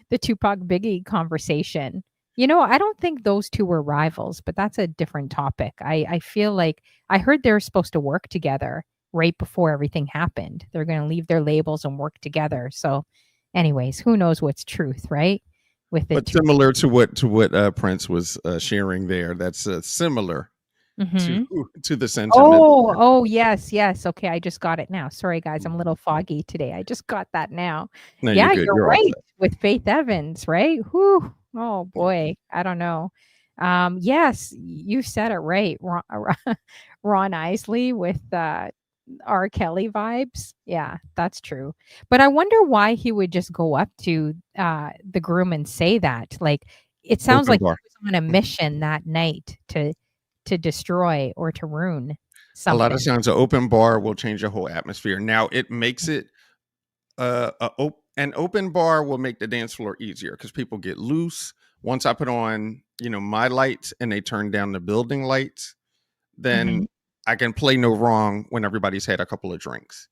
A: the Tupac Biggie conversation. I don't think those two were rivals, but that's a different topic. I feel like I heard they're supposed to work together right before everything happened. They're going to leave their labels and work together. So, anyways, who knows what's truth, right? With it
B: But
A: too.
B: similar to what Prince was sharing there, that's similar to
A: Mhm.
B: to the sentiment.
A: Oh, yes, yes. Okay, I just got it now. Sorry, guys, I'm a little foggy today. I just got that now.
B: No, you're
A: Yeah,
B: good.
A: you're
B: You're all
A: right
B: set.
A: with Faith Evans, right? Whew. Oh
B: Yeah.
A: boy, I don't know. Yes, you said it right. Ron Isley with R. Kelly vibes. Yeah, that's true. But I wonder why he would just go up to the groom and say that. Like, it sounds
B: Open
A: like he
B: bar.
A: was on a mission that night to destroy or to ruin
B: A lot of
A: something.
B: times, an open bar will change the whole atmosphere. Now, it makes it an open bar will make the dance floor easier because people get loose. Once I put on, my lights and they turn down the building lights, then
A: Mhm.
B: I can play no wrong when everybody's had a couple of drinks.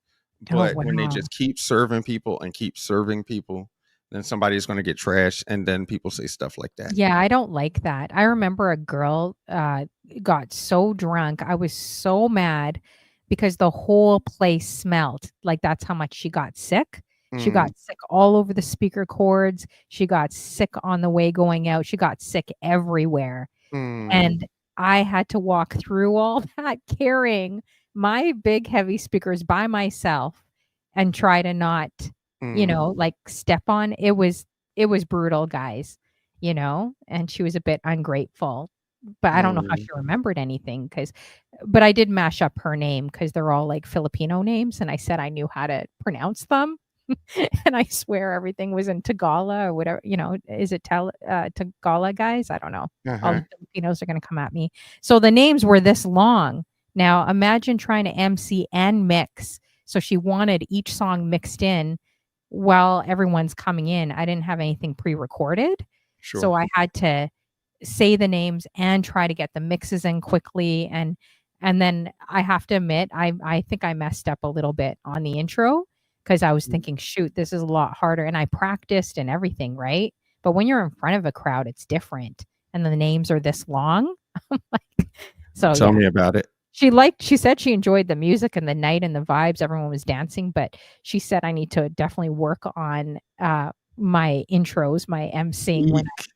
A: Oh,
B: But when they
A: wow.
B: just keep serving people and keep serving people, then somebody's going to get trashed, and then people say stuff like that.
A: Yeah, I don't like that. I remember a girl got so drunk. I was so mad because the whole place smelled. Like that's how much she got sick. She
B: Mm,
A: got sick all over the speaker cords. She got sick on the way going out. She got sick everywhere.
B: mm,
A: And I had to walk through all that carrying my big heavy speakers by myself and try to not,
B: mm,
A: like step on. It was brutal, guys, and she was a bit ungrateful. But I don't know how
B: mm.
A: she remembered anything but I did mash up her name because they're all like Filipino names and I said I knew how to pronounce them. And I swear everything was in Tagala or whatever, is it Tagala, guys? I don't know. All
B: Uh-huh.
A: the Filipinos are gonna come at me. So the names were this long. Now imagine trying to MC and mix. So she wanted each song mixed in while everyone's coming in. I didn't have anything pre-recorded.
B: Sure.
A: So I had to say the names and try to get the mixes in quickly, and then I have to admit, I think I messed up a little bit on the intro because I was
B: Mm.
A: thinking, "Shoot, this is a lot harder," and I practiced and everything, right? But when you're in front of a crowd, it's different, and the names are this long. Like, so
B: Tell
A: yeah.
B: me about it.
A: She said she enjoyed the music and the night and the vibes, everyone was dancing, but she said I need to definitely work on, my intros, my emceeing when
B: Eek.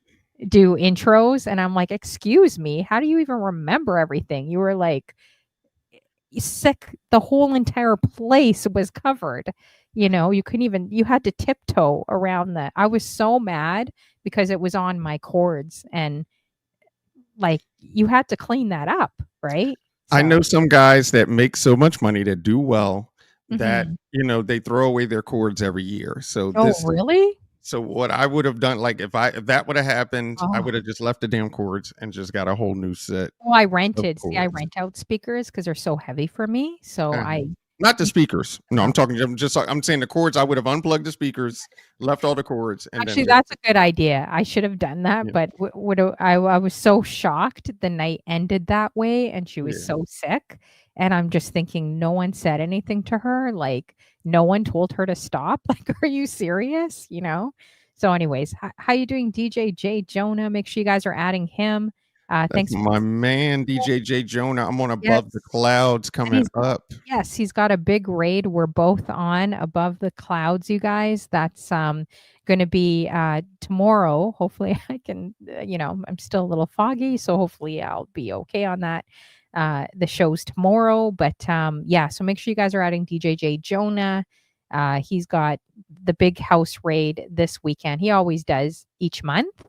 A: I do intros, and I'm like, "Excuse me, how do you even remember everything? You were, like, sick, the whole entire place was covered." You couldn't even you had to tiptoe around the I was so mad because it was on my cords and, like, you had to clean that up, right?
B: I
A: So
B: know some guys that make so much money that do well that,
A: mhm.
B: they throw away their cords every year. So
A: Oh,
B: this
A: really?
B: so what I would have done, like if that would have happened, I would
A: Oh.
B: have just left the damn cords and just got a whole new set
A: Well, I
B: of
A: rented see, I
B: cords.
A: rent out speakers because 'cause they're so heavy for me, so
B: Uh-huh.
A: I
B: Not the
A: you
B: speakers. No,
A: know.
B: I'm saying the cords, I would have unplugged the speakers, left all the cords, and then
A: Actually,
B: just,
A: that's a good idea. I should have done that,
B: you know,
A: but would I was so shocked the night ended that way, and she was
B: yeah.
A: so sick, and I'm just thinking, no one said anything to her, like, no one told her to stop, like, are you serious, you know? So anyways, how you doing, DJ J. Jonah? Make sure you guys are adding him.
B: That's
A: Thanks for
B: my man, DJ J. Jonah. I'm on Above the
A: yes.
B: Clouds
A: And
B: coming
A: he's got
B: up.
A: yes, he's got a big raid. We're both on Above the Clouds, you guys. That's gonna be tomorrow. Hopefully I can I'm still a little foggy, so hopefully I'll be okay on that. The show's tomorrow, but yeah, so make sure you guys are adding DJJ Jonah. He's got the big house raid this weekend. He always does each month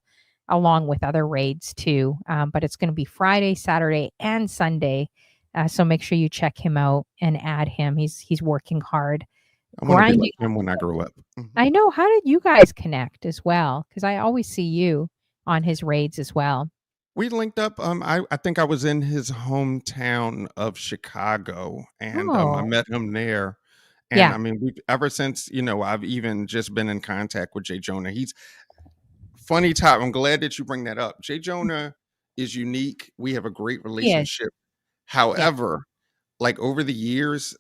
A: along with other raids too. But it's going to be Friday, Saturday, and Sunday. So make sure you check him out and add him. He's working hard,
B: I'm gonna be
A: grinding.
B: like him when I grow up. Mhm.
A: I know. How did you guys connect as well? Because I always see you on his raids as well.
B: We linked up. I think I was in his hometown of Chicago, and I
A: Oh,
B: met him there. And
A: yeah.
B: I mean, we've ever since, I've even just been in contact with Jay Jonah. He's funny type. I'm glad that you bring that up. Jay Jonah is unique. We have a great
A: He is.
B: relationship.
A: Yeah.
B: However, like over the years,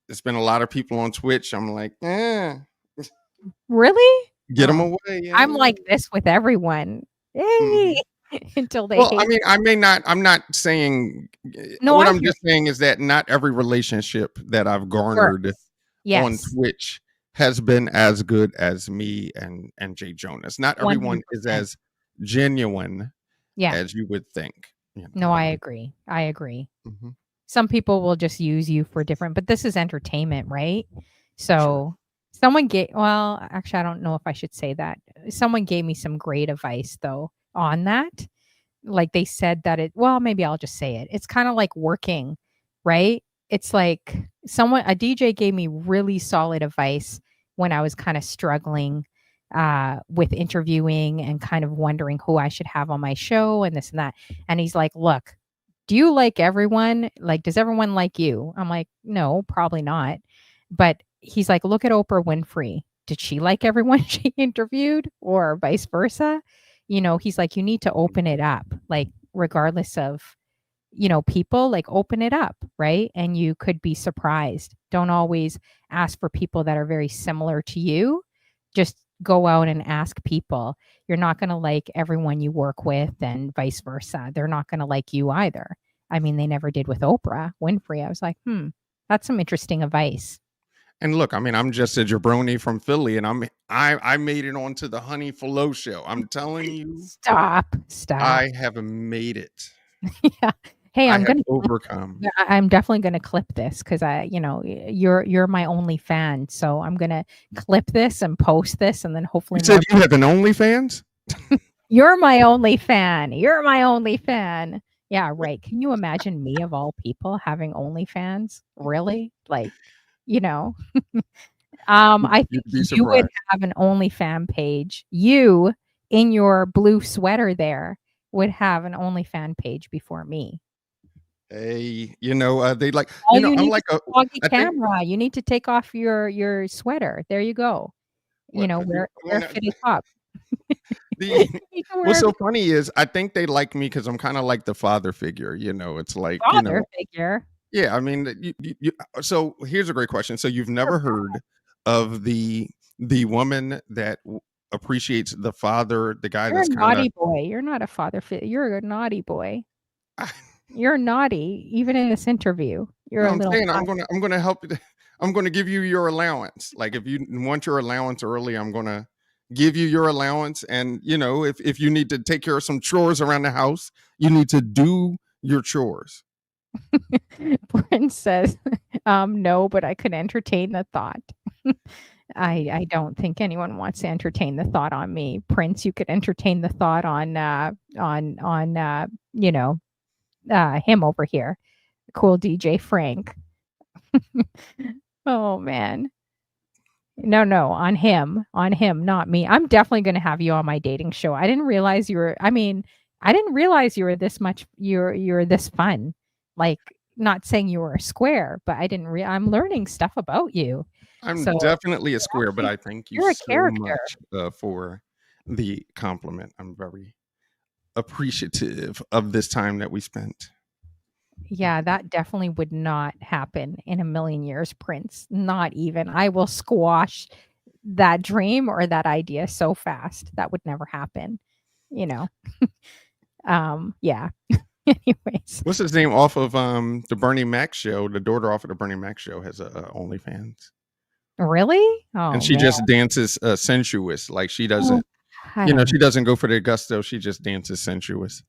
B: there's been a lot of people on Twitch. I'm like,
A: Really?
B: get them
A: Oh,
B: away.
A: I'm
B: Yeah.
A: like this with everyone. Hey,
B: Mhm.
A: until they
B: Well, I
A: hate.
B: mean, I'm not saying,
A: No,
B: what
A: I
B: I'm
A: hear
B: just saying is that not every relationship that I've garnered
A: works.
B: on
A: Yes,
B: Twitch has been as good as me and Jay Jonas. Not everyone is
A: 100%.
B: as genuine
A: Yeah.
B: as you would think.
A: No, I agree. I agree.
B: Mhm.
A: Some people will just use you for different but this is entertainment, right?
B: Sure.
A: So, actually, I don't know if I should say that. Someone gave me some great advice, though, on that. Like, they said that maybe I'll just say it. It's kinda like working, right? It's like a DJ gave me really solid advice when I was kinda struggling, with interviewing and kind of wondering who I should have on my show and this and that, and he's like, "Look, do you like everyone? Like, does everyone like you?" I'm like, "No, probably not." But he's like, "Look at Oprah Winfrey. Did she like everyone she interviewed or vice versa?" He's like, "You need to open it up, like, regardless of, people, like, open it up, right? And you could be surprised. Don't always ask for people that are very similar to you. Just go out and ask people. You're not gonna like everyone you work with and vice versa. They're not gonna like you either." I mean, they never did with Oprah Winfrey. I was like, that's some interesting advice.
B: And look, I mean, I'm just a jabroni from Philly, and I made it onto the Honey Flow show. I'm telling you,
A: Stop, stop.
B: I have made it.
A: Yeah. Hey,
B: I
A: I'm
B: have
A: gonna
B: overcome.
A: yeah, I'm definitely gonna clip this because you're my only fan, so I'm gonna clip this and post this, and then
B: You
A: hopefully
B: said
A: more
B: you have an OnlyFans?
A: "You're my only fan. You're my only fan." Yeah, right. Can you imagine me of all people having OnlyFans? Really? Like, you know? I think
B: You'd be
A: you would
B: surprised.
A: have an OnlyFan page. You, in your blue sweater there, would have an OnlyFan page before me.
B: Hey, they like,
A: All you
B: I'm
A: need is
B: like
A: a foggy
B: I think
A: camera. You need to take off your sweater. There you go.
B: what
A: Wear a
B: when
A: fitted top.
B: the
A: There you
B: what's
A: aware of
B: so
A: your
B: funny is I think they like me because I'm kind of like the father figure. It's like
A: father figure.
B: yeah. I mean, so here's a great question. So you've never heard of the woman that appreciates the father, the guy
A: You're a
B: that's kind of.
A: naughty boy. You're not a father figure. You're a naughty boy. You're naughty, even in this interview. You're
B: No,
A: a
B: I'm
A: little
B: saying I'm
A: naughty.
B: gonna help you. I'm gonna give you your allowance. Like if you want your allowance early, I'm gonna give you your allowance. And if you need to take care of some chores around the house, you need to do your chores.
A: Bryn says, no, but I could entertain the thought. I don't think anyone wants to entertain the thought on me. Prince, you could entertain the thought on him over here. Cool DJ Frank. Oh man. No, on him, not me. I'm definitely going to have you on my dating show. I didn't realize you were. I mean, I didn't realize you were this much. You're this fun. Like, not saying you were a square, but I didn't. I'm learning stuff about you.
B: I'm
A: So
B: definitely a
A: you're
B: square, but
A: actually
B: I thank you
A: you're a
B: so
A: character.
B: much for the compliment. I'm very appreciative of this time that we spent.
A: Yeah, that definitely would not happen in a million years, Prince. Not even. I will squash that dream or that idea so fast. That would never happen. You know. Yeah. Anyways.
B: What's his name off of the Bernie Mac show? The daughter off of the Bernie Mac show has a OnlyFans.
A: Really?
B: And
A: Oh
B: she
A: man.
B: just dances sensuous. Like she
A: Oh,
B: doesn't,
A: I don't
B: she doesn't go for the gusto. She just dances sensuous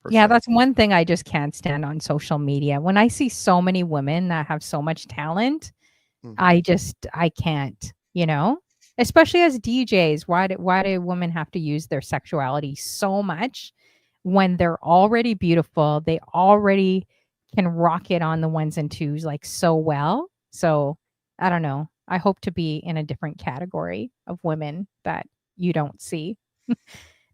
B: per
A: Yeah,
B: se.
A: that's one thing I just can't stand on social media. When I see so many women that have so much talent,
B: Mhm.
A: I can't, Especially as DJs, why do women have to use their sexuality so much when they're already beautiful? They already can rock it on the ones and twos like so well. So, I don't know. I hope to be in a different category of women that you don't see.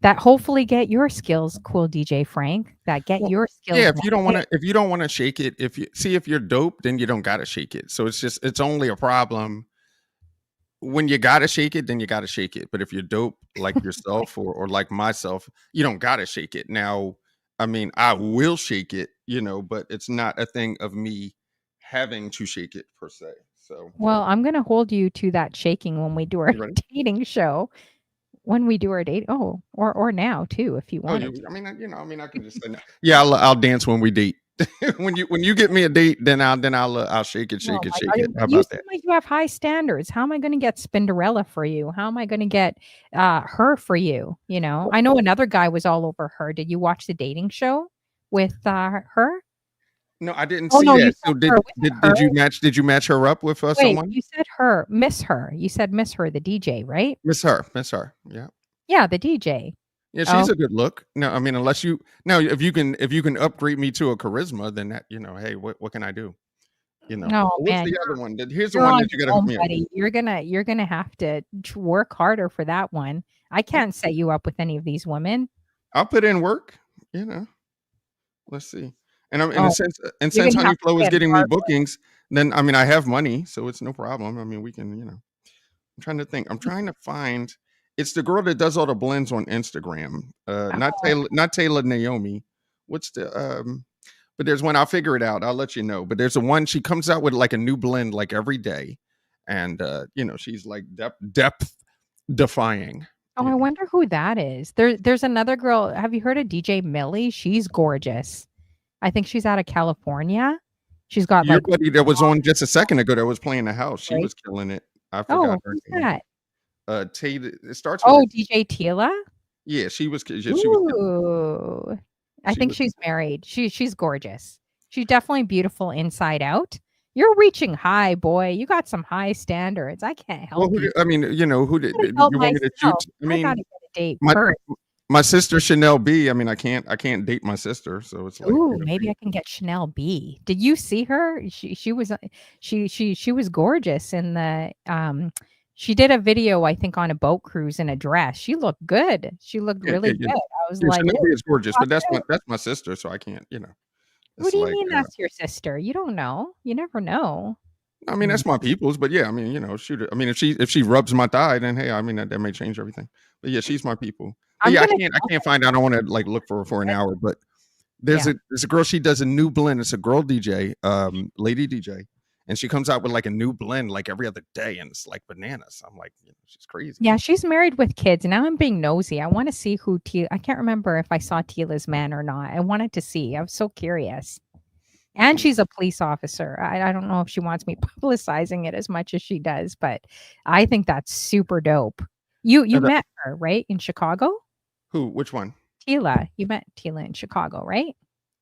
A: That hopefully get your skills, cool DJ Frank, that get
B: Well,
A: your
B: yeah,
A: skills wanted.
B: if you don't want to shake it, if you're dope, then you don't gotta shake it. So it's only a problem when you gotta shake it, then you gotta shake it. But if you're dope like yourself or like myself, you don't gotta shake it. Now, I mean, I will shake it, but it's not a thing of me having to shake it per se. So
A: Well, I'm gonna hold you to that shaking when we do our
B: you ready?
A: dating show. When we do our date or now too, if you
B: Oh,
A: wanted to.
B: I can just say no. Yeah, I'll dance when we date. When you get me a date, then I'll shake it,
A: Oh
B: shake it,
A: my
B: shake
A: god,
B: it. How
A: you
B: about
A: seem
B: that?
A: like you have high standards. How am I gonna get Spinderella for you? How am I gonna get, her for you, you know? I know another guy was all over her. Did you watch the dating show with, her?
B: No, I didn't
A: Oh,
B: see
A: no, you
B: that.
A: said
B: So
A: her. Was it her?
B: did you match her up with
A: Wait,
B: someone?
A: you said her. Miss her. You said miss her, the DJ, right?
B: Miss her. Yeah.
A: Yeah, the DJ.
B: Yeah, she's
A: Oh,
B: a good look. No, I mean, unless you now if you can upgrade me to a charisma, then that, hey, what can I do?
A: oh
B: What's
A: man,
B: the other one? Here's the
A: you're
B: one
A: on
B: that you
A: your
B: gotta hook
A: own,
B: me up with.
A: buddy. You're gonna have to work harder for that one. I can't set you up with any of these women.
B: I'll put in work, you know. Let's see. And I'm
A: Oh,
B: and
A: you're
B: since
A: gonna
B: Honey
A: have to
B: Flow
A: play
B: is
A: it
B: getting me
A: hard.
B: bookings, then I mean I have money, so it's no problem. I mean, we can, I'm trying to think. I'm trying to find it's the girl that does all the blends on Instagram.
A: Oh,
B: Not Taylor Naomi. What's the but there's one, I'll figure it out. I'll let you know. But there's a one, she comes out with like a new blend like every day. And she's like depth defying.
A: oh, I wonder who that is. There's another girl. Have you heard of DJ Millie? She's gorgeous. I think she's out of California. She's got
B: Your
A: like
B: buddy that was
A: long
B: on just a second ago that was playing the house, she
A: braids.
B: was killing it. I forgot
A: Oh,
B: her
A: who's
B: name.
A: that?
B: Taylor, it starts with a
A: Oh,
B: T.
A: DJ Tila?
B: Yeah, she was
A: Ooh. I
B: she
A: think
B: was
A: she's married. She's gorgeous. She's definitely beautiful inside out. You're reaching high, boy. You got some high standards. I can't
B: well,
A: help you.
B: I mean, who
A: I gotta
B: did
A: help
B: you want me to shoot?
A: myself.
B: I
A: I
B: mean,
A: gotta get a date
B: my
A: first.
B: my sister Chanel B. I mean, I can't date my sister, so it's like,
A: Ooh, maybe I can get Chanel B. Did you see her? She was she was gorgeous in the she did a video, I think, on a boat cruise in a dress. She looked good. She looked
B: yeah,
A: really
B: yeah,
A: good.
B: yeah.
A: I was
B: Yeah,
A: like,
B: Chanel
A: "Oh,
B: B is gorgeous, but
A: rock it out."
B: that's my sister, so I can't,
A: What
B: it's
A: do you
B: like,
A: mean that's your sister? You don't know. You never know.
B: I mean,
A: Mm.
B: that's my people's, but yeah, I mean, shoot, I mean, if she rubs my thigh, then hey, I mean, that may change everything. But yeah, she's my people.
A: I'm
B: Yeah,
A: gonna
B: I can't find. I don't want to like look for her for an hour, but
A: yeah.
B: there's a girl. She does a new blend. It's a girl DJ, lady DJ, and she comes out with like a new blend like every other day, and it's like bananas. I'm like, she's crazy.
A: Yeah, she's married with kids. Now I'm being nosy. I wanna see who Tila I can't remember if I saw Tila's man or not. I wanted to see. I was so curious. And
B: Mm.
A: she's a police officer. I don't know if she wants me publicizing it as much as she does, but I think that's super dope. You
B: And
A: met her, right, in Chicago?
B: who? Which one?
A: Tila. You met Tila in Chicago, right?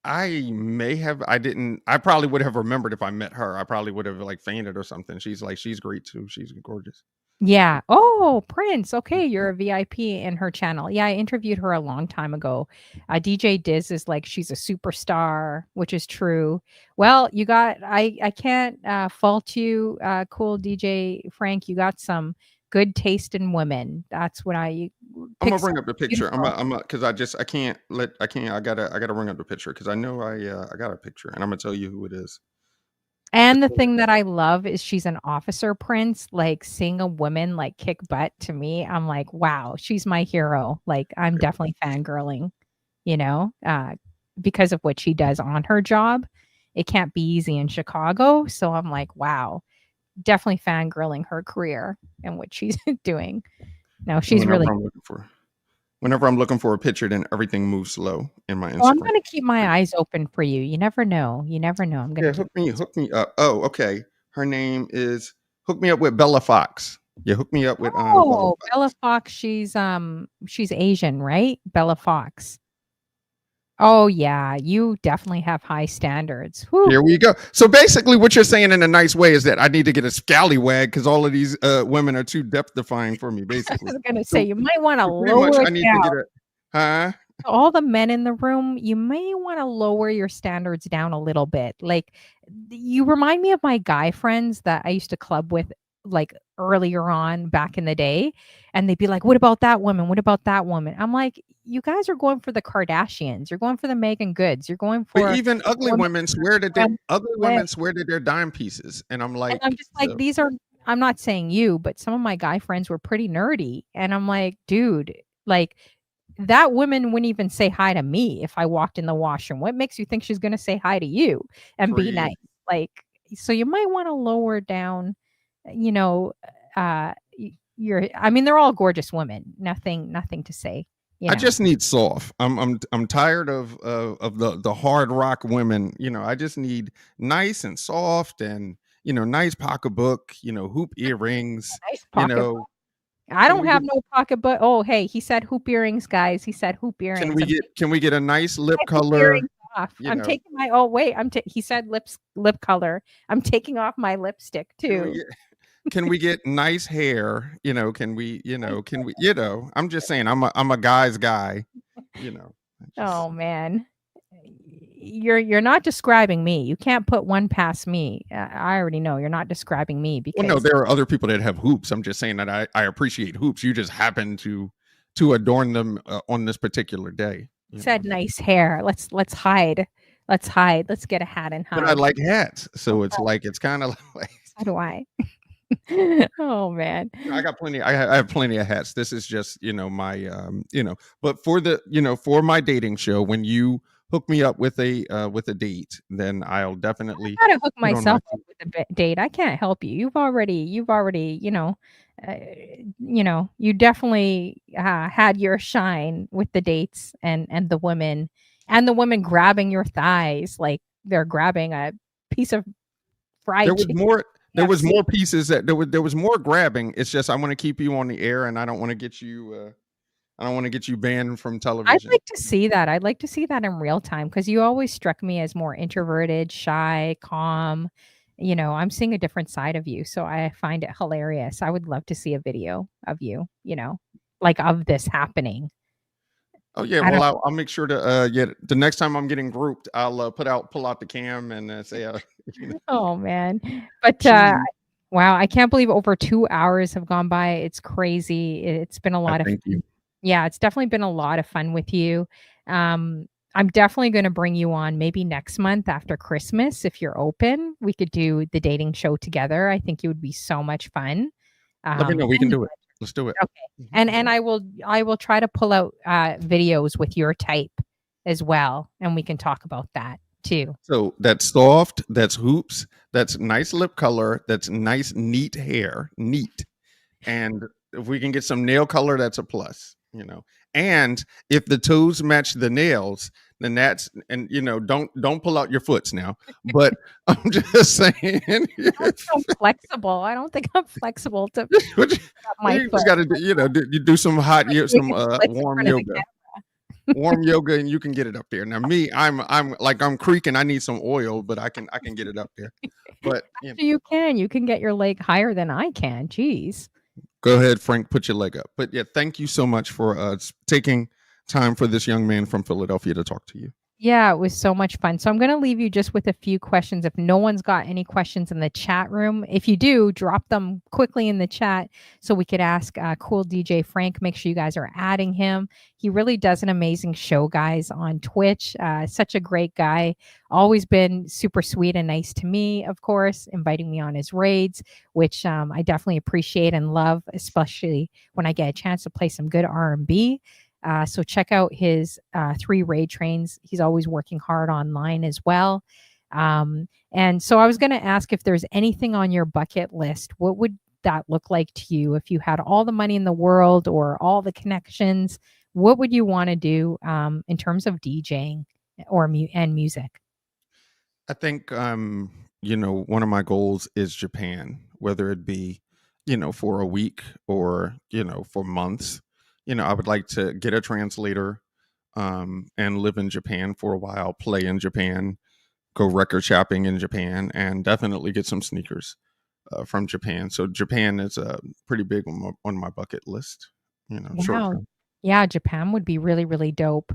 B: I may have. I didn't. I probably would have remembered if I met her. I probably would have like fainted or something. She's great too. She's gorgeous.
A: Yeah. Oh, Prince. Okay, you're a VIP in her channel. Yeah, I interviewed her a long time ago. DJ Diz is like she's a superstar, which is true. Well, you got I can't fault you, cool DJ Frank. You got some good taste in women. That's what I
B: I'm
A: pick
B: gonna
A: some
B: bring up the picture.
A: beautiful.
B: Because I can't. I gotta bring up the picture because I know I got a picture and I'm gonna tell you who it is.
A: And the thing that I love is she's an officer prince. Like seeing a woman like kick butt to me, I'm like, wow, she's my hero. Like I'm definitely fangirling, you know, because of what she does on her job. It can't be easy in Chicago. So I'm like, wow, definitely fangirling her career and what she's doing. No, she's
B: Whenever
A: really
B: I'm looking for, whenever I'm looking for a picture, then everything moves slow in my
A: well, I'm
B: Instagram.
A: gonna keep my eyes open for you. You never know. You never know. I'm gonna
B: Yeah,
A: keep
B: hook me up. Oh, okay. Her name is hook me up with Bella Fox. Yeah, hook me up with Bella
A: Oh, Bella
B: Fox.
A: Fox, she's Asian, right? Bella Fox. Oh, yeah, you definitely have high standards. Whew.
B: Here we go. So basically, what you're saying in a nice way is that I need to get a scallywag because all of these women are too depth defying for me.
A: I
B: Basically,
A: was gonna say
B: so,
A: you might wanna
B: so pretty much
A: lower
B: I
A: it
B: need to
A: down.
B: get a huh.
A: All the men in the room, you may wanna lower your standards down a little bit. Like, you remind me of my guy friends that I used to club with, like, earlier on back in the day, and they'd be like, "What about that woman? What about that woman?" I'm like, "You guys are going for the Kardashians. You're going for the Megan Goods. You're going
B: But
A: for
B: even
A: the women
B: ugly
A: that
B: women swear that they're dime pieces, and I'm
A: and I'm
B: like,
A: just like, these are I'm not saying you, but some of my guy friends were pretty nerdy. And I'm like, dude, like that woman wouldn't even say hi to me if I walked in the washroom. What makes you think she's gonna say hi to you and
B: for
A: be
B: you.
A: nice? Like, so you might want to lower down, you know, you're I mean, they're all gorgeous women. Nothing to say, you
B: I
A: know.
B: just need soft. I'm tired of the hard rock women. I just need nice and soft and nice pocketbook. Hoop earrings.
A: Nice
B: You
A: pocket.
B: know,
A: I
B: can
A: don't
B: we get
A: have no pocketbook. Oh, hey, he said hoop earrings, guys. He said hoop earrings.
B: can we get a nice lip
A: My hoop
B: color?
A: earrings off.
B: You
A: I'm
B: know,
A: taking my oh wait, he said lip color. I'm taking off my lipstick
B: can we
A: too.
B: get can we get nice hair? Can we? I'm just saying. I'm a guy's guy. I just
A: Oh man. You're not describing me. You can't put one past me. I already know you're not describing me
B: Well, no,
A: because
B: there are other people that have hoops. I'm just saying that I appreciate hoops. You just happen to adorn them on this particular day.
A: you said nice hair. Let's hide. Let's hide. Let's get a hat and
B: But I
A: hide.
B: like hats, so it's kind of like
A: So do I. Oh man.
B: I got plenty. I have plenty of hats. This is just my But for for my dating show, when you hook me up with a date, then I'll definitely
A: Gotta hook
B: put on my
A: myself up with a date. I can't help you. You've already, uh, you definitely had your shine with the dates and the women grabbing your thighs like they're grabbing a piece of
B: there
A: fried
B: was
A: chicken.
B: more there was
A: KFC.
B: more pieces that there was more grabbing. It's just I want to keep you on the air, and I don't want to get you banned from
A: I'd
B: television.
A: like to see that. I'd like to see that in real time because you always struck me as more introverted, shy, calm. I'm seeing a different side of you. So I find it hilarious. I would love to see a video of you, like of this happening.
B: Oh yeah,
A: I
B: well
A: don't
B: I'll make sure to get the next time I'm getting grouped, I'll pull out the cam and say, you know,
A: oh man. But
B: cheese.
A: wow, I can't believe over 2 hours have gone by. It's crazy. It's been a
B: I
A: lot of
B: thank you.
A: fun. Yeah, it's definitely been a lot of fun with you. I'm definitely gonna bring you on maybe next month after Christmas if you're open. We could do the dating show together. I think it would be so much fun.
B: Let me know. We can
A: And
B: do it. Let's do it.
A: Okay.
B: Mhm.
A: And I will try to pull out videos with your type as well, and we can talk about that too.
B: So that's soft, that's hoops, that's nice lip color, that's nice, neat hair, neat. And if we can get some nail color, that's a plus. And if the toes match the nails, then that's and don't pull out your foots now. But I'm just saying,
A: I'm flexible. I don't think I'm flexible to
B: what you,
A: put up my
B: you
A: foot.
B: just got to you do some hot,
A: Make
B: some
A: a split in
B: warm
A: front of the
B: yoga. Warm yoga, and you can get it up there. Now, me, I'm like I'm creaking. I need some oil, but I can get it up there. But
A: Actually, you can. You can get your leg higher than I can. Jeez.
B: go ahead, Frank, put your leg up. But yeah, thank you so much for taking time for this young man from Philadelphia to talk to you.
A: Yeah, it was so much fun. So I'm going to leave you just with a few questions. If no one's got any questions in the chat room, if you do, drop them quickly in the chat so we could ask Cool DJ Frank. Make sure you guys are adding him. He really does an amazing show, guys, on Twitch. Such a great guy. Always been super sweet and nice to me, of course, inviting me on his raids, which I definitely appreciate and love, especially when I get a chance to play some good R&B. So check out his 3 raid trains. He's always working hard online as well. And so I was going to ask if there's anything on your bucket list. What would that look like to you if you had all the money in the world or all the connections? What would you want to do in terms of DJing or and music?
B: I think one of my goals is Japan, whether it be, for a week or, for months. I would like to get a translator and live in Japan for a while, play in Japan, go record shopping in Japan, and definitely get some sneakers from Japan. So Japan is pretty big on my bucket list, short
A: Wow.
B: term.
A: Yeah, Japan would be really, really dope.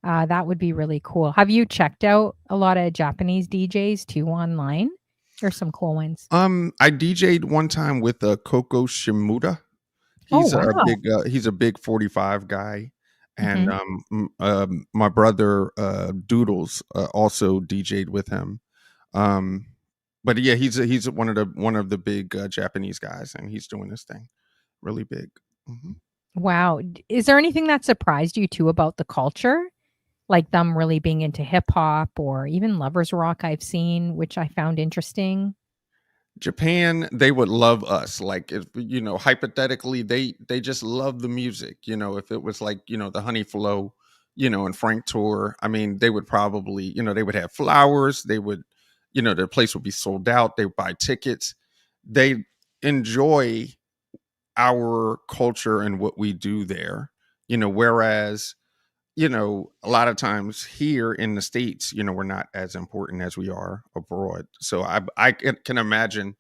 A: That would be really cool. Have you checked out a lot of Japanese DJs too online? There's some cool ones.
B: I DJ'd one time with Coco Shimuda.
A: Oh, wow.
B: He's a big 45 guy, and
A: Mhm.
B: my brother Doodles also DJ'd with him. Um, but yeah, he's one of the big Japanese guys, and he's doing this thing really big. Mhm.
A: Wow. Is there anything that surprised you too about the culture? Like them really being into hip hop or even lovers rock I've seen, which I found interesting.
B: Japan, they would love us. Like, if hypothetically, they just love the music. If it was like the Honey Flow, and Frank tour, I mean, they would probably they would have flowers. They would, their place would be sold out. They would buy tickets. They enjoy our culture and what we do there. Whereas a lot of times here in the States, we're not as important as we are abroad. So I can imagine,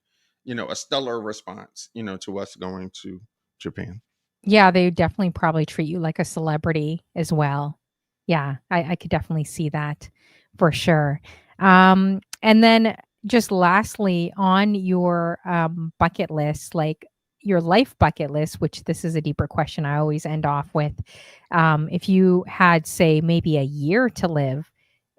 B: a stellar response, to us going to Japan.
A: Yeah, they definitely probably treat you like a celebrity as well. Yeah, I could definitely see that for sure. And then just lastly, on your bucket list, like your life bucket list, which this is a deeper question I always end off with. If you had, say, maybe a year to live,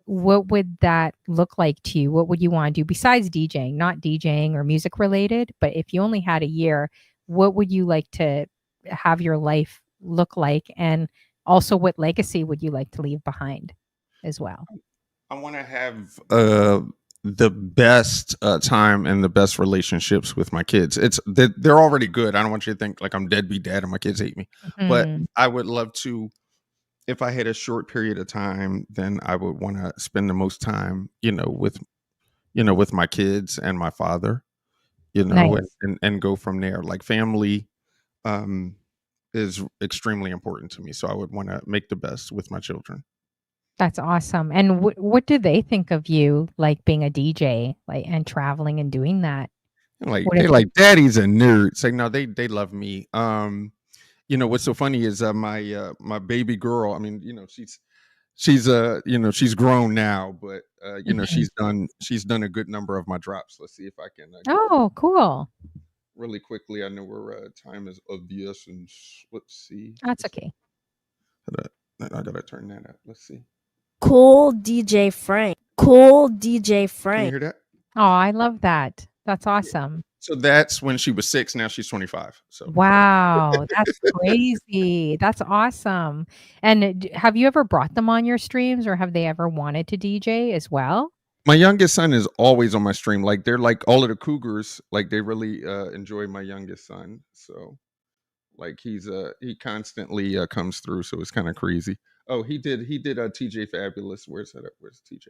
A: what would that look like to you? What would you want to do besides DJing? Not DJing or music related, but if you only had a year, what would you like to have your life look like? And also, what legacy would you like to leave behind as well?
B: I want to have the best time and the best relationships with my kids. They're already good. I don't want you to think like I'm deadbeat dad and my kids hate me, but
A: Mhm.
B: I would love to. If I had a short period of time, then I would want to spend the most time, with my kids and my father,
A: Nice.
B: and go from there. Like family um, is extremely important to me, so I would want to make the best with my children.
A: That's awesome. And what do they think of you, like being a DJ, like and traveling and doing that?
B: Like
A: What do
B: they're
A: they?
B: like, "Daddy's a nerd." Say no, they love me. What's so funny is my baby girl. I mean, she's grown now, but
A: Mhm.
B: she's done a good number of my drops. Let's see if I can get them
A: Oh, cool.
B: really quickly. I know we're time is of the essence. Let's see.
A: That's okay.
B: I gotta turn that up. Let's see.
C: Cool DJ Frank. Cool DJ
B: Can you
C: Frank.
B: hear that?
A: Oh, I love that. That's awesome.
B: So that's when she was 6, now she's 25. So
A: Wow, that's crazy. That's awesome. And have you ever brought them on your streams, or have they ever wanted to DJ as well?
B: my youngest son is always on my stream. Like they're like all of the cougars, like they really enjoy my youngest son. So like he constantly comes through, so it's kind of crazy. Oh, he did TJ Fabulous. Where's that? Where's TJ?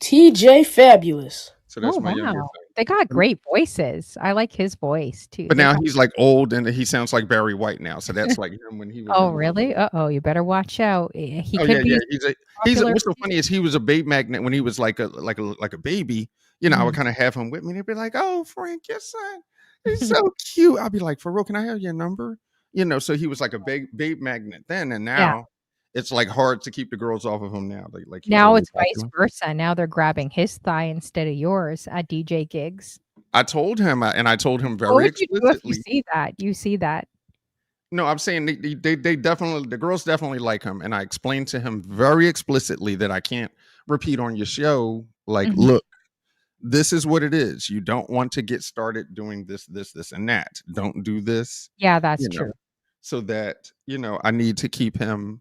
C: TJ Fabulous.
B: So
A: Oh,
B: that's my youngest
A: wow. They got
B: son.
A: great voices. I like his voice too.
B: But
A: They
B: now
A: got
B: he's like old and he sounds like Barry White now. So that's like him when he was
A: Oh,
B: younger.
A: really? Uh-oh, you better watch out. He
B: Oh
A: could
B: yeah, yeah.
A: be
B: He's
A: popular.
B: what's so funny is he was a babe magnet when he was like a baby. You know, I would
A: Mhm.
B: kind of have him with me. And they'd be like, "Oh, Frank, your son, he's so cute." I'll be like, "For real, can I have your number?" You know. So he was like a babe magnet then, and
A: Yeah.
B: now it's like hard to keep the girls off of him now. Like he's
A: Now
B: really
A: it's vice
B: popular.
A: versa. Now they're grabbing his thigh instead of yours at DJ gigs.
B: I told him, and I told him
A: What
B: very
A: would you do if you
B: explicitly.
A: see that? You see that?
B: No, I'm saying they definitely the girls definitely like him, and I explained to him very explicitly that I can't repeat on your show. Like,
A: Mhm.
B: look, this is what it is. You don't want to get started doing this, and that. Don't do this,
A: Yeah, that's
B: you know,
A: true.
B: so that I need to keep him,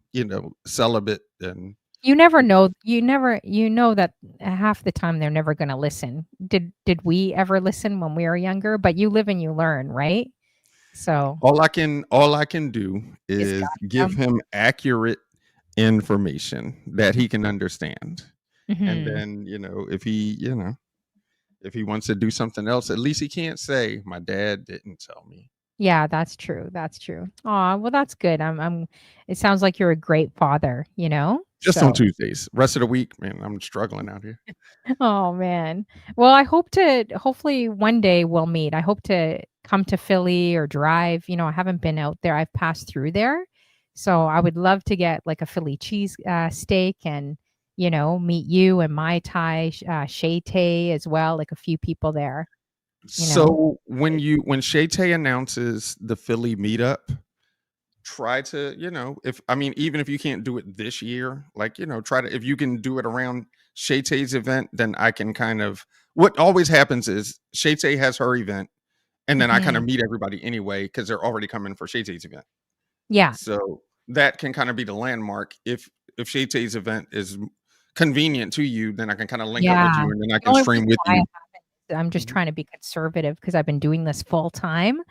B: celibate and
A: You never know. You know that half the time they're never gonna listen. Did we ever listen when we were younger? But you live and you learn, right? So,
B: all I can do
A: is
B: is
A: guide
B: give
A: them.
B: him accurate information that he can understand. And
A: Mhm.
B: then, if he wants to do something else, at least he can't say my dad didn't tell me.
A: Yeah, that's true, that's true. Aw, well, that's good. It sounds like you're a great father, you know?
B: Just on
A: So
B: Tuesdays. Rest of the week, man, I'm struggling out here.
A: oh, man. Well, I hope to hopefully one day we'll meet. I hope to come to Philly or drive. I haven't been out there. I've passed through there. So I would love to get like a Philly cheese steak and, meet you and Mai Tai, Shay Tay as well, like a few people there, you know?
B: So when Shay Tay announces the Philly meetup, try to, even if you can't do it this year, like, try to, if you can do it around Shay Tay's event, then I can kind of, what always happens is Shay Tay has her event, and then I kind of
A: Mhm.
B: meet everybody anyway because they're already coming for Shay Tay's event.
A: Yeah.
B: So that can kind of be the landmark. If Shay Tay's event is convenient to you, then I can kind of link up with
A: Yeah.
B: you, and then I
A: The
B: can
A: only
B: stream
A: reason
B: with
A: why
B: you.
A: I'm just
B: Mhm,
A: trying to be conservative because I've been doing this full time.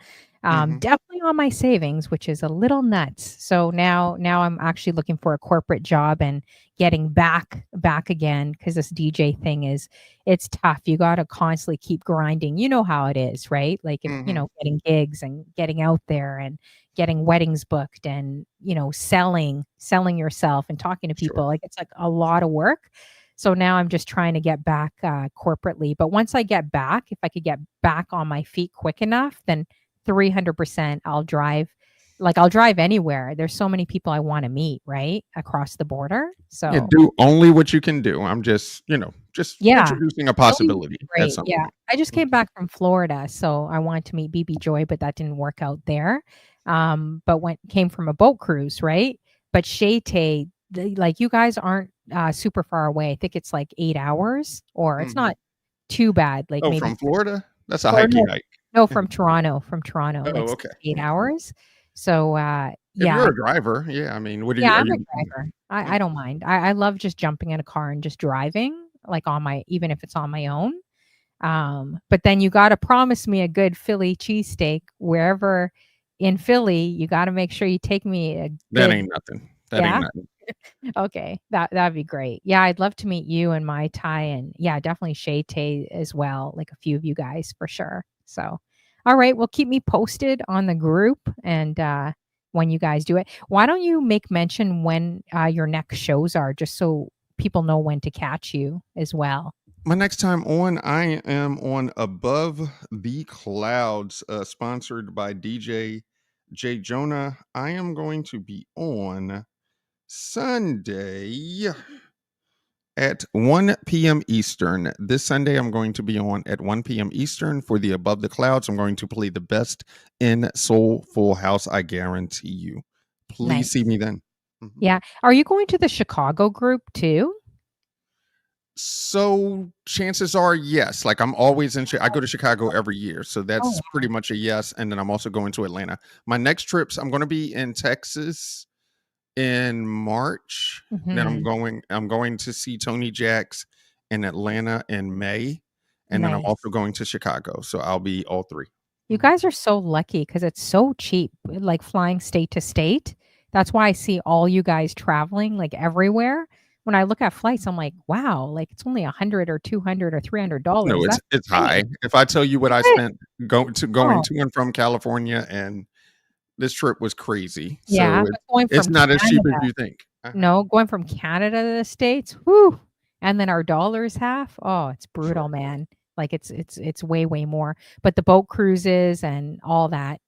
B: mhm.
A: Definitely on my savings, which is a little nuts. So now I'm actually looking for a corporate job and getting back again because this DJ thing it's tough. You got to constantly keep grinding. You know how it is, right? Like if
B: Mhm.
A: getting gigs and getting out there and getting weddings booked and selling yourself and talking to
B: Sure.
A: people. Like it's like a lot of work. So now I'm just trying to get back corporately. But once I get back, if I could get back on my feet quick enough, then 300% I'll drive. Like I'll drive anywhere. There's so many people I want to meet, right? Across the border.
B: Yeah,
A: So
B: do only what you can do. I'm just
A: yeah,
B: introducing a
A: Philly would
B: possibility
A: be
B: at
A: great.
B: some
A: Yeah.
B: point.
A: I just came
B: Mhm.
A: back from Florida, so I wanted to meet BB Joy, but that didn't work out there. But went came from a boat cruise, right? But Shete, like you guys aren't super far away. I think it's like 8 hours, or it's
B: Mhm.
A: not too bad. Like
B: Oh,
A: maybe,
B: from Florida? That's a
A: or
B: hikey
A: no,
B: hike.
A: no,
B: Yeah.
A: from Toronto. From Toronto,
B: Oh,
A: it's
B: okay.
A: 8 hours. So
B: If
A: yeah,
B: you're a driver, yeah, I mean, what
A: yeah,
B: are
A: I'm a
B: you
A: driver.
B: yeah.
A: I don't mind. I love just jumping in a car and just driving, like on my even if it's on my own. But then you gotta promise me a good Philly cheesesteak wherever in Philly, you gotta make sure you take me a
B: That
A: good
B: ain't nothing. That ain't
A: yeah?
B: nothing.
A: Okay. That'd be great. Yeah, I'd love to meet you and Mai Tai and yeah, definitely Shay Tay as well, like a few of you guys for sure. So, all right, well, keep me posted on the group and when you guys do it. Why don't you make mention when your next shows are just so people know when to catch you as well?
B: My next time on, I am on Above the Clouds, sponsored by DJ J. Jonah. I am going to be on Sunday at 1 p.m. Eastern. This Sunday, I'm going to be on at 1 p.m. Eastern for the Above the Clouds. I'm going to play the best in Soulful House, I guarantee you. Please see
A: Nice.
B: me then. Mhm.
A: Yeah. Are you going to the Chicago group too?
B: So chances are yes. Like I'm always in. I go to Chicago every year, so
A: Oh,
B: that's pretty much a yes. And then I'm also going to Atlanta. My next trips, I'm going to be in Texas in March. And then
A: mhm.
B: I'm going to see Tony Jacks in Atlanta in May, and then I'm
A: Nice.
B: also going to Chicago. So I'll be all 3.
A: You
B: Mhm.
A: guys are so lucky because it's so cheap, like flying state to state. That's why I see all you guys traveling like everywhere. When I look at flights, I'm like, wow, like it's only 100 or 200 or
B: No,
A: $300.
B: it's
A: That's
B: high.
A: insane.
B: If I tell you what
A: Is
B: I
A: it?
B: spent going
A: Oh,
B: to and from California, and this trip was crazy.
A: yeah,
B: So
A: but going
B: it's
A: from
B: not as cheap as
A: Canada
B: you think. Uh-huh.
A: no, going from Canada to the States, whoo, and then our dollar's half. Oh, it's brutal,
B: Sure.
A: man. Like it's way, way more. But the boat cruises and all that,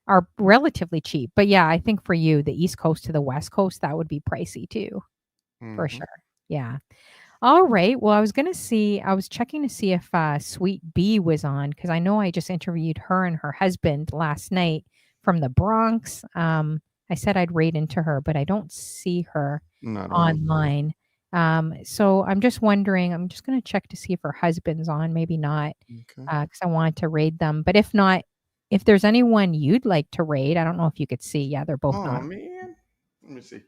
A: are relatively cheap. But yeah, I think for you, the East Coast to the West Coast, that would be pricey too, for
B: Mhm.
A: sure. Yeah. All right. Well, I was checking to see if Sweet Bee was on because I know I just interviewed her and her husband last night from the Bronx. I said I'd raid into her, but I don't see her
B: Not on.
A: online. So I'm just wondering, I'm just going to check to see if her husband's on. Maybe not
B: Okay.
A: because I wanted to raid them. But if not, if there's anyone you'd like to raid, I don't know if you could see. Yeah, they're both
B: Oh
A: not.
B: man. Let me see.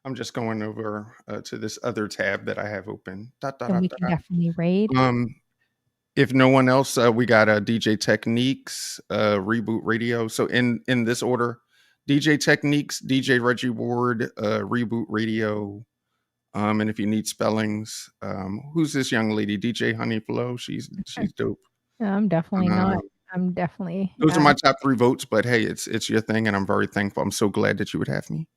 B: I'm just going over to this other tab that I have open. Da, da,
A: Then
B: da,
A: we can definitely raid.
B: da. If no one else, we got DJ Techniques, Reboot Radio. So in this order, DJ Techniques, DJ Reggie Ward, Reboot Radio. And if you need spellings, who's this young lady? DJ Honey Flow. She's dope.
A: I'm definitely not.
B: Um,
A: I'm definitely
B: those are my top 3 votes. But hey, it's your thing, and I'm very thankful. I'm so glad that you would have me.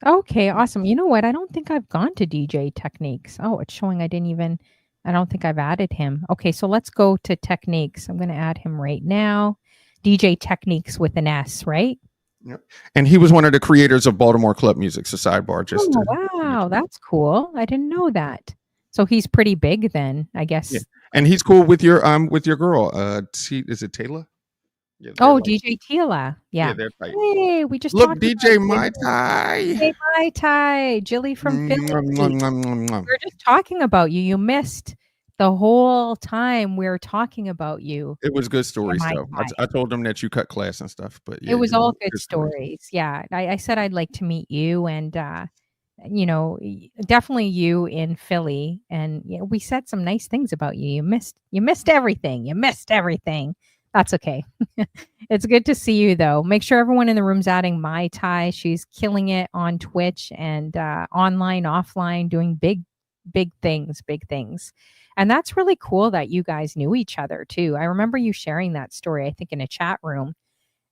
A: okay, awesome. You know what? I don't think I've gone to DJ Techniques. Oh, it's showing I don't think I've added him. Okay, so let's go to Techniques. I'm going to add him right now. DJ Techniques with an S, right?
B: Yep. And he was one of the creators of Baltimore club music. So sidebar, just
A: Oh,
B: to let
A: wow.
B: you know.
A: That's cool. I didn't know that. So he's pretty big then, I
B: Yeah,
A: guess.
B: and he's cool with your girl. Is it Taylor? Yeah, they're
A: Oh,
B: like
A: DJ Tila.
B: yeah,
A: Yeah.
B: they're tight.
A: Hey, we just
B: Look,
A: talked about
B: DJ
A: you.
B: Mai Tai.
A: Hey, Mai Tai, Jilly from
B: Mwah, mwah,
A: Philly.
B: mwah, mwah, mwah.
A: We were just talking about you. You missed the whole time we were talking about you
B: It was good
A: in
B: stories
A: my
B: though.
A: time.
B: I told them that you cut class and stuff, but
A: It
B: yeah,
A: was all good
B: good stories.
A: stories. Yeah. I said I'd like to meet you and, definitely you in Philly. And we said some nice things about you. You missed everything. You missed everything. That's okay. It's good to see you though. Make sure everyone in the room's adding Mai Tai. She's killing it on Twitch and online, offline, doing big things, big things. And that's really cool that you guys knew each other too. I remember you sharing that story, I think, in a chat room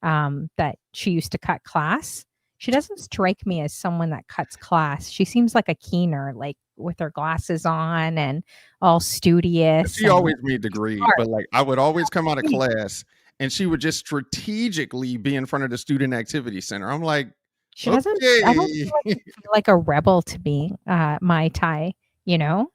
A: that she used to cut class. She doesn't strike me as someone that cuts class. She seems like a keener, like with her glasses on and all studious
B: She
A: and
B: always made the grade,
A: smart.
B: but like I would always come out of
A: Sweet.
B: class and she would just strategically be in front of the student activity center. I'm like,
A: She doesn't. I don't
B: okay.
A: feel like you feel like a rebel to me, Mai Tai. You know,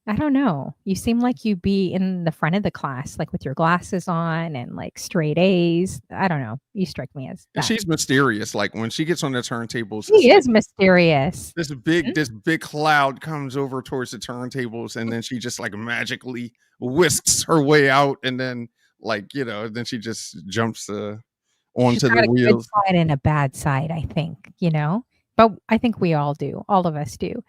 A: I don't know. You seem like you be in the front of the class, like with your glasses on and like straight A's. I don't know. You strike me as
B: And
A: that.
B: she's mysterious. Like when she gets on the turntables, it's
A: She
B: like
A: is mysterious. Mhm.
B: this big cloud comes over towards the turntables, and then she just like magically whisks her way out, and then then she just jumps
A: She's
B: onto the
A: got a good
B: wheels.
A: side and a bad side, I think. But I think we all do. All of us do.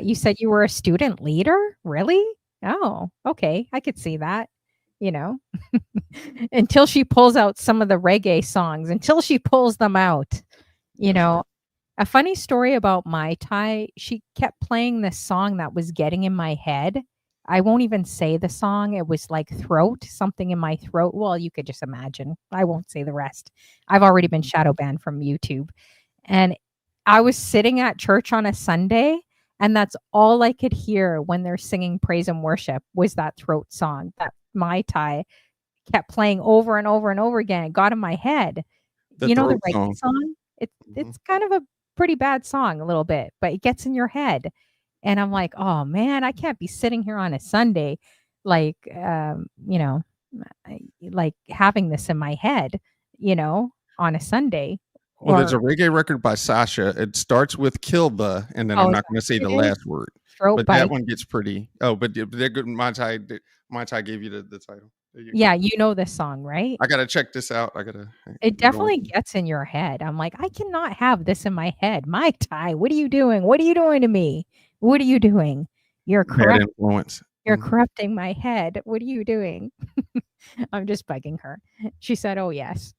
A: You said you were a student leader? Really? Oh, okay. I could see that, you know, until she pulls out some of the reggae songs, until she pulls them out, you
B: That's
A: know. A funny story about Mai Tai, she kept playing this song that was getting in my head. I won't even say the song. It was like throat, something in my throat. Well, you could just imagine. I won't say the rest. I've already been shadow banned from YouTube. And I was sitting at church on a Sunday, and that's all I could hear when they're singing praise and worship was that throat song that Mai Tai kept playing over and over and over again. It got in my head.
B: the
A: You know the
B: throat
A: reggae
B: song.
A: song?
B: Mhm.
A: It's kind of a pretty bad song a little bit, but it gets in your head. And I'm like, "Oh man, I can't be sitting here on a Sunday like like having this in my head, on a Sunday.
B: Well, there's a
A: Or
B: reggae record by Sasha. It starts with Kilba, and then I'm
A: is
B: not
A: that
B: going to say
A: what
B: the
A: it is?
B: last word.
A: Throat
B: But that
A: bite.
B: one gets pretty. Oh, but they're good. Montai gave you the title. There you go.
A: Yeah, you know this song, right?
B: I gotta check this out. I gotta
A: It
B: go
A: definitely
B: into.
A: gets in your head. I'm like, I cannot have this in my head. Mai Tai, what are you doing? What are you doing to me? What are you doing? You're
B: Bad
A: correct.
B: influence.
A: You're corrupting my head. What are you doing? I'm just bugging her. She said, "Oh yes."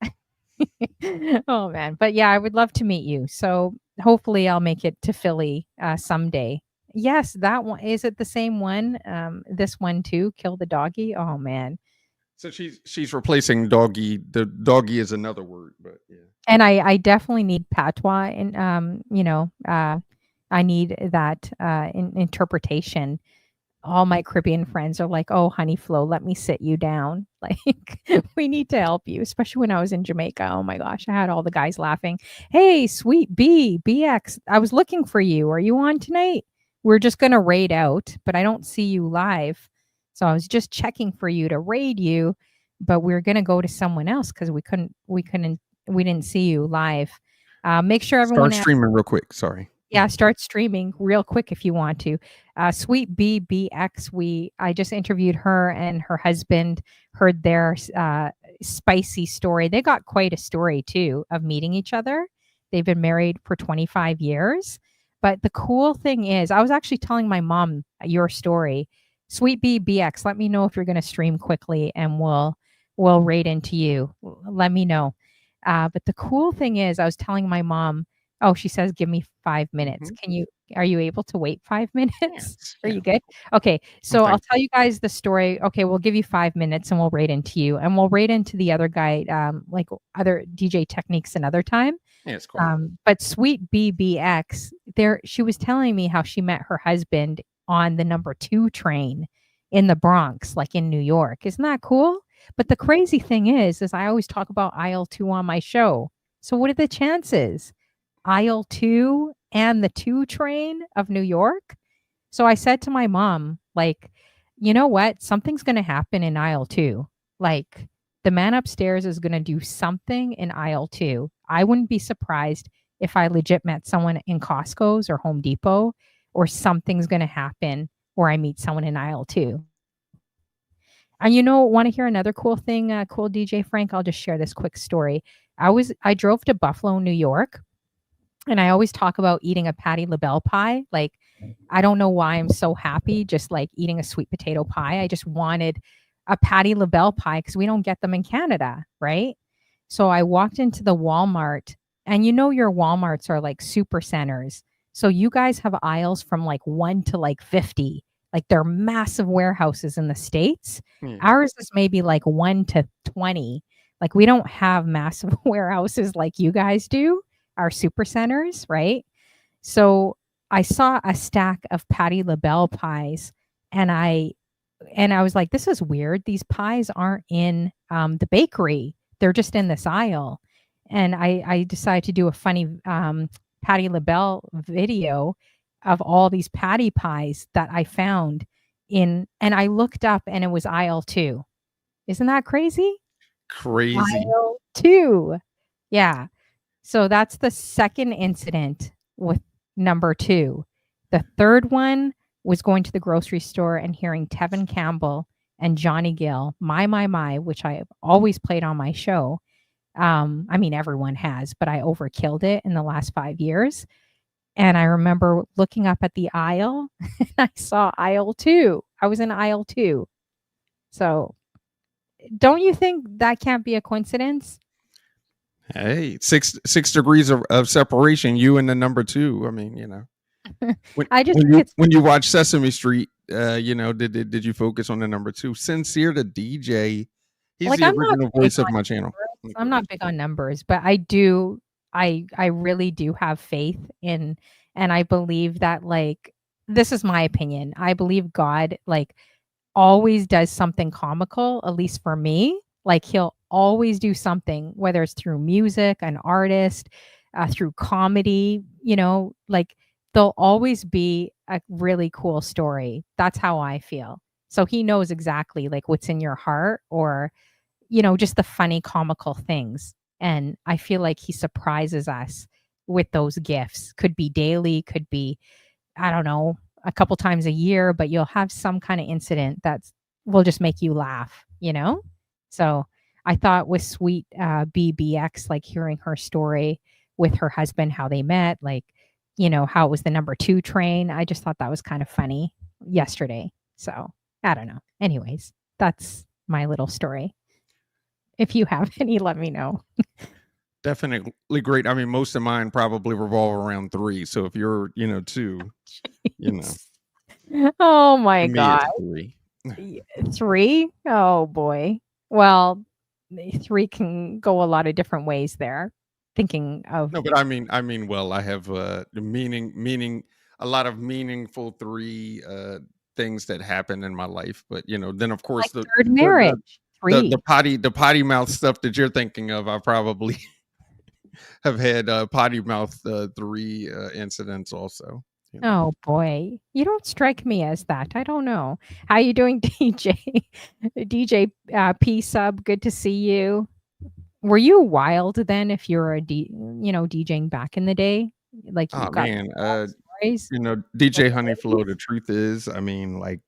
A: Oh man, but yeah, I would love to meet you. So hopefully, I'll make it to Philly someday. Yes, that one is it. The same one. This one too. Kill the doggy. Oh man.
B: So she's replacing doggy. The doggy is another word, but yeah.
A: And I definitely need patois and, I need that, interpretation. All my Caribbean friends are like, "Oh, honey Flo, let me sit you down." Like, "We need to help you," especially when I was in Jamaica. Oh my gosh, I had all the guys laughing. "Hey, sweet BX, I was looking for you. Are you on tonight? We're just gonna raid out, but I don't see you live. So I was just checking for you to raid you, but we're gonna go to someone else because we didn't see you live." Make sure everyone
B: Start streaming real quick. Sorry.
A: yeah, start streaming real quick if you want to. Sweet BBX, I just interviewed her and her husband, heard their spicy story. They got quite a story too of meeting each other. They've been married for 25 years. But the cool thing is, I was actually telling my mom your story. Sweet BBX, let me know if you're going to stream quickly and we'll raid into you. Let me know. But the cool thing is, I was telling my mom. Oh, she says, "Give me 5 minutes."
B: Hmm.
A: Are you able to wait 5 minutes?
B: Yes.
A: Are
B: Yeah.
A: you good? Okay,
B: I'm
A: so I'll
B: thankful.
A: tell you guys the story. Okay, we'll give you 5 minutes and we'll rate into you, and we'll rate into the other guy, like other DJ techniques another time.
B: Yeah, it's quiet.
A: But Sweet BBX, there she was telling me how she met her husband on the number 2 train in the Bronx, like in New York. Isn't that cool? But the crazy thing is I always talk about aisle 2 on my show. So what are the chances? Aisle 2 and the 2 train of New York? So I said to my mom, like, "You know what? Something's gonna happen in aisle 2. Like, the man upstairs is gonna do something in aisle 2. I wouldn't be surprised if I legit met someone in Costco's or Home Depot, or something's gonna happen where I meet someone in aisle 2." And wanna hear another cool thing, cool DJ Frank? I'll just share this quick story. I drove to Buffalo, New York, and I always talk about eating a Patti LaBelle pie. Like, I don't know why I'm so happy just like eating a sweet potato pie. I just wanted a Patti LaBelle pie because we don't get them in Canada, right? So I walked into the Walmart, and your Walmarts are like super centers. So you guys have aisles from like 1 to like 50. Like, they're massive warehouses in the States.
B: Yeah.
A: Ours is maybe like 1 to 20. Like, we don't have massive warehouses like you guys do, our super centers, right? So I saw a stack of Patti LaBelle pies, and I was like, "This is weird. These pies aren't in the bakery. They're just in this aisle." And I decided to do a funny Patti LaBelle video of all these patty pies that I found and I looked up and it was aisle 2. Isn't that crazy?
B: Crazy.
A: Aisle 2. Yeah. So that's the second incident with number 2. The third one was going to the grocery store and hearing Tevin Campbell and Johnny Gill, My, which I have always played on my show. I mean, everyone has, but I overkilled it in the last 5 years. And I remember looking up at the aisle and I saw aisle 2. I was in aisle 2. So don't you think that can't be a coincidence?
B: Hey, six degrees of separation. You and the number 2. I mean, when
A: I just
B: when
A: think
B: you
A: it's
B: when you watch Sesame Street, did you focus on the number 2? Sincere the DJ. He's
A: like
B: the
A: I'm not
B: original
A: big
B: voice of
A: on
B: my channel.
A: numbers. I'm not big on numbers, but I really do have faith in, and I believe that, like, this is my opinion. I believe God, like, always does something comical, at least for me. Like, he'll always do something, whether it's through music, an artist, through comedy, like, there'll always be a really cool story. That's how I feel. So he knows exactly like what's in your heart, or just the funny comical things. And I feel like he surprises us with those gifts. Could be daily, could be, I don't know, a couple times a year, but you'll have some kind of incident that's will just make you laugh, you know? So I thought with sweet BBX, like hearing her story with her husband, how they met, like, how it was the number 2 train. I just thought that was kind of funny yesterday. So I don't know. Anyways, that's my little story. If you have any, let me know.
B: Definitely great. I mean, most of mine probably revolve around 3. So if you're, 2,
A: Oh my
B: me it's
A: God.
B: 3.
A: 3? Oh boy. Well, 3 can go a lot of different ways there. Thinking of
B: No, but I mean, well, I have meaning a lot of meaningful 3 things that happen in my life. But then of course
A: like third marriage.
B: the
A: 3.
B: the potty mouth stuff that you're thinking of, I probably have had potty mouth 3 incidents also.
A: Oh boy. You don't strike me as that. I don't know. How you doing, DJ? DJ P sub, good to see you. Were you wild then if you're DJing back in the day? Like
B: Oh
A: you've got
B: man,
A: stories?
B: DJ
A: Like
B: Honey Flow, the truth is, I mean, like,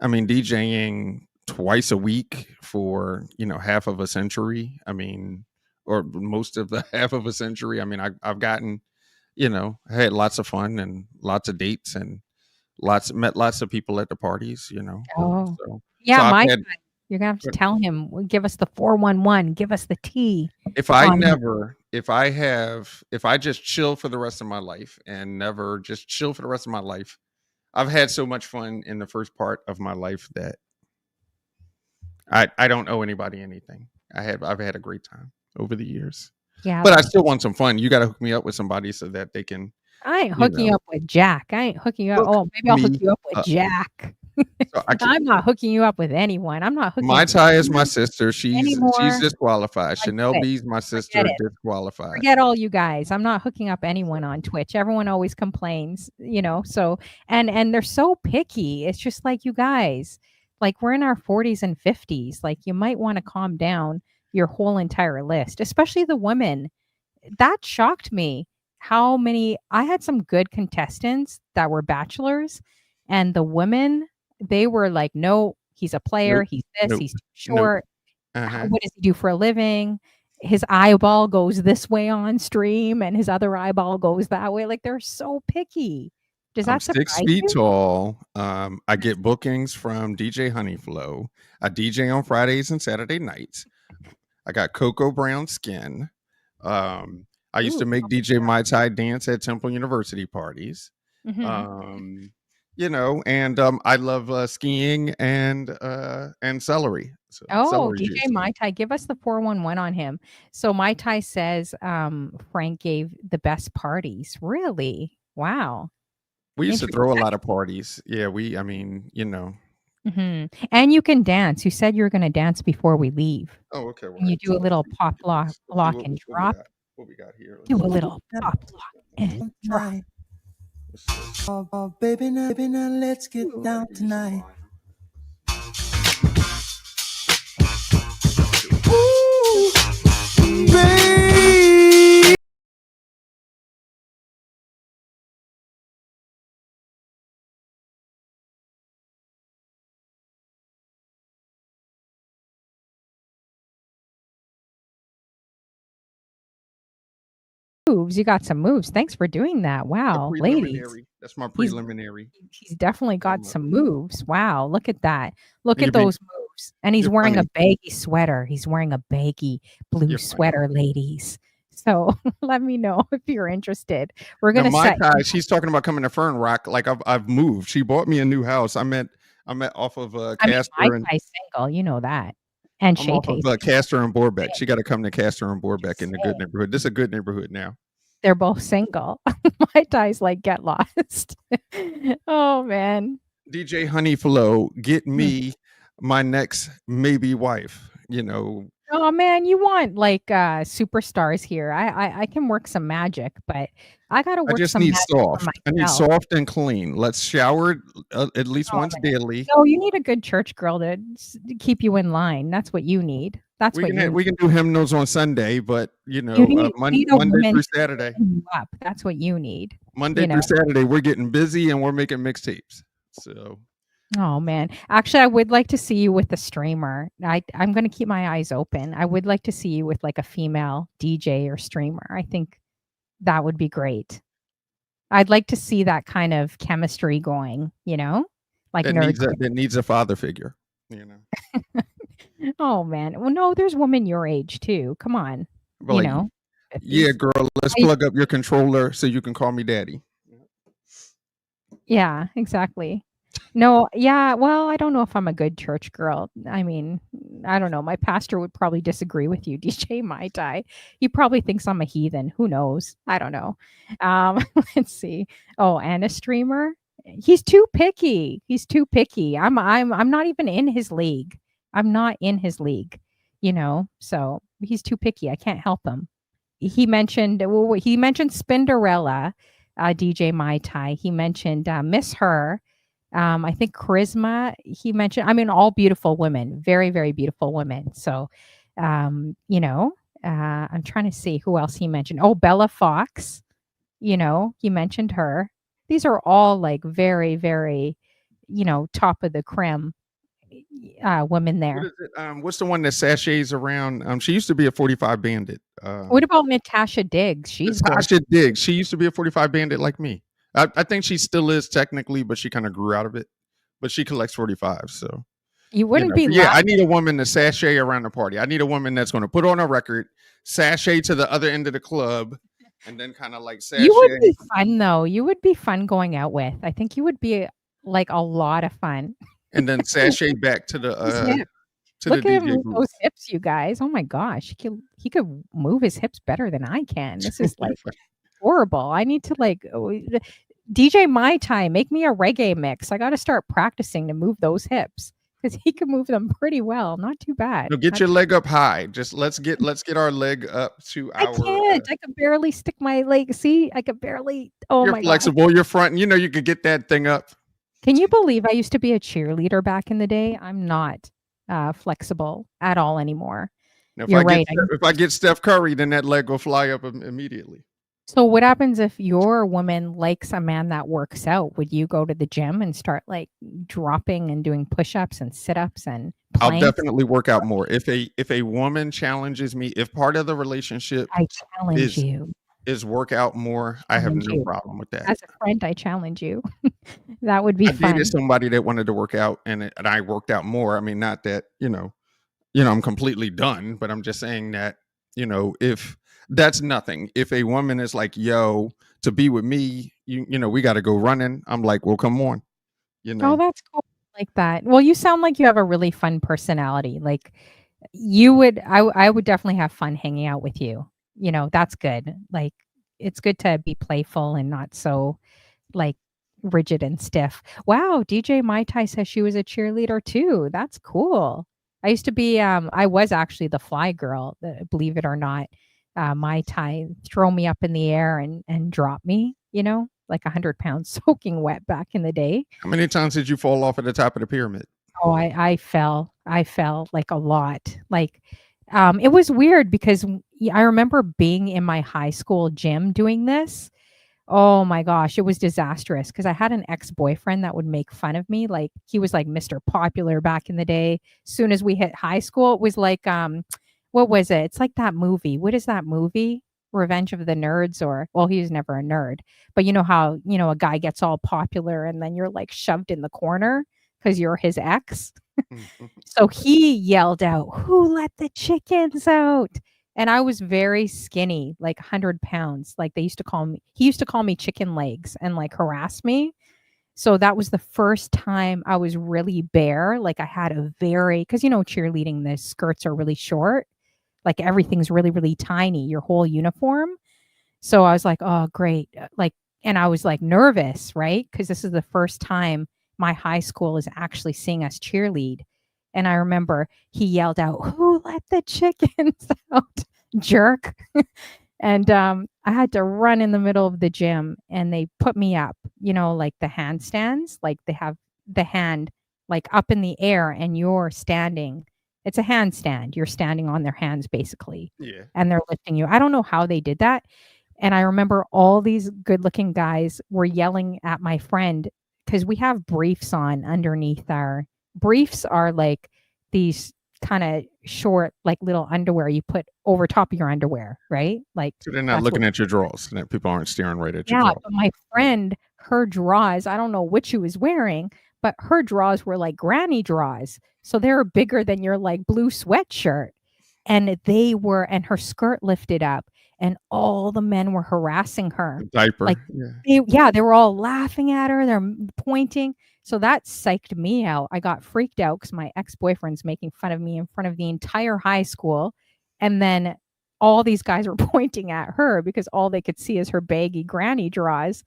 B: DJing twice a week for, half of a century. I mean, or most of the half of a century. I mean, I've gotten, I had lots of fun and lots of dates and met lots of people at the parties,
A: Oh.
B: So
A: Yeah,
B: I've
A: my
B: had,
A: guy. You're gonna have to tell him, give us the 411, give us the T
B: if
A: on
B: I just chill for the rest of my life and never just chill for the rest of my life, I've had so much fun in the first part of my life that I don't owe anybody anything. I've had a great time over the years.
A: Yeah,
B: But I still want some fun. You gotta hook me up with somebody so that they can,
A: I ain't
B: you
A: hooking you
B: know,
A: up with Jack. I ain't hooking you up.
B: hook
A: Oh, maybe I'll hook
B: me
A: you up with
B: up.
A: Jack.
B: So I can
A: I'm not hooking you up with anyone. I'm not hooking
B: My
A: up with
B: Ty is my
A: you
B: sister. She's
A: anymore.
B: disqualified.
A: I
B: Chanel
A: get it.
B: B's my
A: Forget
B: sister,
A: it.
B: disqualified.
A: Forget all you guys. I'm not hooking up anyone on Twitch. Everyone always complains, so and they're so picky. It's just like you guys. Like we're in our 40s and 50s. Like you might want to calm down your whole entire list, especially the women. That shocked me how many I had some good contestants that were bachelors and the women, they were like, "No, he's a player,
B: Nope.
A: he's this,
B: Nope.
A: he's too
B: Nope.
A: short.
B: Uh-huh.
A: What does he do for a living? His eyeball goes this way on stream and his other eyeball goes that way." Like they're so picky. Does
B: I'm
A: that
B: 6
A: surprise
B: feet
A: you?
B: tall. I get bookings from DJ Honeyflow. I DJ on Fridays and Saturday nights. I got cocoa brown skin. I used
A: Ooh.
B: to make DJ Mai Tai dance at Temple University parties.
A: Mhm.
B: Um, and I love skiing and celery. So
A: Oh,
B: celery
A: DJ
B: juice.
A: Mai Tai, give us the 411 on him. So Mai Tai says Frank gave the best parties. Really? Wow.
B: We used to
A: Interesting.
B: throw a lot of parties. Yeah, I mean,
A: And you can dance. You said you were going to dance before we leave.
B: Oh, okay. Well,
A: And you do a little pop lock,
B: let's see
A: and
B: what we
A: drop.
B: got. What we got here.
A: Do a little pop lock and drop.
D: Oh, baby, now, let's get down tonight. Ooh, baby.
A: Moves. You got some moves. Thanks for doing that. Wow, ladies.
B: That's my
A: He's
B: preliminary.
A: he's definitely got some moves. Wow, look at that. Look
B: You're
A: at
B: being,
A: those moves. And he's
B: you're
A: wearing a
B: funny.
A: baggy sweater. He's wearing a baggy blue
B: You're funny.
A: sweater, ladies. So let me know if you're interested. We're
B: Now,
A: gonna
B: my
A: set.
B: Ty, she's talking about coming to Fern Rock. Like I've moved. She bought me a new house. I'm at off of
A: I mean, my
B: Castor and
A: guy's single, you know that. And
B: I'm
A: Shay
B: off of
A: Taste.
B: Castor and Borbeck. She got to come to Castor and Borbeck
A: Just
B: in the good
A: saying.
B: neighborhood. This is a good neighborhood now.
A: They're both single. My guy's like, get lost. Oh man.
B: DJ Honey Flow, get
A: Hmm.
B: me my next maybe wife.
A: Oh man, you want like superstars here. I can work some magic, but I gotta
B: I
A: work
B: just
A: some
B: need
A: magic for
B: soft. I need
A: myself.
B: soft and clean. Let's shower at least
A: Oh,
B: once daily.
A: no, you need a good church girl to keep you in line. That's what you need. That's what you
B: we can do hymnals on Sunday, but
A: you need. You need a
B: Monday
A: woman
B: through
A: to
B: Saturday,
A: stand you up. That's what you need.
B: Monday
A: You
B: through
A: know.
B: Saturday, we're getting busy and we're making mixtapes. So
A: Oh man. Actually, I would like to see you with a streamer. I'm going to keep my eyes open. I would like to see you with like a female DJ or streamer. I think that would be great. I'd like to see that kind of chemistry going, like nerd.
B: that needs a father figure, you know.
A: Oh man. Well, no, there's women your age too. Come on.
B: But like, yeah,
A: 50s.
B: girl, let's
A: I
B: plug up your controller so you can call me daddy.
A: Yeah, exactly. No, yeah, well, I don't know if I'm a good church girl. I mean, I don't know. My pastor would probably disagree with you, DJ Mai Tai. He probably thinks I'm a heathen. Who knows? I don't know. Let's see. Oh, and a streamer? He's too picky. He's too picky. I'm not even in his league. I'm not in his league, So he's too picky. I can't help him. He mentioned Spinderella, DJ Mai Tai. He mentioned Miss Her. I think Charisma. He mentioned. I mean, all beautiful women, very very beautiful women. So, I'm trying to see who else he mentioned. Oh, Bella Fox. He mentioned her. These are all like very very, top of the creme women
B: What
A: there.
B: is it? What's the one that sachets around? She used to be a 45 bandit.
A: What about Natasha Diggs? She's gorgeous.
B: Natasha Diggs. She used to be a 45 bandit like me. I think she still is technically, but she kind of grew out of it. But she collects 45, so
A: You wouldn't be
B: Yeah, I
A: laughing.
B: need a woman to sashay around the party. I need a woman that's going to put on a record, sashay to the other end of the club, and then kind of like
A: You would
B: sashay.
A: be fun though. You would be fun going out with. I think you would be like a lot of fun.
B: And then sashay back to
A: His hips.
B: the
A: Look at him
B: DJ
A: move
B: booth.
A: those hips, you guys. Oh my gosh. He could move his hips better than I can. This is like horrible. I need to DJ Mai Tai, make me a reggae mix. I got to start practicing to move those hips because he can move them pretty well. Not too bad.
B: No, get your leg up high. Just let's get our leg up to
A: I
B: our.
A: can't. I could barely stick my leg. See, I could barely. Oh
B: You're
A: my god.
B: flexible. You're front. You could get that thing up.
A: Can you believe I used to be a cheerleader back in the day? I'm not flexible at all anymore.
B: Now,
A: You're right.
B: If I get Steph Curry, then that leg will fly up immediately.
A: So what happens if your woman likes a man that works out? Would you go to the gym and start like dropping and doing push-ups and sit-ups and
B: I'll
A: planks?
B: definitely work out more. If a woman challenges me, if part of the relationship
A: I challenge you.
B: is work out more, I have
A: Challenge
B: no
A: you.
B: problem with that.
A: As a friend, I challenge you. That would be
B: I
A: fun.
B: dated somebody that wanted to work out, and I worked out more. I mean, not that I'm completely done, but I'm just saying that if that's nothing. If a woman is like, "Yo, to be with me, we got to go running," I'm like, "Well, come on,"
A: Oh, that's cool. I like that. Well, you sound like you have a really fun personality. Like you would I would definitely have fun hanging out with you. That's good. Like it's good to be playful and not so like rigid and stiff. Wow, DJ Mai Tai says she was a cheerleader too. That's cool. I used to be I was actually the fly girl, believe it or not. Mai Tai throw me up in the air and drop me, like 100 pounds soaking wet back in the day.
B: How many times did you fall off at the top of the pyramid?
A: Oh, I fell. I fell like a lot. Like it was weird because I remember being in my high school gym doing this. Oh my gosh, it was disastrous because I had an ex-boyfriend that would make fun of me. Like he was like Mr. Popular back in the day. Soon as we hit high school, it was like what was it? It's like that movie. What is that movie? Revenge of the Nerds, or well, he was never a nerd. But you know how, a guy gets all popular and then you're like shoved in the corner because you're his ex. So he yelled out, "Who let the chickens out?" And I was very skinny, like 100 pounds. Like he used to call me chicken legs and like harass me. So that was the first time I was really bare. Like I had because cheerleading, the skirts are really short. Like everything's really, really tiny, your whole uniform. So I was like, oh, great. And I was like nervous, right? Because this is the first time my high school is actually seeing us cheerlead. And I remember he yelled out, "Who let the chickens out, jerk?" And I had to run in the middle of the gym and they put me up, like the handstands, like they have the hand like up in the air and you're standing It's a handstand. You're standing on their hands basically,
B: Yeah.
A: and they're lifting you. I don't know how they did that. And I remember all these good-looking guys were yelling at my friend because we have briefs on underneath our briefs are like these kind of short, like little underwear you put over top of your underwear, right? Like
B: So they're not
A: that's what
B: looking at your drawers, and that people aren't staring right at your
A: yeah,
B: drawers.
A: but my friend, her drawers, I don't know what she was wearing, but her drawers were like granny drawers. So they were bigger than your like blue sweatshirt. And her skirt lifted up and all the men were harassing her.
B: The diaper.
A: Like
B: Yeah.
A: they were all laughing at her, they're pointing. So that psyched me out. I got freaked out because my ex-boyfriend's making fun of me in front of the entire high school. And then all these guys were pointing at her because all they could see is her baggy granny drawers,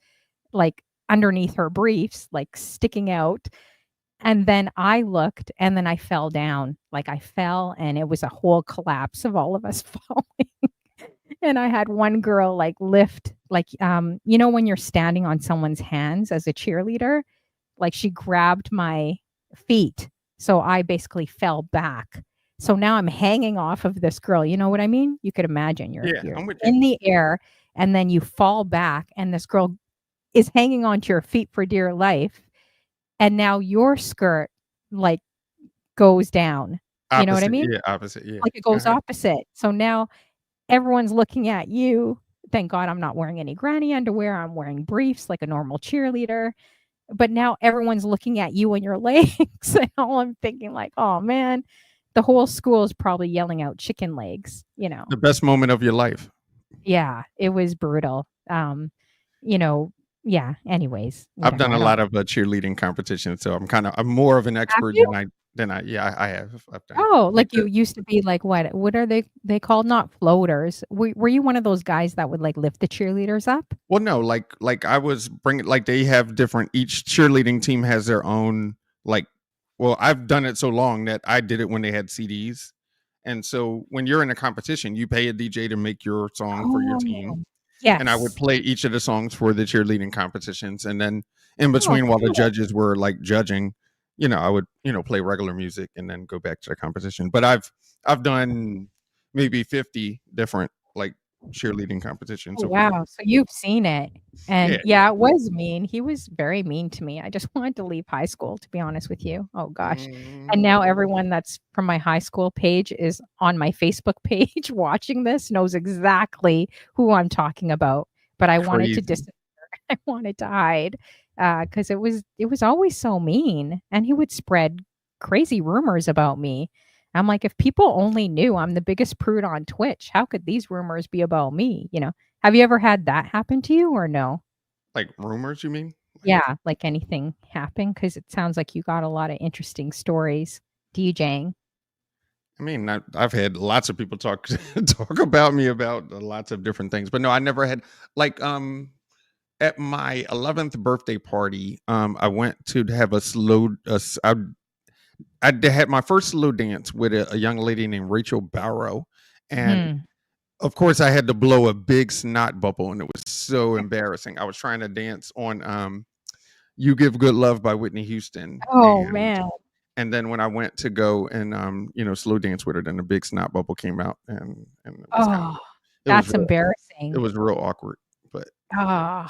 A: like underneath her briefs, like sticking out. And then I looked and then I fell down. Like I fell and it was a whole collapse of all of us falling. And I had one girl like lift, like, when you're standing on someone's hands as a cheerleader, like she grabbed my feet. So I basically fell back. So now I'm hanging off of this girl. You know what I mean? You could imagine
B: Yeah,
A: you're
B: I'm with you.
A: in the air and then you fall back and this girl is hanging onto your feet for dear life. And now your skirt like goes down. You know what I
B: Opposite.
A: mean?
B: Yeah, opposite. Yeah.
A: Like it goes
B: Uh-huh.
A: opposite. So now everyone's looking at you. Thank God I'm not wearing any granny underwear. I'm wearing briefs like a normal cheerleader. But now everyone's looking at you and your legs. And all I'm thinking, like, oh man, the whole school is probably yelling out chicken legs,
B: The best moment of your life.
A: Yeah, it was brutal. You know, yeah, anyways,
B: I've
A: whatever.
B: done
A: I
B: a
A: don't
B: lot of cheerleading competitions, so I'm more of an
A: have
B: expert
A: you?
B: than I yeah, I have. I've done
A: Oh,
B: like
A: like you used to be like what are they called? Not floaters. Were you one of those guys that would like lift the cheerleaders up?
B: well, no, like I was bringing like they have different each cheerleading team has their own like well, I've done it so long that I did it when they had CDs. And so when you're in a competition, you pay a DJ to make your song for your team.
A: Oh,
B: And I would
A: yes.
B: play each of the songs for the cheerleading competitions. And then in
A: Oh,
B: between while the
A: cool.
B: judges were like judging, I would, play regular music and then go back to the competition. But I've done maybe 50 different like cheerleading competitions
A: Oh,
B: over the
A: wow.
B: years.
A: So you've seen it. And
B: Yeah, yeah.
A: yeah, it was mean. He was very mean to me. I just wanted to leave high school, to be honest with you. Oh gosh. And
B: Mm,
A: now everyone that's from my high school page is on my Facebook page watching this, knows exactly who I'm talking about. But I wanted to
B: crazy.
A: I wanted to hide because it was always so mean. And he would spread crazy rumors about me. I'm like, if people only knew I'm the biggest prude on Twitch, how could these rumors be about me? Have you ever had that happen to you or no?
B: Like rumors, you mean? Like,
A: Yeah, like anything happen? Because it sounds like you got a lot of interesting stories DJing.
B: I mean, I've had lots of people talk talk about me about lots of different things, but no, I never had like at my 11th birthday party, I went to have a slow. Had my first slow dance with a young lady named Rachel Barrow, and
A: Hmm.
B: of course, I had to blow a big snot bubble, and it was so embarrassing. I was trying to dance on "You Give Good Love" by Whitney Houston,
A: Oh
B: and
A: man.
B: then when I went to go and slow dance with her, then the big snot bubble came out, and it was kind of
A: Oh,
B: it was
A: that's
B: real it
A: embarrassing.
B: was real awkward, but
A: Oh,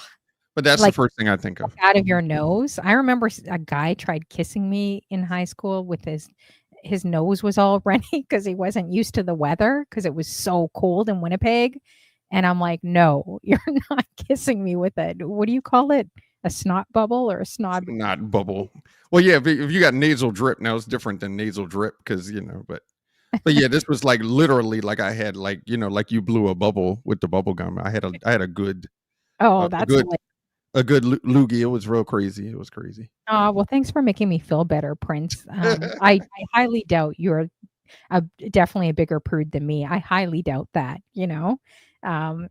B: that's the
A: like
B: first thing I think of.
A: out of your nose. I remember a guy tried kissing me in high school with his nose was all runny because he wasn't used to the weather because it was so cold in Winnipeg. And I'm like, no, you're not kissing me with it. What do you call it? A snot bubble or a snot?
B: Not bubble. Well, yeah, if you got nasal drip, now it's different than nasal drip because but yeah, this was like literally like I had like like you blew a bubble with the bubble gum. I had a good
A: Oh,
B: a
A: that's
B: good
A: hilarious.
B: loogie. It was real crazy. It was crazy.
A: Well, thanks for making me feel better, Prince. I highly doubt you're definitely a bigger prude than me. I highly doubt that. Um,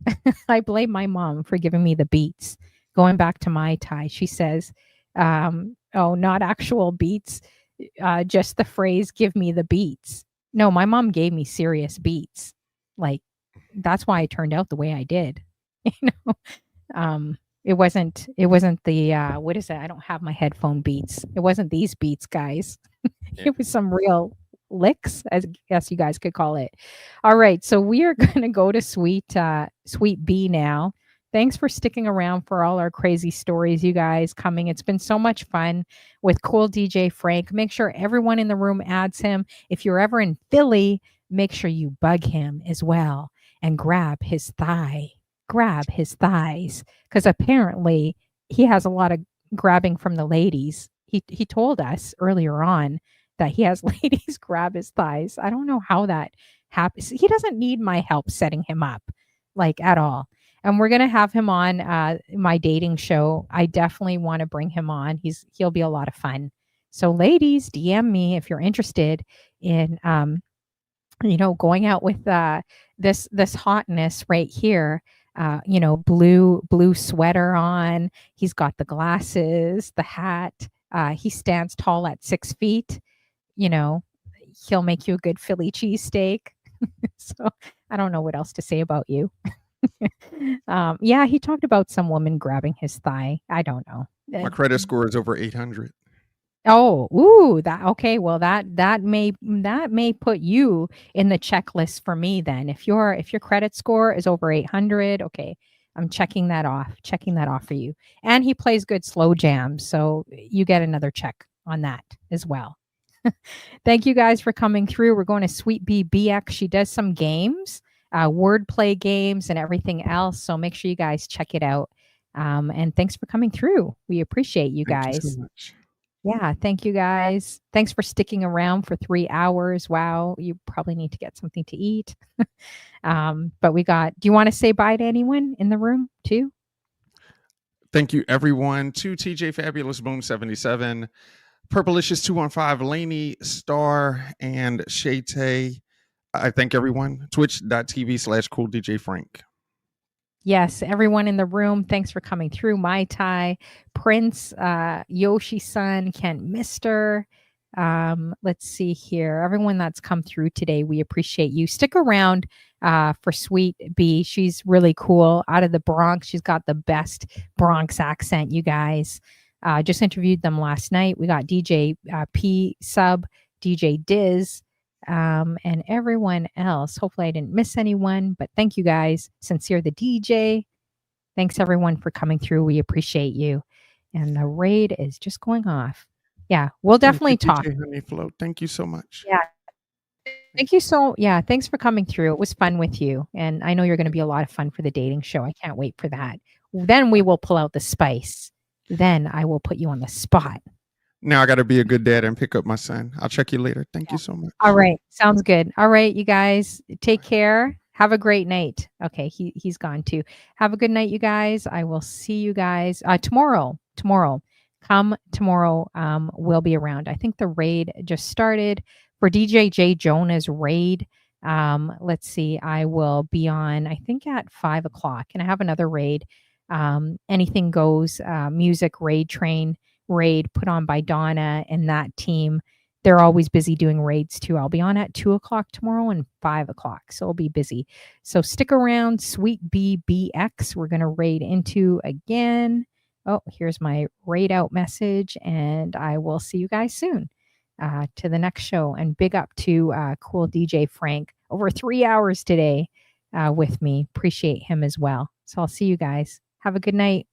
A: I blame my mom for giving me the beats. Going back to my tie, she says, "Oh, not actual beats, just the phrase "give me the beats." No, my mom gave me serious beats. Like that's why I turned out the way I did. You know, it wasn't the what is it? I don't have my headphone beats. It wasn't these beats, guys.
B: Yeah.
A: It was some real licks, as guess you guys could call it. All right, so we are going to go to Sweet B now. Thanks for sticking around for all our crazy stories, you guys, coming. It's been so much fun with Cool DJ Frank. Make sure everyone in the room adds him. If you're ever in Philly, make sure you bug him as well and grab his thigh. Grab his thighs, because apparently he has a lot of grabbing from the ladies. He told us earlier on that he has ladies grab his thighs. I don't know how that happens. He doesn't need my help setting him up, like, at all. And we're gonna have him on my dating show. I definitely want to bring him on. He'll be a lot of fun. So, ladies, DM me if you're interested in going out with this hotness right here. Blue sweater on. He's got the glasses, the hat. He stands tall at 6 feet. You know, he'll make you a good Philly cheesesteak. So I don't know what else to say about you. Yeah, he talked about some woman grabbing his thigh. I don't know.
B: My credit score is over 800.
A: Oh, ooh, that okay. Well, that may put you in the checklist for me then. If your credit score is over 800, okay, I'm checking that off. Checking that off for you. And he plays good slow jams, so you get another check on that as well. Thank you guys for coming through. We're going to Sweet BX. She does some games, wordplay games, and everything else. So make sure you guys check it out. And thanks for coming through. We appreciate you
B: Thank
A: guys.
B: you so much.
A: Yeah, thank you guys. Thanks for sticking around for 3 hours. Wow, you probably need to get something to eat. But do you want to say bye to anyone in the room too?
B: Thank you, everyone, to TJ Fabulous Boom 77, Purplicious 215, Laney, Star, and Shaytay. I thank everyone. Twitch.tv/CoolDJFrank.
A: Yes, everyone in the room, thanks for coming through. Mai Tai, Prince, Yoshi-san, Kent Mister. Let's see here. Everyone that's come through today, we appreciate you. Stick around for Sweet B. She's really cool. Out of the Bronx. She's got the best Bronx accent, you guys. Just interviewed them last night. We got DJ P Sub, DJ Diz, and everyone else. Hopefully I didn't miss anyone, but thank you guys. Sincere the DJ. Thanks everyone for coming through. We appreciate you. And the raid is just going off. Yeah, we'll definitely talk.
B: Honey Flow. Thank you so much.
A: Yeah. Thank you thanks for coming through. It was fun with you. And I know you're going to be a lot of fun for the dating show. I can't wait for that. Then we will pull out the spice. Then I will put you on the spot.
B: Now I got to be a good dad and pick up my son. I'll check you later. Thank you so much.
A: All right. Sounds good. All right, you guys. Take care. Have a great night. Okay, he's gone too. Have a good night, you guys. I will see you guys tomorrow. Come tomorrow. We'll be around. I think the raid just started for DJ J Jonah's raid. Let's see. I will be on, I think, at 5:00, and I have another raid. Anything Goes music raid train raid put on by Donna and that team. They're always busy doing raids too. I'll be on at 2:00 tomorrow and 5:00, so I'll be busy. So stick around. Sweet BBX, we're gonna raid into again. Oh, here's my raid out message, and I will see you guys soon to the next show. And big up to Cool DJ Frank, over 3 hours today with me. Appreciate him as well. So I'll see you guys. Have a good night.